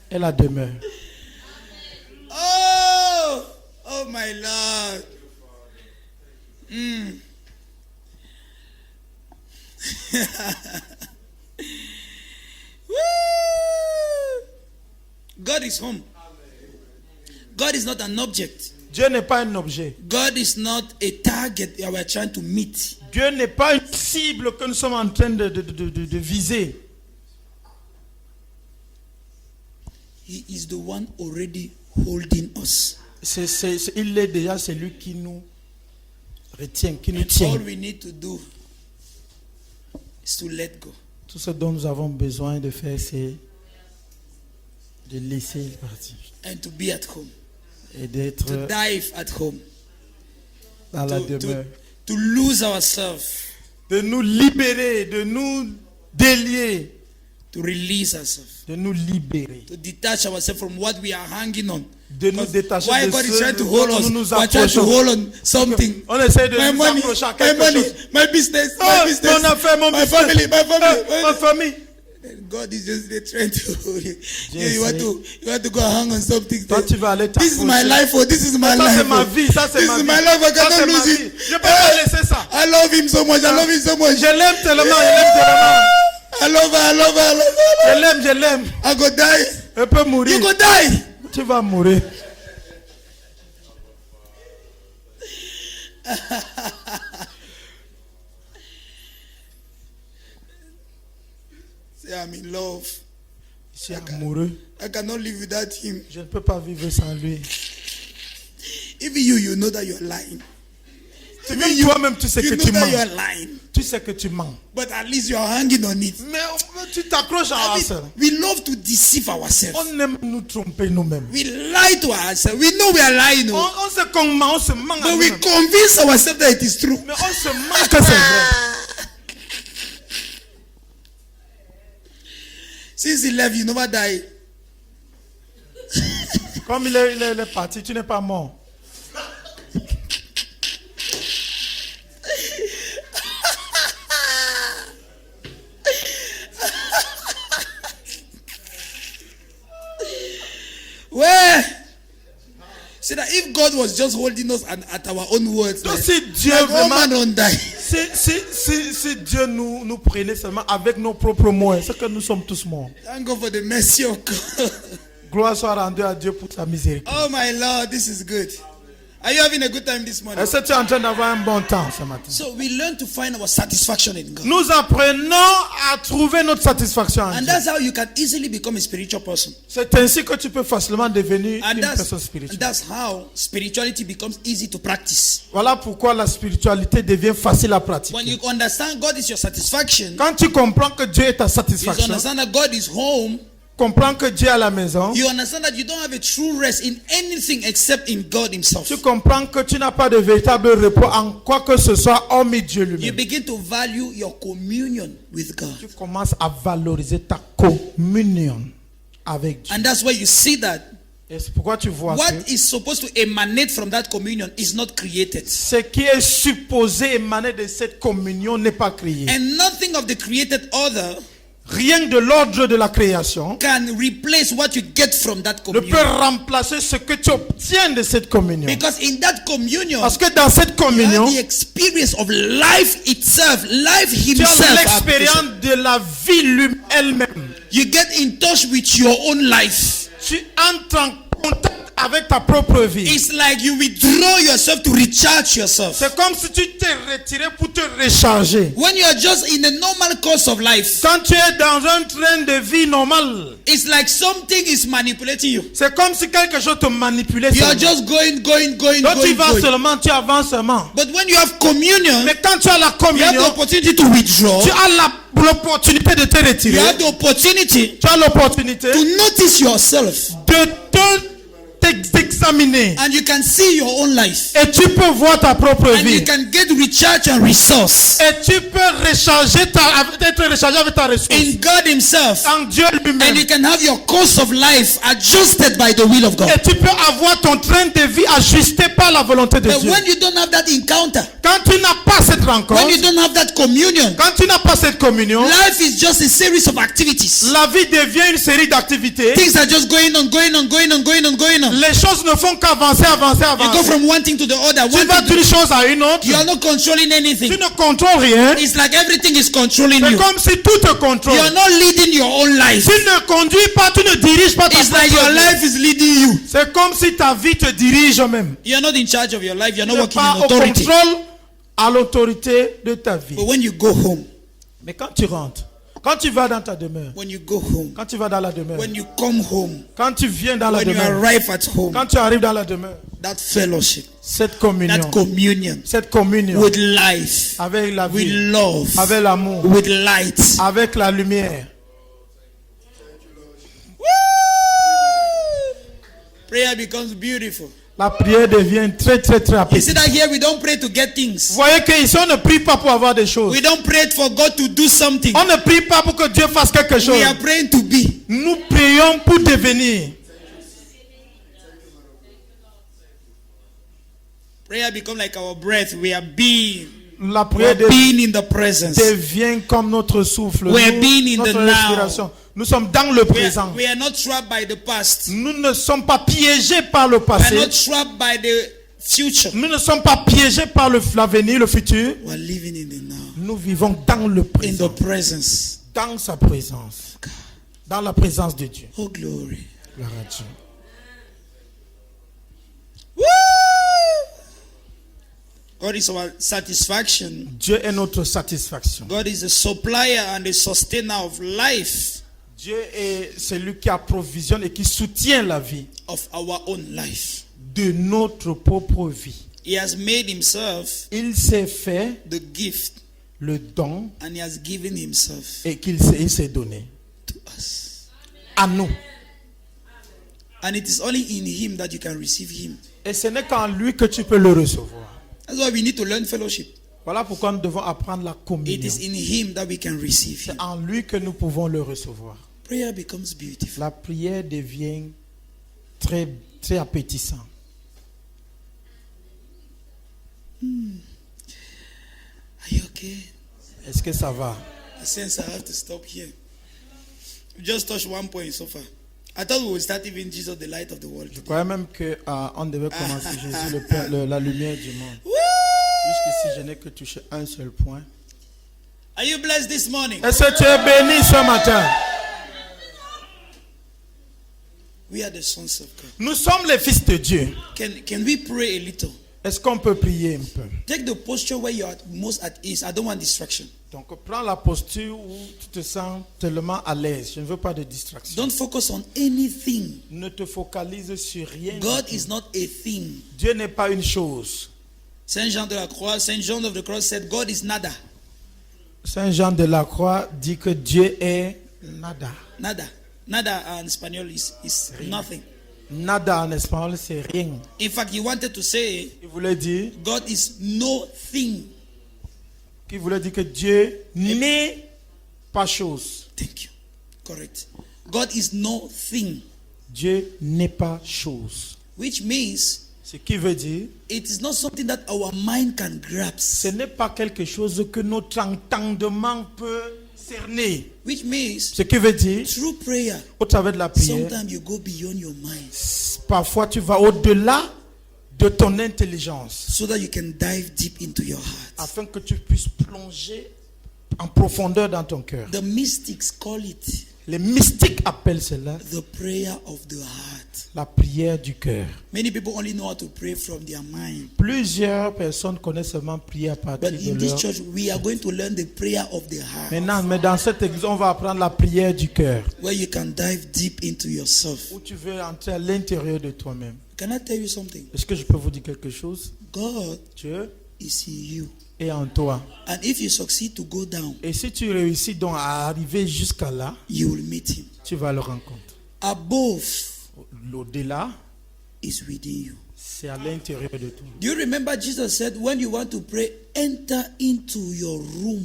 E: est la demeure.
C: Oh my Lord. Woo! God is home. God is not an object.
E: Dieu n'est pas un objet.
C: God is not a target that we are trying to meet.
E: Dieu n'est pas une cible que nous sommes en train de viser.
C: He is the one already holding us.
E: Il est déjà celui qui nous retient, qui nous
C: And
E: tient.
C: all we need to do is to let go.
E: Tout ce dont nous avons besoin de faire, c'est de laisser partir
C: And to be at home.
E: et d'être
C: To dive at home.
E: dans la
C: To,
E: demeure.
C: to lose ourselves.
E: De nous libérer, de nous délier,
C: To release ourselves.
E: de nous libérer.
C: To detach ourselves from what we are hanging on.
E: De nous détacher
C: Why
E: de
C: God is
E: ce
C: trying to
E: dont
C: hold us?
E: nous nous
C: We are trying to
E: approchons.
C: hold on something.
E: On essaie de
C: My
E: nous
C: money,
E: approcher à
C: my
E: quelque
C: money,
E: chose.
C: my business,
E: Oh,
C: my business,
E: mon affaire, mon
C: my
E: business.
C: family, my family.
E: Ma famille.
C: And God is just there trying to hold you.
E: Yes,
C: You want to go hang on something.
E: Toi, tu vas aller
C: This is my
E: t'approcher.
C: life, oh, this is my
E: Ça,
C: life.
E: c'est ma
C: oh.
E: vie, ça, c'est
C: This
E: ma
C: is
E: vie.
C: my life, I
E: Ça,
C: cannot
E: c'est ma
C: lose
E: vie.
C: it.
E: Je peux pas laisser ça.
C: I love him so much, I love him so much.
E: Je l'aime tellement, je l'aime tellement.
C: I love her, I love her, I love
E: Je
C: her.
E: l'aime, je l'aime.
C: I go die.
E: Elle peut mourir.
C: You go die.
E: Tu vas mourir.
C: Say I'm in love.
E: Je suis amoureux.
C: I cannot live without him.
E: Je ne peux pas vivre sans lui.
C: Even you know that you're lying.
E: Même toi-même, tu sais
C: You
E: que
C: know
E: tu
C: that
E: mens.
C: you're lying.
E: Tu sais que tu mens.
C: But at least you're hanging on it.
E: Mais tu t'accroches à
C: I
E: ça.
C: mean, we love to deceive ourselves.
E: On aime nous tromper nous-mêmes.
C: We lie to ourselves. We know we are lying. Oh.
E: On sait qu'on ment, on se ment à
C: But we
E: nous-mêmes.
C: convince ourselves that it is true.
E: Mais on se ment que c'est vrai.
C: Since he left, you never die.
E: Comme il est parti, tu n'es pas mort.
C: Where? See that if God was just holding us at our own words,
E: Donc
C: like,
E: si Dieu
C: like, oh man,
E: vraiment,
C: don't die.
E: si Dieu nous prenait seulement avec nos propres moyens, c'est que nous sommes tous morts.
C: Thank God for the mercy of God.
E: Gloire soit rendue à Dieu pour sa miséricorde.
C: Oh my Lord, this is good. Are you having a good time this morning?
E: Est-ce que tu es en train d'avoir un bon temps ce matin?
C: So we learn to find our satisfaction in God.
E: Nous apprenons à trouver notre satisfaction en
C: And
E: Dieu.
C: that's how you can easily become a spiritual person.
E: C'est ainsi que tu peux facilement devenir
C: And
E: une personne
C: that's,
E: spirituelle.
C: that's how spirituality becomes easy to practice.
E: Voilà pourquoi la spiritualité devient facile à pratiquer.
C: When you understand God is your satisfaction,
E: Quand tu comprends que Dieu est ta
C: you
E: satisfaction,
C: understand that God is home,
E: comprends que Dieu est à la maison,
C: you understand that you don't have a true rest in anything except in God himself.
E: tu comprends que tu n'as pas de véritable repos en quoi que ce soit hormis Dieu
C: You
E: lui-même.
C: begin to value your communion with God.
E: Tu commences à valoriser ta communion avec Dieu.
C: And that's where you see that
E: Et c'est pourquoi tu vois
C: what
E: que
C: is supposed to emanate from that communion is not created.
E: ce qui est supposé émaner de cette communion n'est pas créé.
C: And nothing of the created order
E: Rien de l'ordre de la création
C: can replace what you get from that
E: ne peut
C: communion.
E: remplacer ce que tu obtiens de cette communion.
C: Because in that communion,
E: Parce que dans cette
C: you have
E: communion,
C: the experience of life itself, life
E: tu as
C: himself.
E: l'expérience de la vie elle-même.
C: You get in touch with your own life.
E: Tu entres en contact avec ta propre vie.
C: It's like you withdraw yourself to recharge yourself.
E: C'est comme si tu t'es retiré pour te recharger.
C: When you are just in a normal course of life,
E: Quand tu es dans un train de vie normal,
C: it's like something is manipulating you.
E: c'est comme si quelque chose te manipulait.
C: You are
E: seulement.
C: just going.
E: Donc tu vas seulement, tu avances seulement.
C: But when you have communion,
E: Mais quand tu as la
C: you have the
E: communion,
C: opportunity to withdraw.
E: tu as l'opportunité de te
C: You
E: retirer.
C: have the opportunity
E: Tu as l'opportunité
C: to notice yourself,
E: de t'examiner.
C: and you can see your own life,
E: Et tu peux voir ta propre
C: and you
E: vie.
C: can get recharge and resource
E: Et tu peux recharger être rechargé avec ta ressource.
C: in God Himself,
E: En Dieu lui-même.
C: and you can have your course of life adjusted by the will of God.
E: Et tu peux avoir ton train de vie ajusté par la volonté de
C: But
E: Dieu.
C: when you don't have that encounter,
E: Quand tu n'as pas cette rencontre,
C: when you don't have that communion,
E: quand tu n'as pas cette communion,
C: life is just a series of activities.
E: la vie devient une série d'activités.
C: Things are just going on.
E: Les choses ne font qu'avancer.
C: You go from one thing to the other.
E: Tu vas d'une chose à une autre.
C: You are not controlling
E: Tu
C: anything.
E: ne contrôles rien.
C: It's like everything is controlling
E: C'est
C: you.
E: comme si tout te contrôle.
C: You are not leading your own life.
E: Tu ne conduis pas, tu ne diriges pas ta
C: It's like
E: propre
C: your
E: vie.
C: life is leading you.
E: C'est comme si ta vie te dirige même.
C: You are not in charge of your life. You are
E: Tu
C: not
E: n'es
C: working
E: pas
C: in
E: au
C: authority.
E: contrôle, à l'autorité de ta vie.
C: But when you go home,
E: Mais quand tu rentres, quand tu vas dans ta demeure,
C: when you go home,
E: quand tu vas dans la demeure,
C: when you come home,
E: quand tu viens dans la
C: when you
E: demeure,
C: arrive at home,
E: quand tu arrives dans la demeure,
C: that fellowship,
E: cette communion, cette communion
C: with life,
E: avec la
C: with
E: vie,
C: love,
E: avec l'amour,
C: with light.
E: avec la lumière.
C: Prayer becomes beautiful.
E: La prière devient très
C: You see
E: appétissante.
C: that here we don't pray to get
E: Vous
C: things.
E: voyez qu'ici on ne prie pas pour avoir des choses.
C: We don't pray for God to do something.
E: On ne prie pas pour que Dieu fasse quelque chose.
C: We are praying to be.
E: Nous prions pour devenir.
C: Prayer becomes like our breath. We are being.
E: La
C: We
E: prière
C: are being in the presence.
E: devient comme notre souffle,
C: We are being in
E: notre
C: the now.
E: respiration. Nous sommes dans le présent.
C: We are not trapped by the past.
E: Nous ne sommes pas piégés par le
C: We are
E: passé.
C: not trapped by the future.
E: Nous ne sommes pas piégés par l'avenir, le futur.
C: We are living in the now.
E: Nous vivons dans le
C: In
E: présent,
C: the presence.
E: dans sa présence, dans la présence de Dieu.
C: Oh glory.
E: Gloire à Dieu.
C: Woo! God is our satisfaction.
E: Dieu est notre satisfaction.
C: God is the supplier and the sustainer of life,
E: Dieu est celui qui approvisionne et qui soutient la vie
C: of our own life.
E: de notre propre vie.
C: He has made himself
E: Il s'est fait
C: the gift,
E: le don
C: and he has given himself
E: et il s'est donné
C: to us.
E: à nous.
C: And it is only in him that you can receive him.
E: Et ce n'est qu'en lui que tu peux le recevoir.
C: That's why we need to learn fellowship.
E: Voilà pourquoi nous devons apprendre la
C: It
E: communion.
C: is in him that we can receive him.
E: C'est en lui que nous pouvons le recevoir.
C: Prayer becomes beautiful.
E: La prière devient très appétissante.
C: Are you okay?
E: Est-ce que ça va?
C: I sense I have to stop here. We just touched one point so far. I thought we would start even Jesus, the light of the world.
E: Je croyais même qu'on devait commencer Jésus, la lumière du monde.
C: Woo!
E: Jusqu'ici, je n'ai que touché un seul point.
C: Are you blessed this morning?
E: Est-ce que tu es béni ce matin?
C: We are the sons of God.
E: Nous sommes les fils de Dieu.
C: Can we pray a little?
E: Est-ce qu'on peut prier un peu?
C: Take the posture where you are most at ease. I don't want distraction.
E: Donc, prends la posture où tu te sens tellement à l'aise. Je ne veux pas de distraction.
C: Don't focus on anything.
E: Ne te focalise sur rien.
C: God is not a thing.
E: Dieu n'est pas une chose.
C: Saint John of the Cross said, God is nada.
E: Saint Jean de la Croix dit que Dieu est nada.
C: Nada. Nada en espagnol is nothing.
E: Nada en espagnol, c'est rien.
C: In fact, he wanted to say,
E: Il voulait dire
C: God is no thing.
E: que Dieu n'est pas chose.
C: Thank you. Correct. God is no thing.
E: Dieu n'est pas chose.
C: Which means
E: Ce qui veut dire,
C: it is not something that our mind can grasp.
E: ce n'est pas quelque chose que notre entendement peut cerner.
C: Which means
E: Ce qui veut dire,
C: through prayer,
E: au travers de la prière,
C: sometimes you go beyond your mind
E: parfois tu vas au-delà de ton intelligence
C: so that you can dive deep into your heart.
E: afin que tu puisses plonger en profondeur dans ton cœur.
C: The mystics call it
E: Les mystiques appellent cela
C: the prayer of the heart. heart.
E: La prière du cœur.
C: Many people only know how to pray from their mind.
E: Plusieurs personnes connaissent seulement prier à partir
C: But
E: de
C: in this
E: leur...
C: church, we are going to learn the prayer of the heart.
E: Maintenant, mais dans cette église, on va apprendre la prière du cœur.
C: Where you can dive deep into yourself.
E: Où tu veux entrer à l'intérieur de toi-même.
C: Can I tell you something?
E: Est-ce que je peux vous dire quelque chose?
C: God
E: Dieu
C: is in you.
E: est en toi.
C: And if you succeed to go down,
E: Et si tu réussis donc à arriver jusqu'à là,
C: you will meet him.
E: tu vas le rencontrer.
C: Above
E: L'au-delà,
C: is within you.
E: c'est à l'intérieur de toi.
C: Do you remember Jesus said, when you want to pray, enter into your room.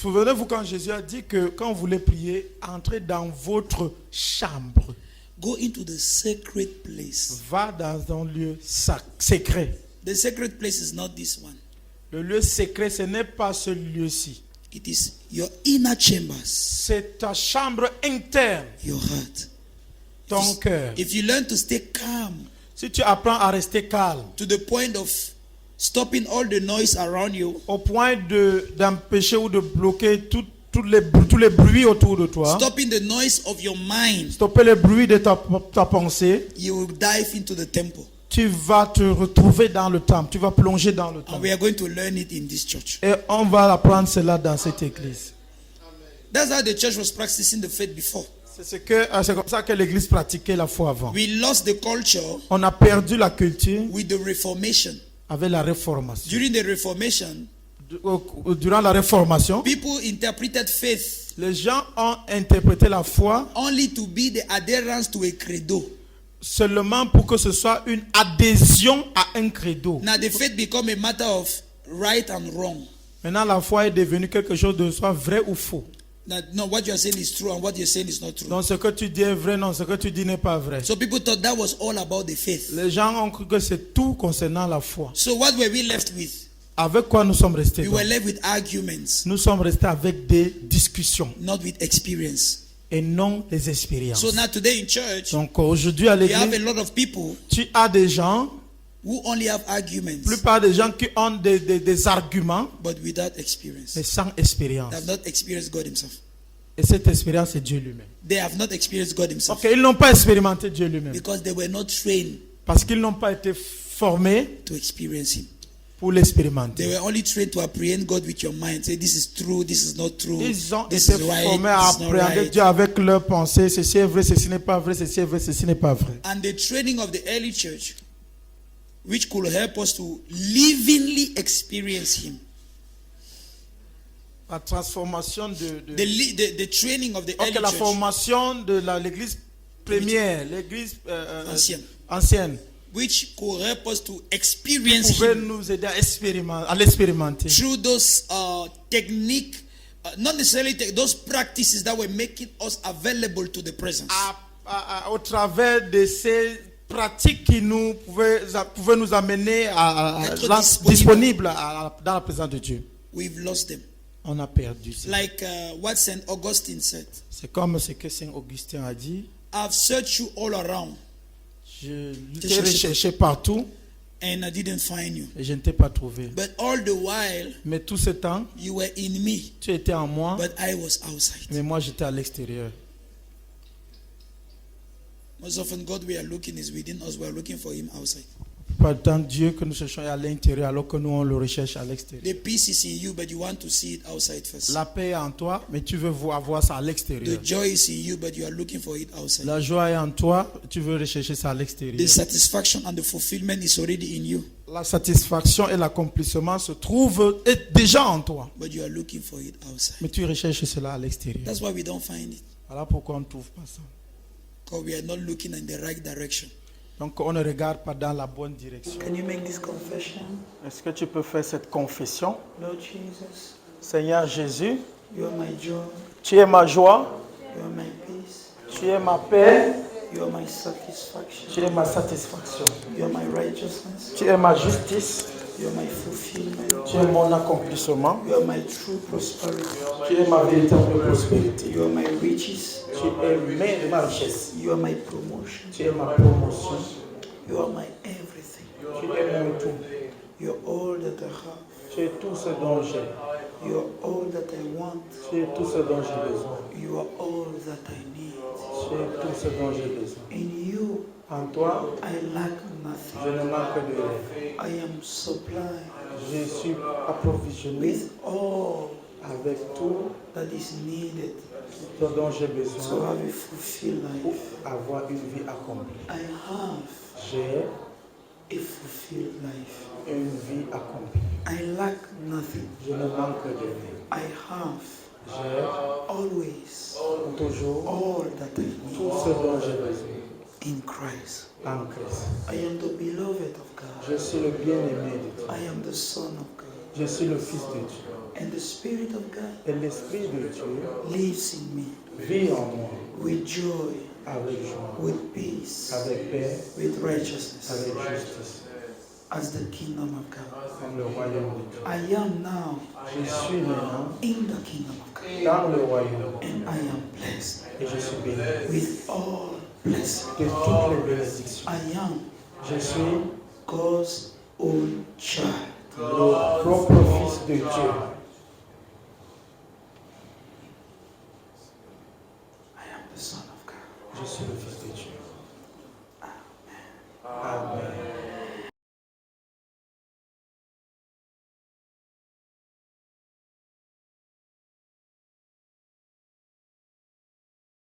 E: Souvenez-vous quand Jésus a dit que quand vous voulez prier, entrez dans votre chambre.
C: Go into the sacred place.
E: Va dans un lieu secret.
C: The sacred place is not this one.
E: Le lieu secret, ce n'est pas ce lieu-ci.
C: It is your inner chambers,
E: C'est ta chambre interne,
C: your heart.
E: ton cœur.
C: If you learn to stay calm
E: Si tu apprends à rester calme,
C: to the point of stopping all the noise around you,
E: au point d'empêcher ou de bloquer tous les bruits autour de toi,
C: stopping the noise of your mind,
E: stopper les bruits de ta pensée,
C: you will dive into the temple.
E: tu vas te retrouver dans le temple, tu vas plonger dans le
C: And
E: temple.
C: we are going to learn it in this church.
E: Et on va apprendre cela dans cette église.
C: That's how the church was practicing the faith before.
E: C'est comme ça que l'église pratiquait la foi avant.
C: We lost the culture
E: On a perdu la culture
C: with the Reformation.
E: avec la réformation.
C: During the Reformation,
E: Durant la réformation,
C: people interpreted faith
E: les gens ont interprété la foi
C: only to be the adherence to a credo.
E: seulement pour que ce soit une adhésion à un credo.
C: Now the faith become a matter of right and wrong.
E: Maintenant, la foi est devenue quelque chose de soit vrai ou faux.
C: That no, what you are saying is true and what you are saying is not true.
E: Donc, ce que tu dis est vrai, non, ce que tu dis n'est pas vrai.
C: So people thought that was all about the faith.
E: Les gens ont cru que c'est tout concernant la foi.
C: So what were we left with?
E: Avec quoi nous sommes restés?
C: We
E: donc?
C: were left with arguments,
E: Nous sommes restés avec des discussions
C: not with experience.
E: et non des expériences.
C: So now today in church,
E: Donc, aujourd'hui à
C: we have a
E: l'église,
C: lot of people
E: tu as des gens,
C: who only have
E: la
C: arguments,
E: plupart des gens qui ont des arguments,
C: but without experience.
E: mais sans
C: They
E: expérience.
C: have not experienced God himself.
E: Et cette expérience, c'est Dieu lui-même.
C: They have not experienced God himself
E: Ok, ils n'ont pas expérimenté Dieu lui-même.
C: because they were not trained
E: Parce qu'ils n'ont pas été formés
C: to experience him.
E: pour
C: They
E: l'expérimenter.
C: were only trained to apprehend God with your mind. Say this is true, this is not true,
E: Ils ont
C: this
E: été
C: is right,
E: formés à
C: this is not
E: appréhender
C: right.
E: Dieu avec leurs pensées. Ceci est vrai, ceci n'est pas vrai, ceci est vrai, ceci n'est pas vrai.
C: And the training of the early church, which could help us to livingly experience him.
E: La transformation
C: The training of the early
E: Ok, la
C: church,
E: formation de l'église première, l'église
C: Ancienne.
E: ancienne,
C: which could help us to experience
E: pouvait
C: him
E: nous aider à l'expérimenter.
C: through those technique, not necessarily those practices that were making us available to the presence.
E: Au travers de ces pratiques qui nous pouvaient nous amener à
C: Être
E: être
C: disponible.
E: disponibles dans la présence de Dieu.
C: We've lost them.
E: On a perdu ça.
C: Like what Saint Augustine said,
E: C'est comme ce que Saint Augustin a dit.
C: I've searched you all around
E: Je t'ai recherché partout
C: and I didn't find you.
E: et je ne t'ai pas trouvé.
C: But all the while,
E: Mais tout ce temps,
C: you were in me,
E: tu étais en moi,
C: but I was outside.
E: mais moi j'étais à l'extérieur.
C: Most often, God we are looking is within us. We are looking for Him outside.
E: Pas tant Dieu que nous cherchons à l'intérieur alors que nous on le recherche à l'extérieur.
C: The peace is in you, but you want to see it outside first.
E: La paix est en toi, mais tu veux avoir ça à l'extérieur.
C: The joy is in you, but you are looking for it outside.
E: La joie est en toi, tu veux rechercher ça à
C: The
E: l'extérieur.
C: satisfaction and the fulfillment is already in you,
E: La satisfaction et l'accomplissement se trouvent déjà en toi,
C: but you are looking for it outside.
E: mais tu recherches cela à l'extérieur.
C: That's why we don't find it,
E: Voilà pourquoi on ne trouve pas ça.
C: because we are not looking in the right direction.
E: Donc on ne regarde pas dans la bonne direction.
C: Can you make this confession?
E: Est-ce que tu peux faire cette confession?
C: Lord Jesus,
E: Seigneur Jésus,
C: you are my joy,
E: tu es ma joie,
C: you are my peace,
E: tu es ma paix,
C: you are my satisfaction,
E: tu es ma satisfaction,
C: you are my righteousness,
E: tu es ma justice,
C: you are my fulfillment,
E: tu es mon accomplissement,
C: you are my true prosperity,
E: tu es ma véritable prospérité,
C: you are my riches,
E: tu es ma richesse,
C: you are my promotion,
E: tu es ma promotion,
C: you are my everything,
E: tu es mon tout,
C: you are all that I have.
B: Tu es tout ce dont j'ai.
C: You are all that I want.
B: Tu es tout ce dont j'ai besoin.
C: You are all that I need.
B: Tu es tout ce dont j'ai besoin.
C: In you,
B: En toi,
C: I lack
B: je
C: nothing.
B: ne manque de rien.
C: I am supplied
B: Je suis approvisionné
C: with all
B: avec tout
C: that is needed
B: ce dont j'ai
C: to
B: besoin
C: have a fulfilled
B: pour
C: life.
B: avoir une vie accomplie.
C: I have
B: J'ai
C: a fulfilled life.
B: une vie accomplie.
C: I lack nothing.
B: Je ne manque de rien.
C: I have
B: J'ai
C: always
B: toujours
C: all that I
B: tout
C: need
B: ce dont j'ai besoin
C: in Christ.
B: en Christ.
C: I am the beloved of God.
B: Je suis le bien-aimé de Dieu.
C: I am the Son of God.
B: Je suis le Fils de Dieu.
C: And the Spirit of God
B: Et l'Esprit de Dieu
C: lives in me
B: vit en moi
C: with joy,
B: avec joie,
C: with peace,
B: avec paix,
C: with righteousness
B: avec justice,
C: as the kingdom of God.
B: comme le royaume de Dieu.
C: I am now
B: Je suis maintenant
C: in the kingdom of God.
B: dans le royaume
C: And I am blessed
B: et je suis béni
C: with all blessings.
B: de toutes les bénédictions.
C: I am
B: Je suis
C: God's own child.
B: le propre Fils de Dieu.